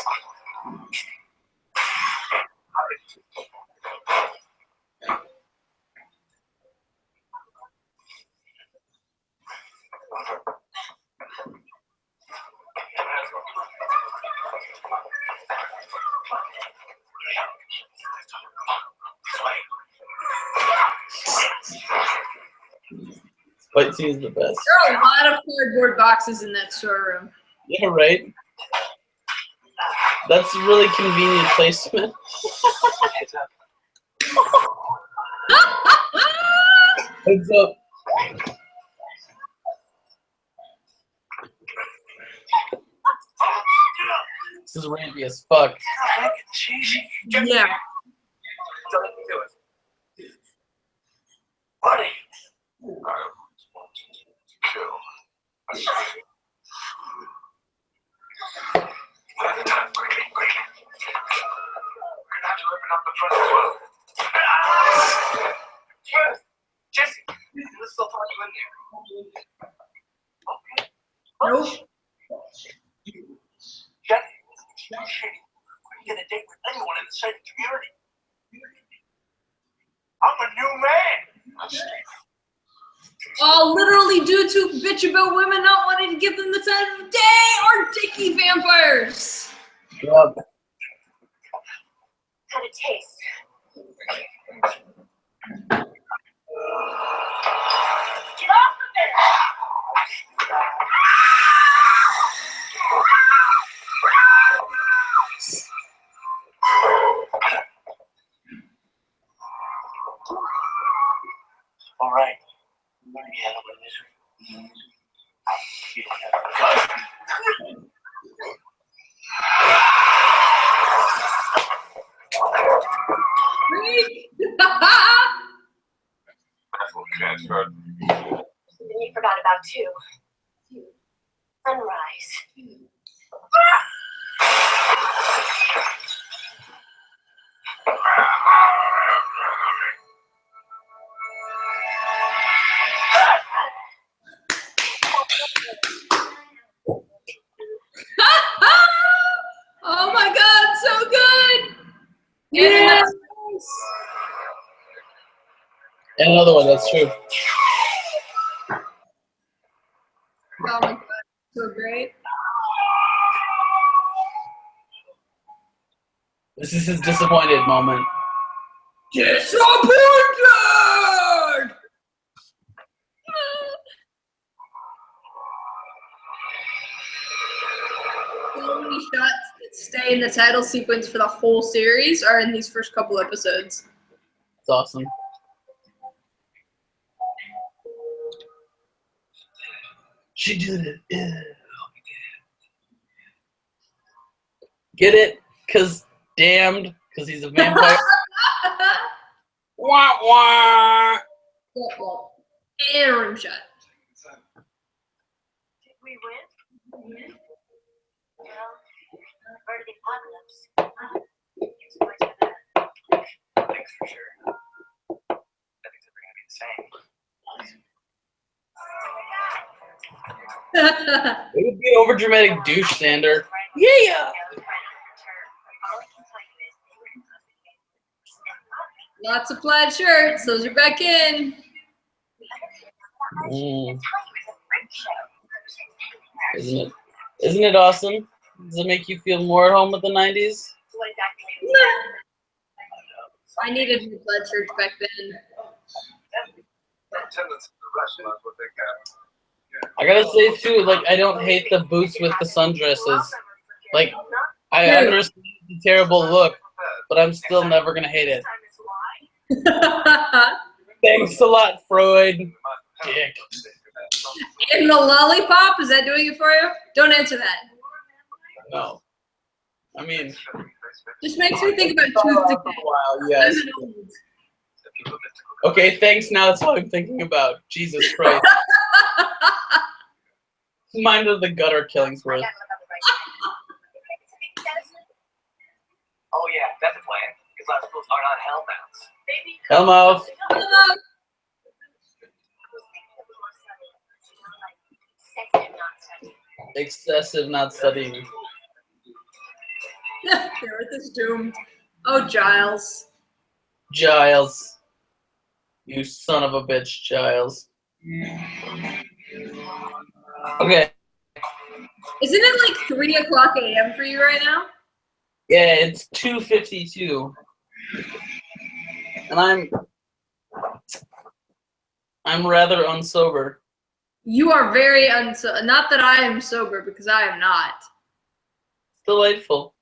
Fight scene is the best. There are a lot of cardboard boxes in that storeroom. Yeah, right? That's really convenient placement. Heads up. This is rampy as fuck. Yeah. Don't let me do it. Buddy. I don't want to kill. Quickly. We're gonna have to open up the front as well. Jesse, let's still talk you in there. Okay. Nope. Jesse, you're shitty. I get a date with anyone in the same community. I'm a new man. All literally due to bitch about women not wanting to give them the time of day or dicky vampires. Yep. Had a taste. Get off of it! All right. Yeah, what is it? You don't have to. That's what cats heard. And you forgot about 2. Sunrise. Oh my god, so good! Yeah. And another one, that's true. Oh my god, so great. This is his disappointed moment. Disappointed! So many shots that stay in the title sequence for the whole series are in these first couple episodes. It's awesome. She did it. Yeah. Get it? Cause damned. Cause he's a vampire. Wah wah. And a room shot. Did we win? Yeah. Well, part of the apocalypse. It's much of that. Thanks for sure. I think they're gonna be the same. It would be an overdramatic douche, Sander. Yeah! Lots of plaid shirts. Those are back in. Isn't it awesome? Does it make you feel more at home with the 90s? I needed new plaid shirts back then. I gotta say too, like I don't hate the boots with the sundresses. Like I Dude. understand the terrible look, but I'm still never gonna hate it. Thanks a lot, Freud. Dick. And the lollipop, is that doing it for you? Don't answer that. No. I mean, Just makes me think about for tooth a decay. while, yes. Okay, thanks. Now that's what I'm thinking about. Jesus Christ. Mine are the gutter Killingsworth. Oh yeah, that's a plan. Because our schools are not hellbounds. Hellmouth. Excessive not studying. Gareth is doomed. Oh, Giles. Giles. You son of a bitch, Giles. Okay. Isn't it like 3 o'clock a.m. for you right now? Yeah, it's 2:52. And I'm rather unsober. You are very not that I am sober, because I am not. Delightful.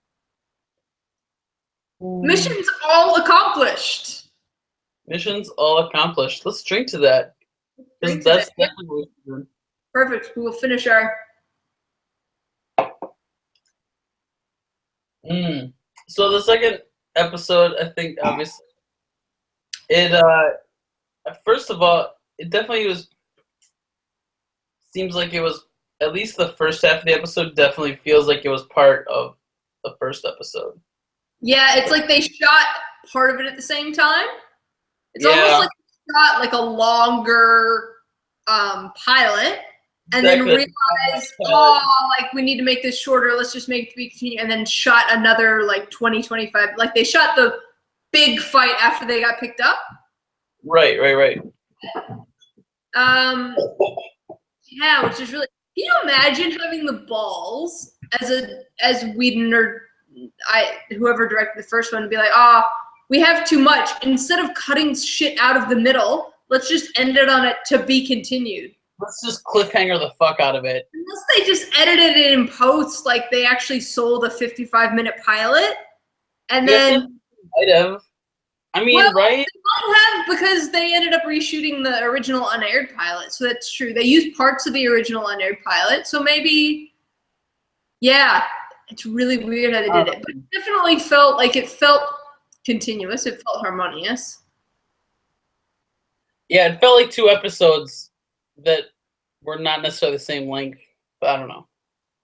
Mission's all accomplished. Mission's all accomplished. Let's drink to that. Drink to That's that. definitely what we're doing. Perfect. We will finish our. So the second episode, I think, obviously, it first of all, it definitely was. Seems like it was at least the first half of the episode. Definitely feels like it was part of the first episode. Yeah, it's like they shot part of it at the same time. It's Yeah. almost like they shot like a longer pilot, and Exactly. then realized, oh, like we need to make this shorter. Let's just make it to be continued, and then shot another like 20, 25. Like they shot the big fight after they got picked up. Right. Yeah, which is really. Can you imagine having the balls as Whedon or whoever directed the first one to be like, we have too much. Instead of cutting shit out of the middle, let's just end it on it to be continued. Let's just cliffhanger the fuck out of it. Unless they just edited it in post, like they actually sold a 55-minute pilot, and then might have. I mean, right? They might have, because they ended up reshooting the original unaired pilot, so that's true. They used parts of the original unaired pilot, so maybe, yeah, it's really weird how they did it. But it definitely felt like it felt continuous. It felt harmonious. Yeah, it felt like 2 episodes that were not necessarily the same length, but I don't know.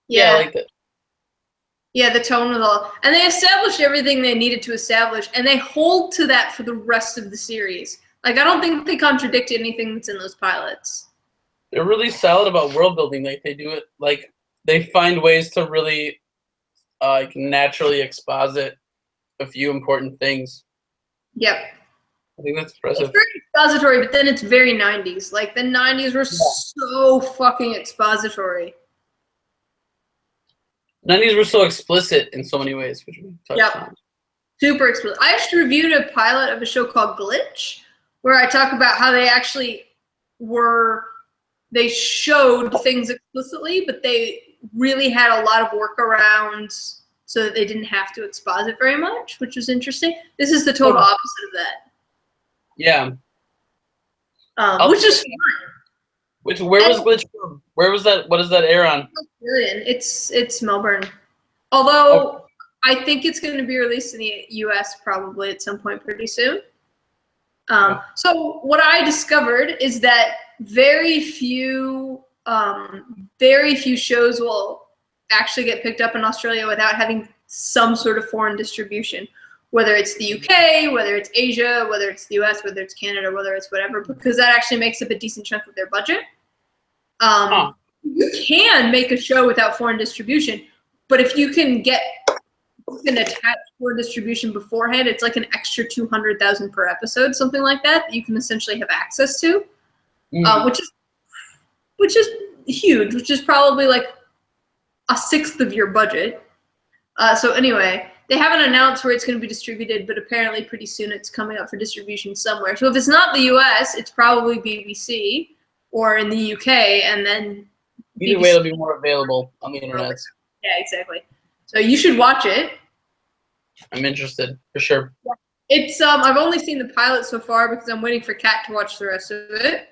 Yeah, I liked it. Yeah, the tone was all, and they established everything they needed to establish, and they hold to that for the rest of the series. Like, I don't think they contradict anything that's in those pilots. They're really solid about world building. Like they do it, like they find ways to really, like naturally exposit a few important things. Yep. I think that's impressive. It's very expository, but then it's very 90s. Like, the 90s were so fucking expository. 90s were so explicit in so many ways, which we touched on. Super explicit. I actually reviewed a pilot of a show called Glitch, where I talk about how they actually they showed things explicitly, but they really had a lot of workarounds so that they didn't have to exposit very much, which was interesting. This is the total opposite of that. Yeah. Which is fun. Where was Glitch from? Where was that? What does that air on? It's Melbourne. Although I think it's going to be released in the US probably at some point pretty soon. So what I discovered is that very few shows will actually get picked up in Australia without having some sort of foreign distribution, whether it's the UK, whether it's Asia, whether it's the US, whether it's Canada, whether it's whatever, because that actually makes up a decent chunk of their budget. You can make a show without foreign distribution, but if you can attach foreign distribution beforehand, it's like an extra $200,000 per episode, something like that you can essentially have access to, which is huge, which is probably like a sixth of your budget. So anyway, they haven't announced where it's going to be distributed, but apparently pretty soon it's coming up for distribution somewhere. So if it's not the US, it's probably BBC or in the UK, and then either way it'll be more available on the internet. Yeah, exactly. So you should watch it. I'm interested, for sure. It's I've only seen the pilot so far because I'm waiting for Kat to watch the rest of it.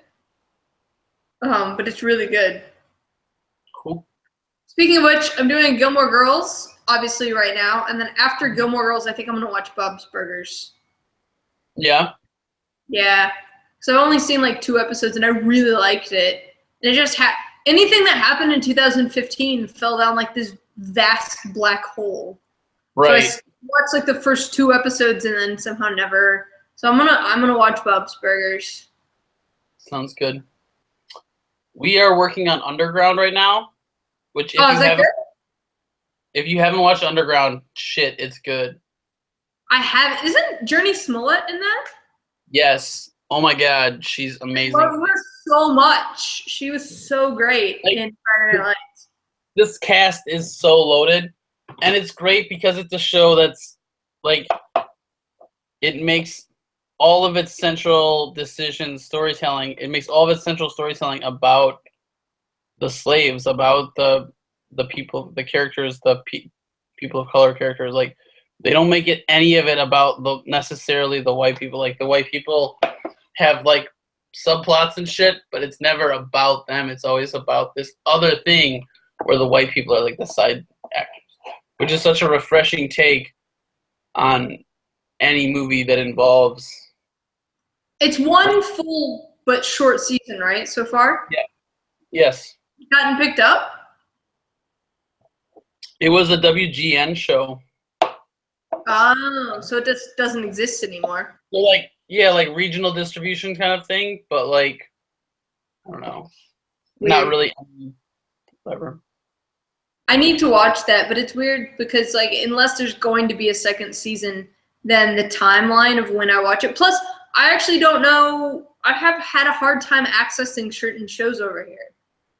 But it's really good. Cool. Speaking of which, I'm doing Gilmore Girls, obviously, right now. And then after Gilmore Girls, I think I'm going to watch Bob's Burgers. Yeah? Yeah. So I've only seen like 2 episodes, and I really liked it. And it just anything that happened in 2015 fell down like this vast black hole. Right. So I watched like the first 2 episodes and then somehow never. So I'm gonna watch Bob's Burgers. Sounds good. We are working on Underground right now, which if you haven't watched Underground, shit, it's good. I haven't. Isn't Journey Smollett in that? Yes. Oh my God, she's amazing. I love her so much. She was so great in Friday Night Lights. This cast is so loaded, and it's great because it's a show that's like it makes all of its central decisions storytelling. It makes all of its central storytelling about the slaves, about the people, the characters, the people of color characters. Like they don't make it any of it about necessarily the white people. Like the white people have like subplots and shit, but it's never about them. It's always about this other thing where the white people are like the side actors, which is such a refreshing take on any movie that involves. It's one full but short season, right? So far. Yeah. Yes. Gotten picked up. It was a WGN show. Oh, so it just doesn't exist anymore. So like, yeah, like regional distribution kind of thing, but like, I don't know, not really. Whatever. I need to watch that, but it's weird because like unless there's going to be a second season, then the timeline of when I watch it. Plus, I actually don't know. I have had a hard time accessing certain shows over here.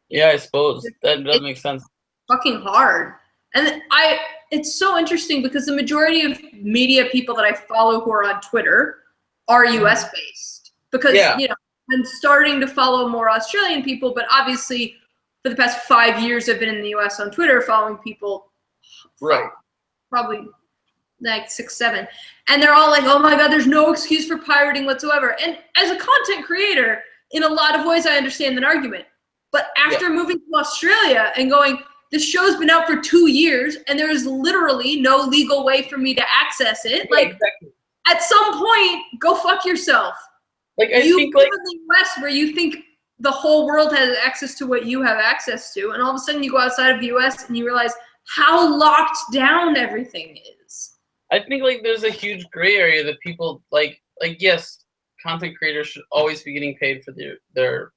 Yeah, I suppose that does make sense. Fucking hard. And it's so interesting because the majority of media people that I follow who are on Twitter are US based. Because you know, I'm starting to follow more Australian people, but obviously for the past 5 years I've been in the US on Twitter following people probably like 6, 7. And they're all like, oh my God, there's no excuse for pirating whatsoever. And as a content creator, in a lot of ways I understand that argument. But after moving to Australia and going, this show's been out for 2 years and there is literally no legal way for me to access it. Like, at some point, go fuck yourself. Like, I think live in the US where you think the whole world has access to what you have access to, and all of a sudden you go outside of the US and you realize how locked down everything is. I think like there's a huge gray area that people like yes, content creators should always be getting paid for their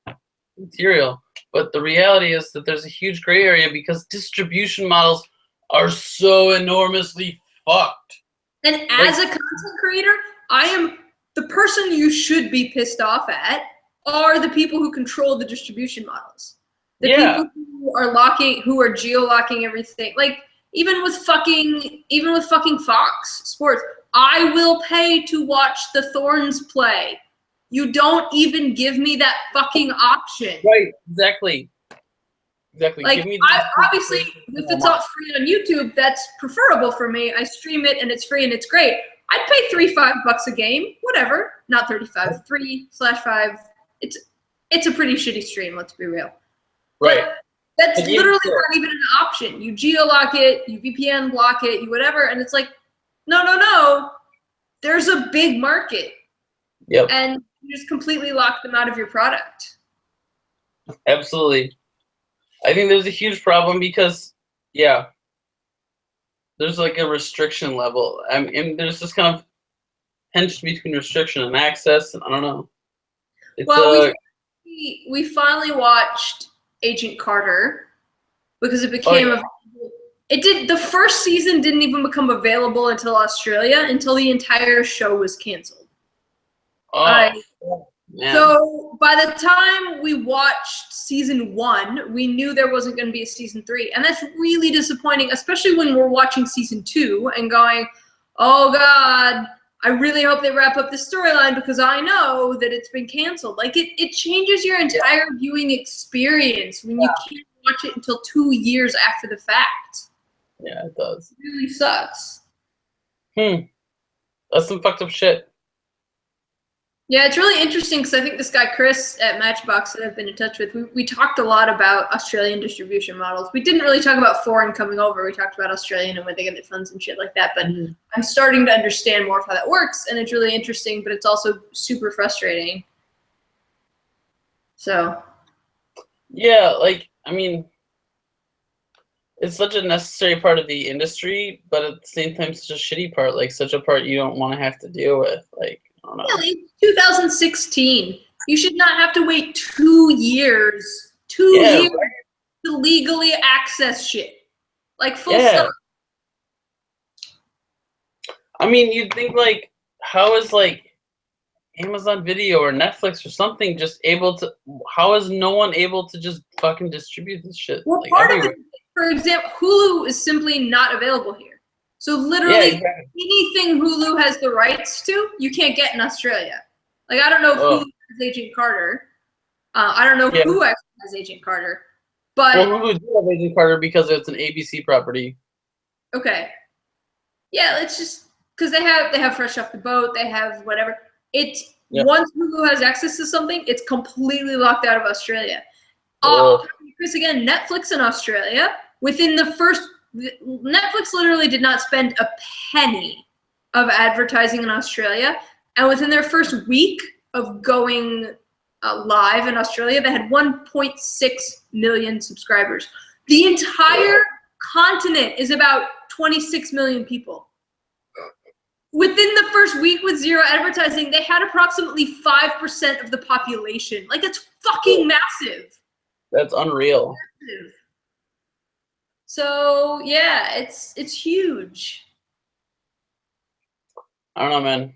material, but the reality is that there's a huge gray area because distribution models are so enormously fucked. And as a content creator, I am the person you should be pissed off at are the people who control the distribution models. The people who are geo-locking everything. Like even with fucking Fox Sports, I will pay to watch the Thorns play. You don't even give me that fucking option. Right, exactly. Like, Give me obviously, if it's all free on YouTube, that's preferable for me. I stream it and it's free and it's great. I'd pay $3-5 a game, whatever. Not 35, 3/5. It's a pretty shitty stream. Let's be real. Right. But that's literally not even an option. You geo-lock it, you VPN block it, you whatever, and it's like, no. There's a big market. Yep. And you just completely lock them out of your product. Absolutely. I think there's a huge problem because, there's like a restriction level. And there's this kind of tension between restriction and access, and I don't know. Well, we finally watched Agent Carter because it became the first season didn't even become available until Australia until the entire show was canceled. So by the time we watched season 1, we knew there wasn't going to be a season 3, and that's really disappointing, especially when we're watching season 2 and going, oh God, I really hope they wrap up this storyline because I know that it's been canceled. Like it changes your entire viewing experience when you can't watch it until 2 years after the fact. Yeah, it does. It really sucks. That's some fucked up shit. Yeah, it's really interesting because I think this guy Chris at Matchbox that I've been in touch with, we talked a lot about Australian distribution models. We didn't really talk about foreign coming over. We talked about Australian and where they get their funds and shit like that. But I'm starting to understand more of how that works, and it's really interesting, but it's also super frustrating. So. Yeah, like I mean, it's such a necessary part of the industry, but at the same time, such a shitty part. Like, such a part you don't want to have to deal with. Like, I don't know. Really? 2016. You should not have to wait 2 years. 2 years to legally access shit. Like, full stop. I mean, you'd think, like, how is, like, Amazon Video or Netflix or something just able to, how is no one able to just fucking distribute this shit? Well, like, part everywhere? of it, for example, Hulu is simply not available here. So literally anything Hulu has the rights to, you can't get in Australia. Like, I don't know if Hulu has Agent Carter. I don't know who actually has Agent Carter. But well, Hulu do have Agent Carter because it's an ABC property. Okay. Yeah, it's just because they have Fresh Off the Boat, they have whatever. It's once Hulu has access to something, it's completely locked out of Australia. Chris, again, Netflix in Australia, within the first, Netflix literally did not spend a penny of advertising in Australia, and within their first week of going live in Australia, they had 1.6 million subscribers. The entire continent is about 26 million people. Within the first week with zero advertising, they had approximately 5% of the population. Like, it's fucking massive. That's unreal. So yeah, it's huge. I don't know, man.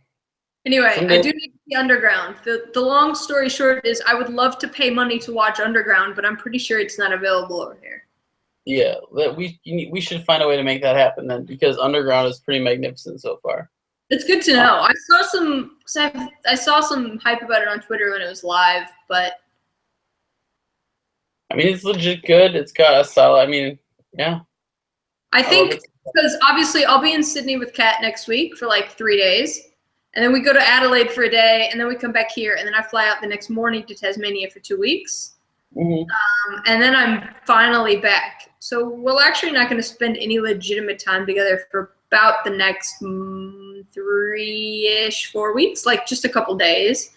Anyway, I do need to see Underground. The long story short is I would love to pay money to watch Underground, but I'm pretty sure it's not available over here. Yeah, we should find a way to make that happen then, because Underground is pretty magnificent so far. It's good to know. I saw some hype about it on Twitter when it was live, but I mean, it's legit good. It's got a solid. I mean, yeah. I think because obviously I'll be in Sydney with Kat next week for like 3 days, and then we go to Adelaide for a day, and then we come back here, and then I fly out the next morning to Tasmania for 2 weeks. And then I'm finally back. So we're actually not going to spend any legitimate time together for about the next 3-ish, 4 weeks, like just a couple days.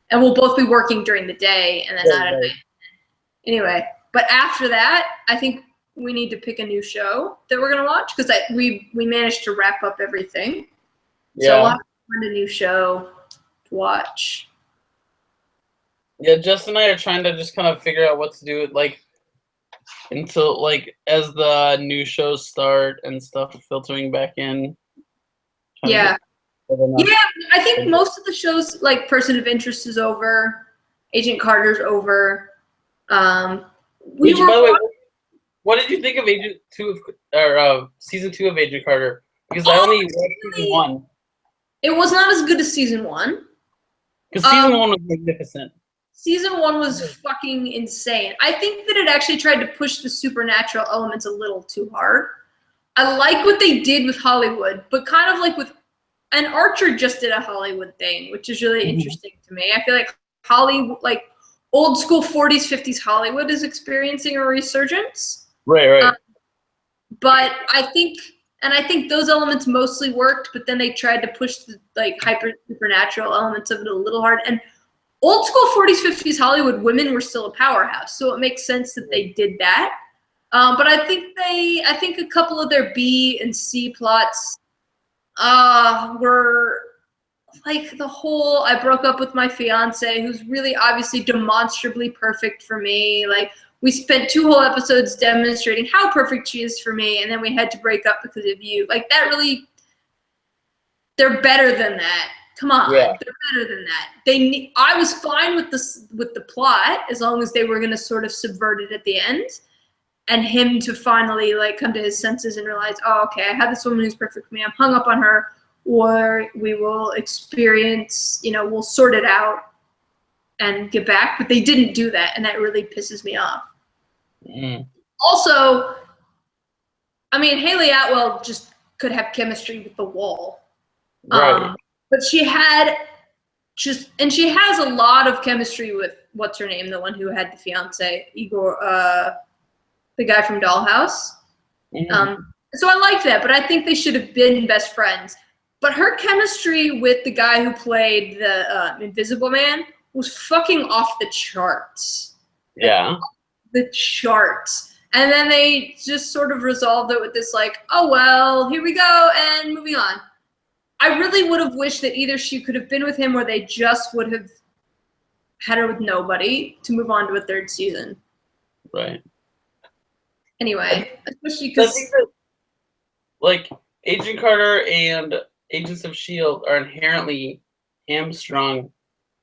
And we'll both be working during the day and then out at night. Anyway, but after that, I think we need to pick a new show that we're going to watch because we managed to wrap up everything. Yeah. So we'll have to find a new show to watch. Yeah, Jess and I are trying to just kind of figure out what to do, like, until, like, as the new shows start and stuff filtering back in. Yeah. Yeah, I think most of the shows, like Person of Interest is over, Agent Carter's over. By the way, what did you think of season 2 of Agent Carter? Because I only watched season 1. It was not as good as season 1. Because season 1 was magnificent. Season 1 was fucking insane. I think that it actually tried to push the supernatural elements a little too hard. I like what they did with Hollywood, but kind of like with, and Archer just did a Hollywood thing, which is really interesting to me. I feel like Hollywood, like old school 40s, 50s Hollywood is experiencing a resurgence. Right. But I think those elements mostly worked, but then they tried to push the like hyper supernatural elements of it a little hard. And old school 40s, 50s Hollywood women were still a powerhouse, so it makes sense that they did that. But I think a couple of their B and C plots were like the whole I broke up with my fiance, who's really obviously demonstrably perfect for me. Like, we spent 2 whole episodes demonstrating how perfect she is for me, and then we had to break up because of you. Like, that really, they're better than that. Come on, they're better than that. I was fine with the plot as long as they were going to sort of subvert it at the end, and him to finally like come to his senses and realize, oh, okay, I have this woman who's perfect for me. I'm hung up on her, or we will experience, we'll sort it out and get back. But they didn't do that, and that really pisses me off. Also, I mean, Haley Atwell just could have chemistry with the wall. Right. But she has a lot of chemistry with what's her name, the one who had the fiance, Igor, the guy from Dollhouse. So I like that, but I think they should have been best friends. But her chemistry with the guy who played the Invisible Man was fucking off the charts. Yeah. the charts. And then they just sort of resolved it with this like, oh, well, here we go, and moving on. I really would have wished that either she could have been with him or they just would have had her with nobody to move on to a third season. Right. Anyway, especially I because think that, like, Agent Carter and Agents of S.H.I.E.L.D. are inherently hamstrung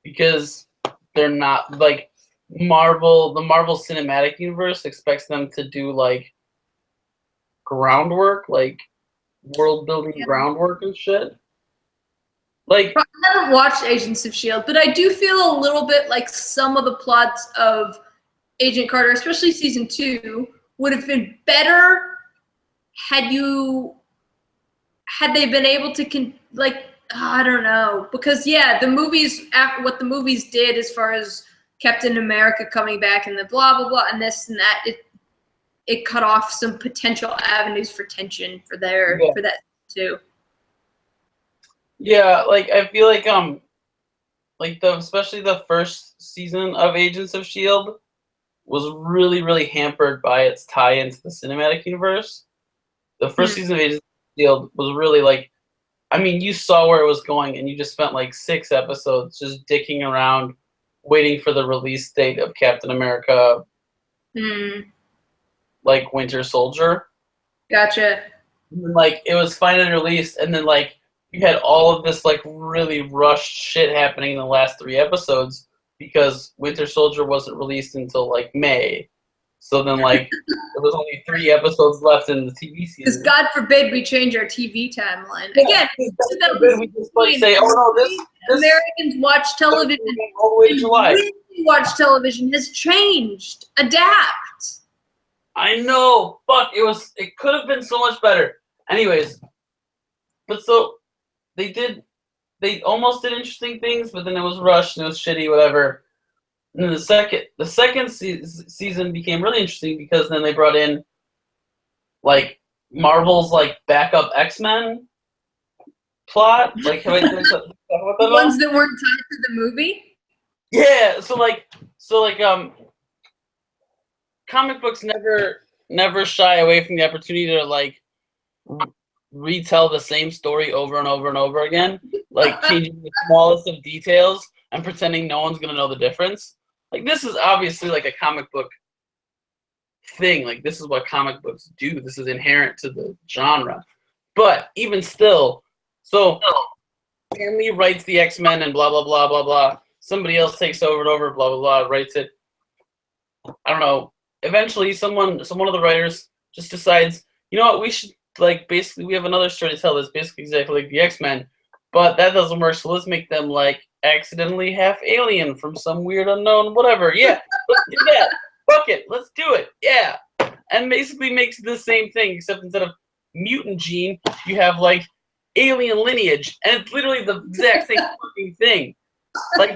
because they're not, like, the Marvel Cinematic Universe expects them to do, like, groundwork, like, world-building groundwork and shit. Like, I haven't watched Agents of S.H.I.E.L.D., but I do feel a little bit like some of the plots of Agent Carter, especially season 2, would have been better had they been able to I don't know, because yeah, the movies, what the movies did as far as Captain America coming back and the blah blah blah and this and that, it cut off some potential avenues for tension for that too. yeah, like I feel like especially the first season of Agents of S.H.I.E.L.D. was really, really hampered by its tie into the cinematic universe. The first season of Agents of S.H.I.E.L.D. was really like, I mean, you saw where it was going, and you just spent like 6 episodes just dicking around, waiting for the release date of Captain America, like Winter Soldier. Gotcha. And then, like, it was finally released, and then like you had all of this like really rushed shit happening in the last 3 episodes because Winter Soldier wasn't released until like May. So then, like, there was only 3 episodes left in the TV season. Because God forbid we change our TV timeline. Yeah, Again, we just like say, oh no, this Americans watch television. All the way to July. Really watch television has changed. Adapt. I know. Fuck, it could have been so much better. Anyways, but so they almost did interesting things, but then it was rushed and it was shitty, whatever. And then the second season became really interesting because then they brought in like Marvel's like backup X-Men plot, like have I talked about that The ones that weren't tied to the movie. Yeah, so comic books never shy away from the opportunity to like retell the same story over and over and over again, like changing the smallest of details and pretending no one's gonna know the difference. Like, this is obviously like a comic book thing. Like, this is what comic books do. This is inherent to the genre. But even still, so Stan Lee writes the X-Men and blah blah blah blah blah. Somebody else takes over and over, blah blah blah, writes it. I don't know. Eventually, some one of the writers just decides, you know what, we should like basically we have another story to tell that's basically exactly like the X-Men, but that doesn't work. So let's make them like accidentally half alien from some weird unknown whatever. Yeah, let's do that. Fuck it, let's do it. Yeah, and basically makes the same thing except instead of mutant gene, you have like alien lineage, and it's literally the exact same fucking thing. Like,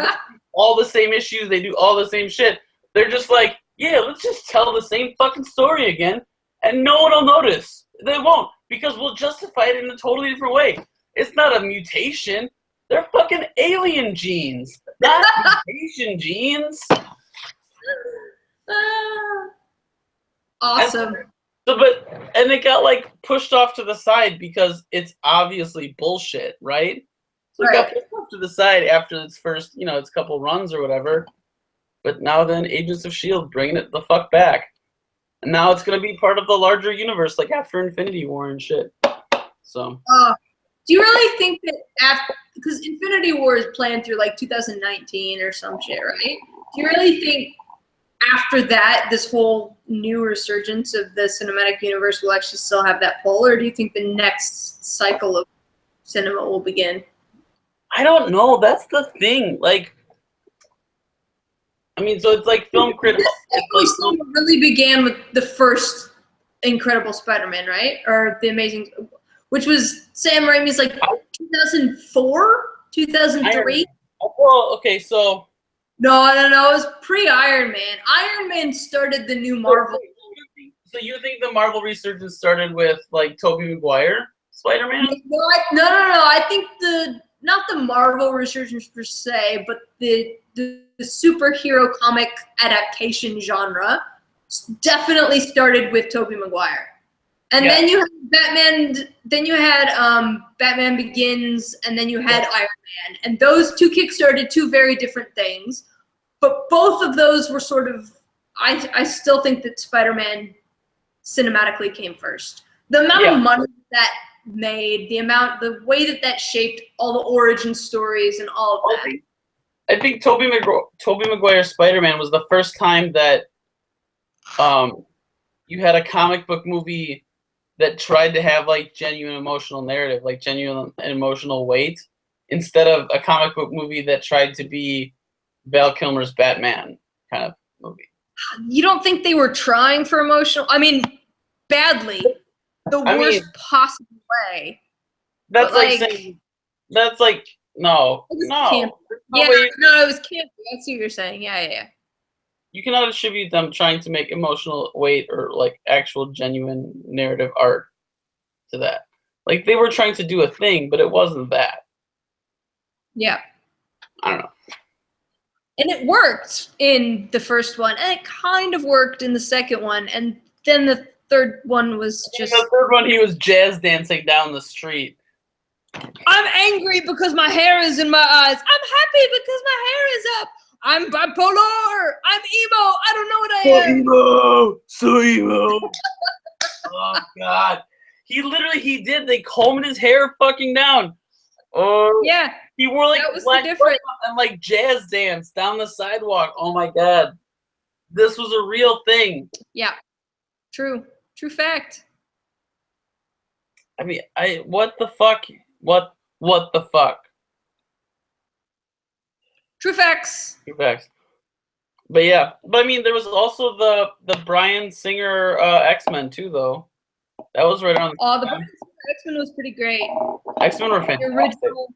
all the same issues, they do all the same shit. They're just like, yeah, let's just tell the same fucking story again, and no one will notice. They won't, because we'll justify it in a totally different way. It's not a mutation. They're fucking alien genes, not mutation genes. Awesome. And it got like pushed off to the side because it's obviously bullshit, right? So it got pushed off to the side after its first, its couple runs or whatever. But now then, Agents of S.H.I.E.L.D. bringing it the fuck back. And now it's going to be part of the larger universe, like after Infinity War and shit. So. Do you really think that after, because Infinity War is planned through like 2019 or some shit, right? Do you really think after that, this whole new resurgence of the cinematic universe will actually still have that pull, or do you think the next cycle of cinema will begin? I don't know. That's the thing. Like, I mean, so it's like film critical. This cycle really began with the first Incredible Spider-Man, right? Or the Amazing, which was Sam Raimi's like 2004, 2003. Well, okay, so. No, it was pre-Iron Man. Iron Man started the new Marvel. So you think the Marvel resurgence started with like Tobey Maguire Spider-Man? No. I think not the Marvel resurgence per se, but the superhero comic adaptation genre definitely started with Tobey Maguire. And Yeah. then you had Batman. Then you had Batman Begins, and then you had Iron Man, and those two kickstarted two very different things. But both of those were sort of. I still think that Spider-Man cinematically came first. The amount of money that made, the way that shaped all the origin stories and all of that. I think Tobey Maguire's Spider-Man was the first time that you had a comic book movie that tried to have like genuine emotional narrative, like genuine emotional weight, instead of a comic book movie that tried to be Val Kilmer's Batman kind of movie. You don't think they were trying for emotional? I mean, badly, the worst possible way. That's but, like saying. That's like no. Campy. Yeah, no, it was campy. I see what you're saying. Yeah. You cannot attribute them trying to make emotional weight or like actual genuine narrative arc to that. Like they were trying to do a thing, but it wasn't that. Yeah. I don't know. And it worked in the first one, and it kind of worked in the second one, and then the third one was just. In the third one, he was jazz dancing down the street. I'm angry because my hair is in my eyes. I'm happy because my hair is up. I'm bipolar. I'm emo. I don't know what I am. So emo. Oh God. He did. They combed his hair fucking down. Oh yeah. He wore like black and like jazz dance down the sidewalk. Oh my God. This was a real thing. Yeah. True fact. I mean, what the fuck? What the fuck? True facts. True facts. But yeah, I mean, there was also the Bryan Singer X-Men too, though. That was right on. Oh, the Bryan Singer X-Men was pretty great. X-Men were fantastic. The original,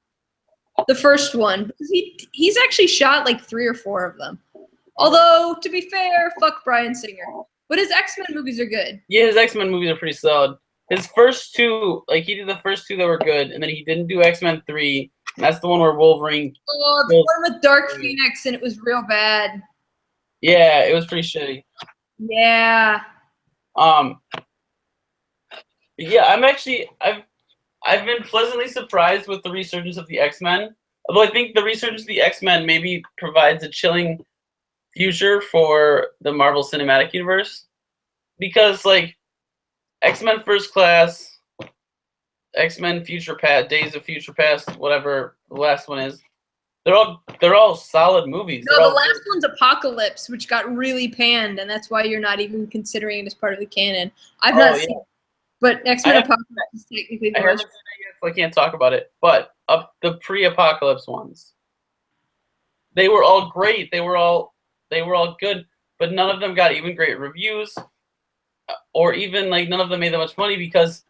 the first one, because he's actually shot like 3 or 4 of them. Although, to be fair, fuck Bryan Singer. But his X-Men movies are good. Yeah, his X-Men movies are pretty solid. His first 2, like he did the first 2 that were good, and then he didn't do X-Men 3. And that's the one where Wolverine. Oh, the one with Dark Phoenix, and it was real bad. Yeah, it was pretty shitty. Yeah. Yeah, I've been pleasantly surprised with the resurgence of the X-Men. Although I think the resurgence of the X-Men maybe provides a chilling future for the Marvel Cinematic Universe, because like X-Men First Class, X-Men Future Past, Days of Future Past, whatever the last one is, they're all solid movies. No, the last one's Apocalypse, which got really panned, and that's why you're not even considering it as part of the canon. I've not seen it, but X-Men Apocalypse is technically the most. I can't talk about it, but the pre-Apocalypse ones, they were all great. They were all good, but none of them got even great reviews, or even like none of them made that much money because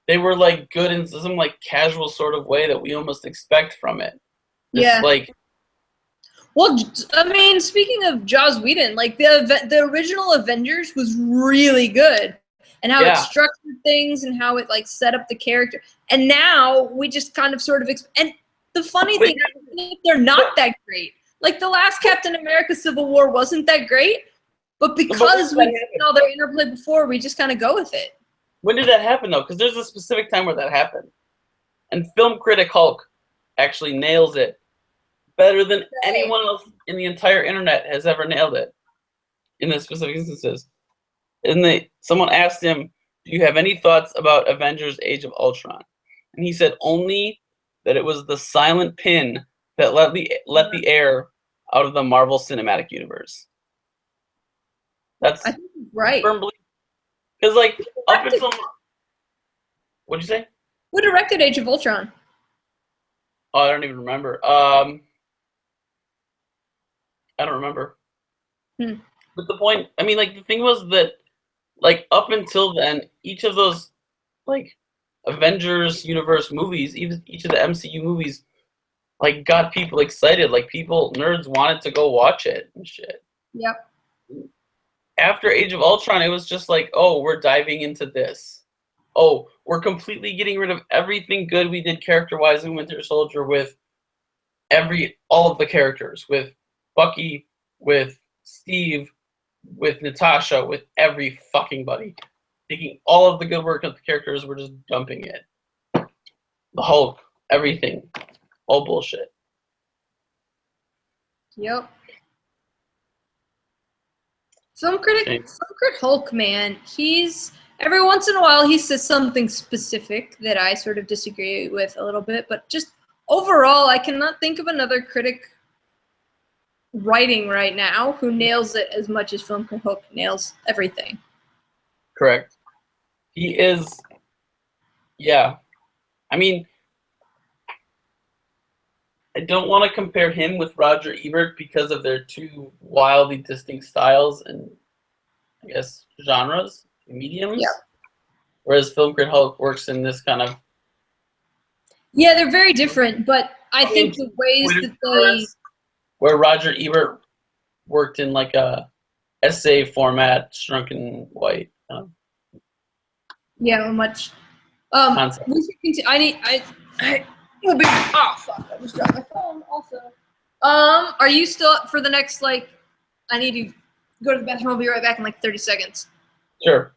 they were like good in some like casual sort of way that we almost expect from it. Yeah. Well, I mean, speaking of Joss Whedon, like the original Avengers was really good, and how it structured things and how it like set up the character. And now we just kind of sort of and the funny thing is they're not that great. Like the last Captain America: Civil War wasn't that great, but because we've seen all their interplay before, we just kind of go with it. When did that happen though? Because there's a specific time where that happened, and film critic Hulk actually nails it better than anyone else in the entire internet has ever nailed it in the specific instances. And someone asked him, do you have any thoughts about Avengers Age of Ultron? And he said only that it was the silent pin that let the air out of the Marvel Cinematic Universe. That's I think right. Because like up until what'd you say? Who directed Age of Ultron? Oh, I don't even remember. I don't remember. But the point, I mean, like the thing was that, like up until then, each of those, like Avengers universe movies, even each of the MCU movies, like got people excited. Like nerds wanted to go watch it and shit. Yep. After Age of Ultron, it was just like, oh, we're diving into this. Oh, we're completely getting rid of everything good we did character-wise in Winter Soldier with all of the characters, with Bucky, with Steve, with Natasha, with every fucking buddy. Taking all of the good work of the characters, we're just dumping it. The Hulk, everything. All bullshit. Yep. Film critic Hulk, man, he's every once in a while he says something specific that I sort of disagree with a little bit, but just overall, I cannot think of another critic writing right now who nails it as much as Film critic Hulk nails everything. Correct. He is, yeah. I mean, I don't want to compare him with Roger Ebert because of their two wildly distinct styles and, I guess, genres, mediums. Yeah. Whereas Film Crit Hulk works in this kind of... Yeah, they're very different, but I think the ways that they... Where Roger Ebert worked in like a essay format, shrunken white. Yeah, much. Concept. We should continue. I will be. Oh fuck! I just dropped my phone. Also, are you still for the next like? I need to go to the bathroom. I'll be right back in like 30 seconds. Sure.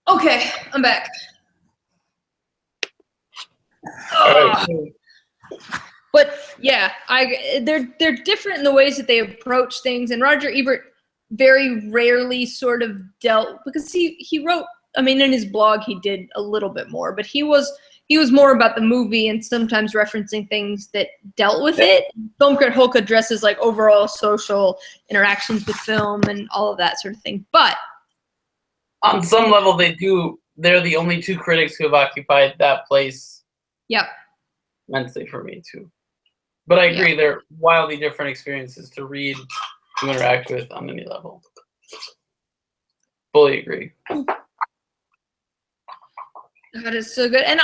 Okay, I'm back. Right. But yeah, they're different in the ways that they approach things, and Roger Ebert very rarely sort of dealt because he wrote. I mean, in his blog he did a little bit more, but he was more about the movie and sometimes referencing things that dealt with it. Film Crit Hulk addresses like overall social interactions with film and all of that sort of thing. But on some level, they're the only two critics who have occupied that place. Yep. Mentally for me too. But I agree, they're wildly different experiences to read, to interact with on any level. Fully agree. That is so good. And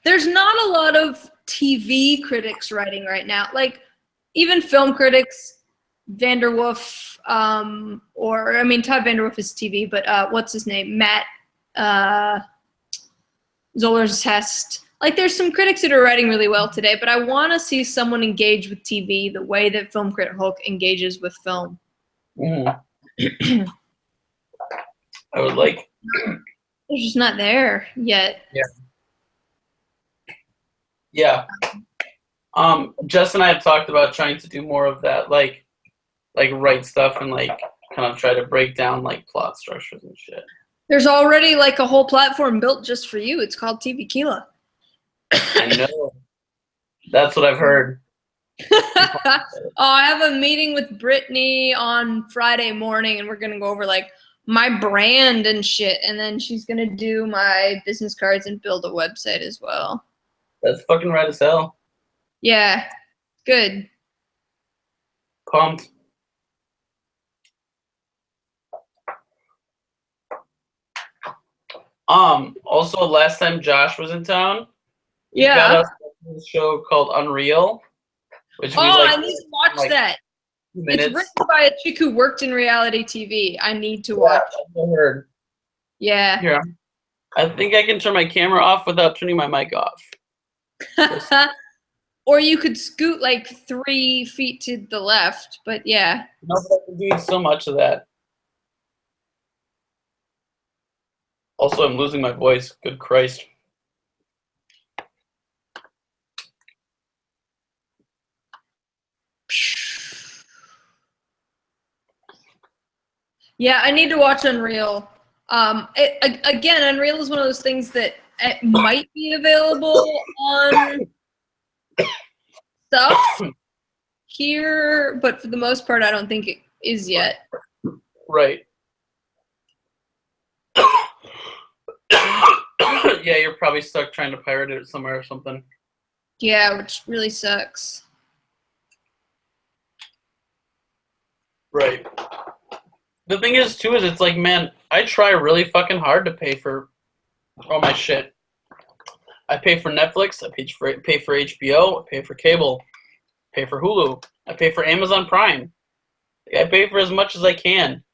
there's not a lot of TV critics writing right now. Like, even film critics, Vanderwolf, Todd Vanderwolf is TV, but what's his name? Matt Zoller's Hest. Like, there's some critics that are writing really well today, but I want to see someone engage with TV the way that Film Crit Hulk engages with film. I would like... They're just not there yet. Yeah. Jess and I have talked about trying to do more of that, like write stuff and like kind of try to break down like plot structures and shit. There's already like a whole platform built just for you. It's called TVquila. I know. That's what I've heard. I have a meeting with Brittany on Friday morning, and we're gonna go over like my brand and shit, and then she's gonna do my business cards and build a website as well. That's fucking right as hell. Yeah, good. Pumped. Also, last time Josh was in town, he got us a show called Unreal, which I need to watch that. Minutes. It's written by a chick who worked in reality TV. I need to watch. I heard. Yeah. Here, I think I can turn my camera off without turning my mic off. Or you could scoot like 3 feet to the left, but yeah. No, but I've been doing so much of that. Also, I'm losing my voice. Good Christ. Yeah, I need to watch Unreal. Again, Unreal is one of those things that it might be available on stuff here, but for the most part, I don't think it is yet. Right. Yeah, you're probably stuck trying to pirate it somewhere or something. Yeah, which really sucks. Right. The thing is, too, is it's like, man, I try really fucking hard to pay for all my shit. I pay for Netflix, I pay for HBO, I pay for cable, I pay for Hulu, I pay for Amazon Prime. I pay for as much as I can.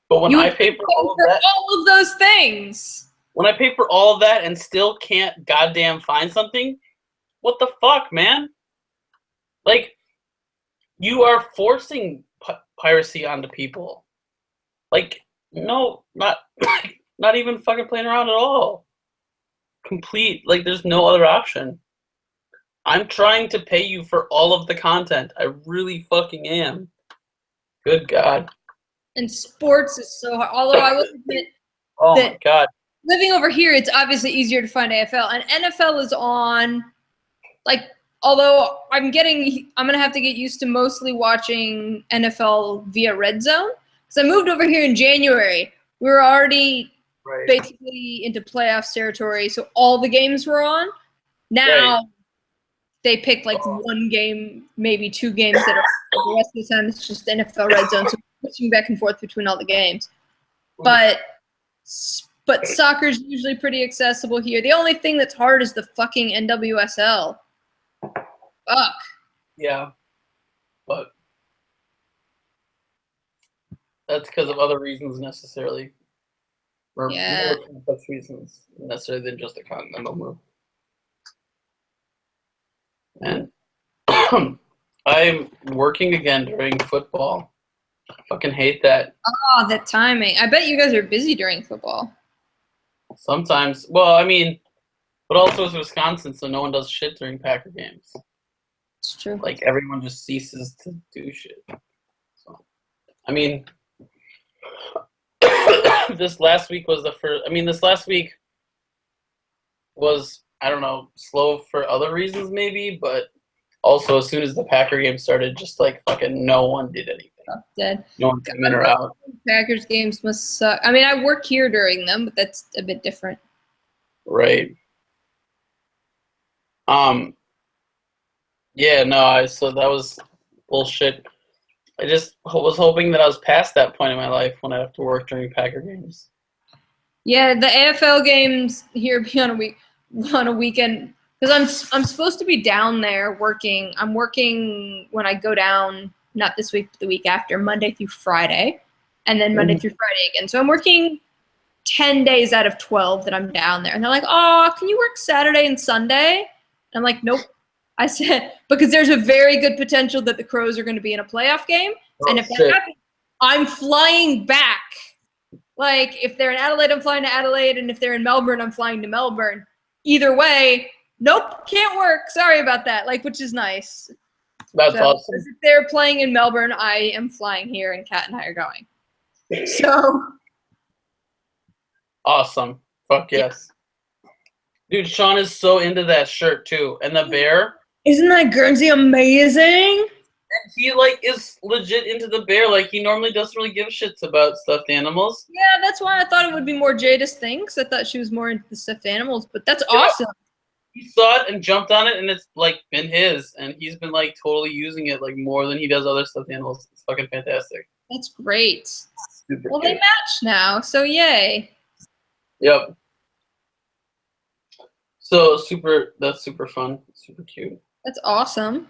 But when I pay for all of that, all of those things. when I pay for all of that and still can't goddamn find something, what the fuck, man? Like, you are forcing piracy onto people. Like, no, not not even fucking playing around at all. Complete, like, there's no other option. I'm trying to pay you for all of the content. I really fucking am. Good God. And sports is so hard. Although I will admit Oh that my God. living over here, it's obviously easier to find AFL. And NFL is on, like, although I'm gonna have to get used to mostly watching NFL via Red Zone. Because I moved over here in January. We were already basically into playoffs territory, so all the games were on. Now they pick like one game, maybe two games that are the rest of the time it's just NFL Red Zone, so switching back and forth between all the games. But soccer's usually pretty accessible here. The only thing that's hard is the fucking NWSL. Fuck. Yeah. But that's because of other reasons necessarily. Or more complex reasons necessarily than just a continental move. And I'm working again during football. I fucking hate that. Oh, that timing. I bet you guys are busy during football. Sometimes. Well, I mean, but also it's Wisconsin, so no one does shit during Packer games. It's true. Like, everyone just ceases to do shit. So, I mean, this last week was the first. I mean, this last week was, I don't know, slow for other reasons maybe, but also as soon as the Packer game started, just like fucking no one did anything. Dead. No one came in or out. Packers games must suck. I mean, I work here during them, but that's a bit different. Right. Yeah, no, so that was bullshit. I just was hoping that I was past that point in my life when I have to work during Packer games. Yeah, the AFL games here be on a weekend because I'm supposed to be down there working. I'm working when I go down, not this week, but the week after, Monday through Friday, and then Monday through Friday again. So I'm working 10 days out of 12 that I'm down there. And they're like, oh, can you work Saturday and Sunday? And I'm like, nope. I said, because there's a very good potential that the Crows are going to be in a playoff game. And if that happens, I'm flying back. Like, if they're in Adelaide, I'm flying to Adelaide. And if they're in Melbourne, I'm flying to Melbourne. Either way, nope, can't work. Sorry about that. Like, which is nice. That's awesome. If they're playing in Melbourne, I am flying here, and Kat and I are going. So awesome. Fuck yes. Dude, Sean is so into that shirt too. And the bear. Isn't that Guernsey amazing? And he like is legit into the bear. Like, he normally doesn't really give shits about stuffed animals. Yeah, that's why I thought it would be more Jada's thing, because I thought she was more into the stuffed animals, but that's awesome. He saw it and jumped on it, and it's like been his, and he's been like totally using it like more than he does other stuffed animals. It's fucking fantastic. That's great. Super well, cute. they match now, so yay. Yep. So that's super fun, super cute. That's awesome.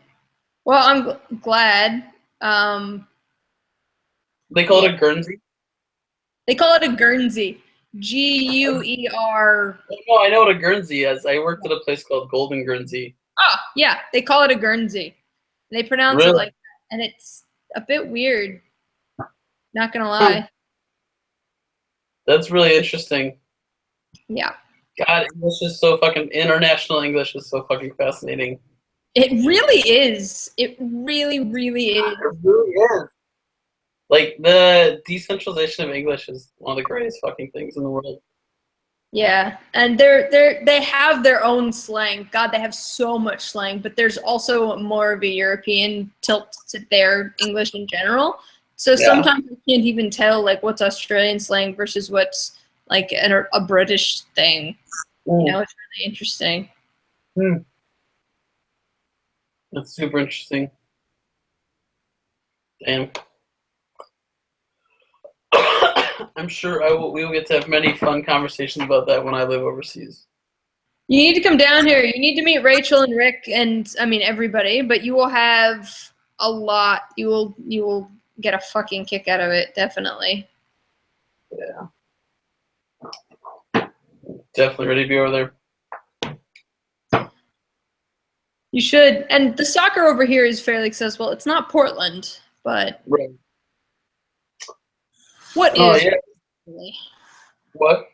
Well, I'm glad. They call it a Guernsey? They call it a Guernsey. Guer. No, I know what a Guernsey is. I worked at a place called Golden Guernsey. Oh, yeah. They call it a Guernsey. They pronounce it like that. And it's a bit weird. Not going to lie. That's really interesting. Yeah. God, English is so fucking international English is so fucking fascinating. It really is. It really, really is. It really is. Like the decentralization of English is one of the greatest fucking things in the world. Yeah, and they have their own slang. God, they have so much slang, but there's also more of a European tilt to their English in general. So Yeah. sometimes I can't even tell like what's Australian slang versus what's like a British thing. You know, it's really interesting. That's super interesting. Damn. I'm sure we will get to have many fun conversations about that when I live overseas. You need to come down here. You need to meet Rachel and Rick and I mean everybody, but you will have a lot. You will get a fucking kick out of it, definitely. Yeah. Definitely ready to be over there. You should. And the soccer over here is fairly accessible. It's not Portland, but Right. what Oh, is yeah. really? What?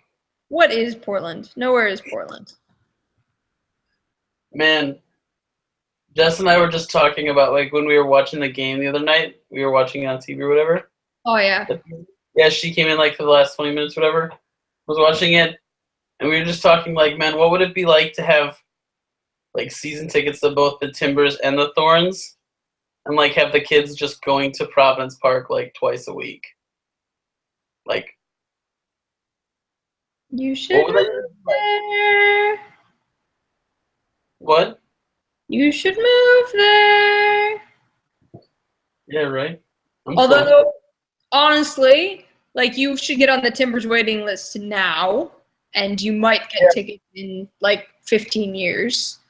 What is Portland? Nowhere is Portland. Man, Jess and I were just talking about like when we were watching the game the other night. We were watching it on TV or whatever. Oh yeah. Yeah, she came in like for the last 20 minutes, whatever. Was watching it, and we were just talking like, man, what would it be like to have like season tickets to both the Timbers and the Thorns, and like have the kids just going to Providence Park like twice a week? Like, You should what would move that be like? there. What? You should move there. Yeah, right. I'm Although, honestly, like you should get on the Timbers waiting list now, and you might get tickets in like 15 years.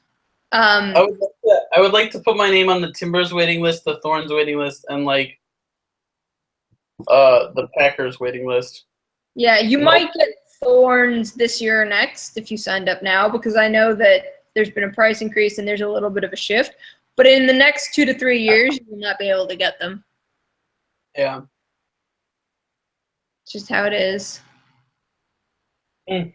I would like to put my name on the Timbers waiting list, the Thorns waiting list, and like the Packers waiting list. Yeah, you might get Thorns this year or next if you signed up now, because I know that there's been a price increase and there's a little bit of a shift. But in the next 2 to 3 years, you will not be able to get them. Yeah. It's just how it is. It's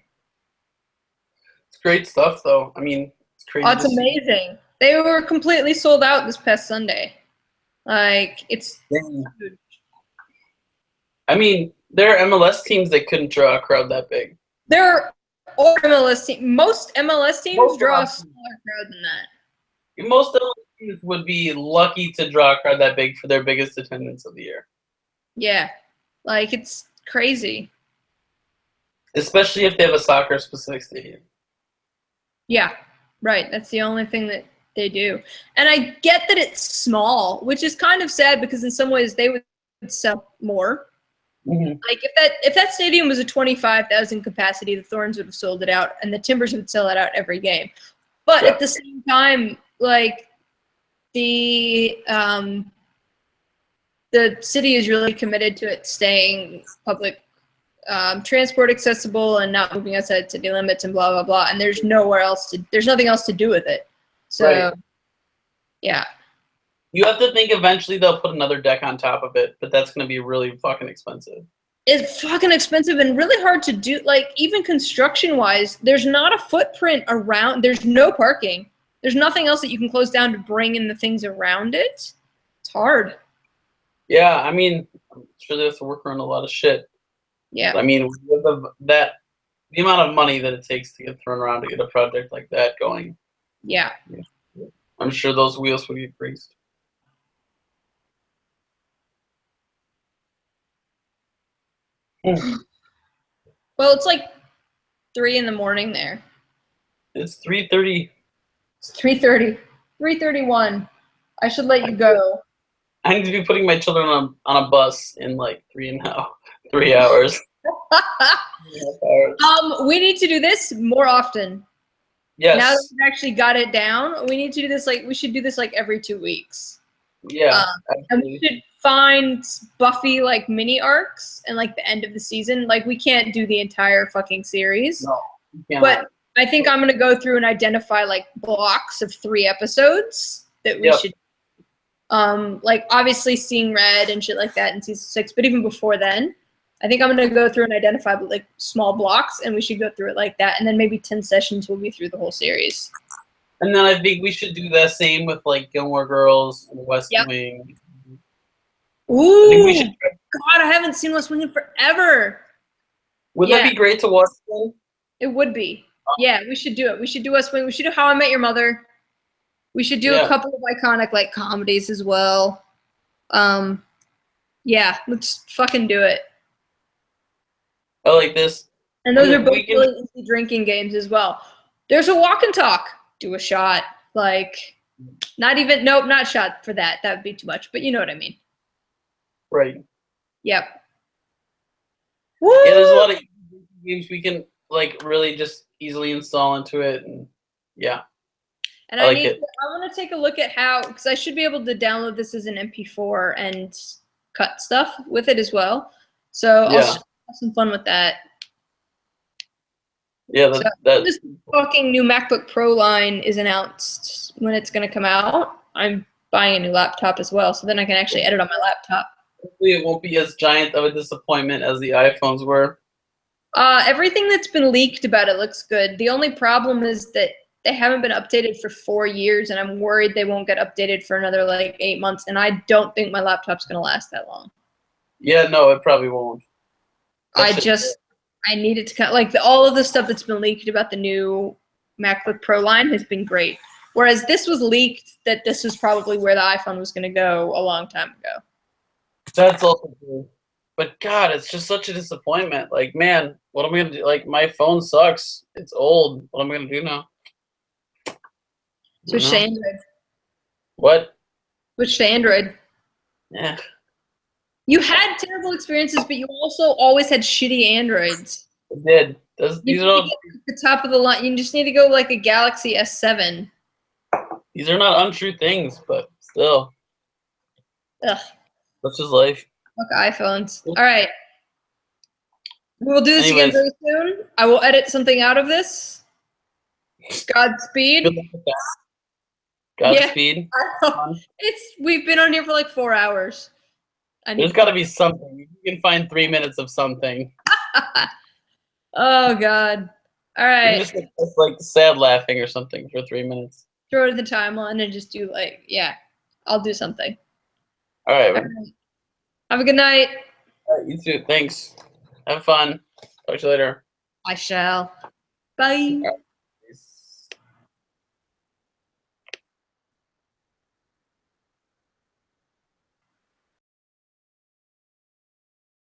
great stuff, though. I mean, it's crazy. Oh, it's amazing. They were completely sold out this past Sunday. Like, it's huge. I mean, there are MLS teams that couldn't draw a crowd that big. There are MLS teams. Most MLS teams draw a smaller crowd than that. Most MLS teams would be lucky to draw a crowd that big for their biggest attendance of the year. Yeah. Like, it's crazy. Especially if they have a soccer-specific stadium. Yeah, right. That's the only thing that they do. And I get that it's small, which is kind of sad because in some ways they would sell more. Mm-hmm. Like if that stadium was a 25,000 capacity, the Thorns would have sold it out, and the Timbers would sell it out every game. But at the same time, like the city is really committed to it staying public transport accessible and not moving outside city limits and blah blah blah. And there's nothing else to do with it. So, yeah. You have to think eventually they'll put another deck on top of it, but that's going to be really fucking expensive. It's fucking expensive and really hard to do. Like, even construction-wise, there's not a footprint around. There's no parking. There's nothing else that you can close down to bring in the things around it. It's hard. Yeah, I mean, I'm sure they have to work around a lot of shit. Yeah. I mean, with the amount of money that it takes to get thrown around to get a project like that going. Yeah. I'm sure those wheels would get greased. Well, it's like 3 a.m. there. It's 3:30. It's 3:30. 3:31. I should let you go. I need to be putting my children on a bus in like 3 hours. We need to do this more often. Yes. Now that we've actually got it down, we need to do this we should do this like every 2 weeks. Yeah. And we should find Buffy like mini arcs and like the end of the season. Like we can't do the entire fucking series. No, but I think I'm gonna go through and identify like blocks of 3 episodes that we should like obviously Seeing Red and shit like that in season 6, but even before then. I think I'm going to go through and identify like small blocks, and we should go through it like that. And then maybe 10 sessions will be through the whole series. And then I think we should do the same with like Gilmore Girls and West Wing. Ooh, I think we should. God, I haven't seen West Wing in forever. Wouldn't that be great to watch again? It would be. Yeah, we should do it. We should do West Wing. We should do How I Met Your Mother. We should do a couple of iconic like comedies as well. Yeah, let's fucking do it. I like this. And those are both really easy drinking games as well. There's a walk and talk. Do a shot. Like, nope, not shot for that. That would be too much. But you know what I mean. Right. Yep. Woo! Yeah, there's a lot of games we can like really just easily install into it, and yeah. And I want to take a look at how, because I should be able to download this as an MP4 and cut stuff with it as well. So I'll have some fun with that. Yeah, this fucking new MacBook Pro line is announced when it's going to come out. I'm buying a new laptop as well, so then I can actually edit on my laptop. Hopefully it won't be as giant of a disappointment as the iPhones were. Everything that's been leaked about it looks good. The only problem is that they haven't been updated for 4 years, and I'm worried they won't get updated for another like 8 months, and I don't think my laptop's going to last that long. Yeah, no, it probably won't. I need it to cut, like all of the stuff that's been leaked about the new MacBook Pro line has been great. Whereas this was leaked that this was probably where the iPhone was going to go a long time ago. That's also true. But God, it's just such a disappointment. Like, man, what am I going to do? Like, my phone sucks. It's old. What am I going to do now? Switch to Android. What? Switch to Android. Yeah. You had terrible experiences, but you also always had shitty Androids. I did. These are all the top of the line. You just need to go like a Galaxy S7. These are not untrue things, but still. Ugh. That's just life. Fuck iPhones. All right. We'll do this again very soon. I will edit something out of this. Godspeed. Good luck with that. Godspeed. Yeah. We've been on here for like 4 hours. There's got to be something. You can find 3 minutes of something. Oh God! All right. Just like sad laughing or something for 3 minutes. Throw it in the timeline and just do like, yeah, I'll do something. All right. Have a good night. All right, you too. Thanks. Have fun. Talk to you later. I shall. Bye.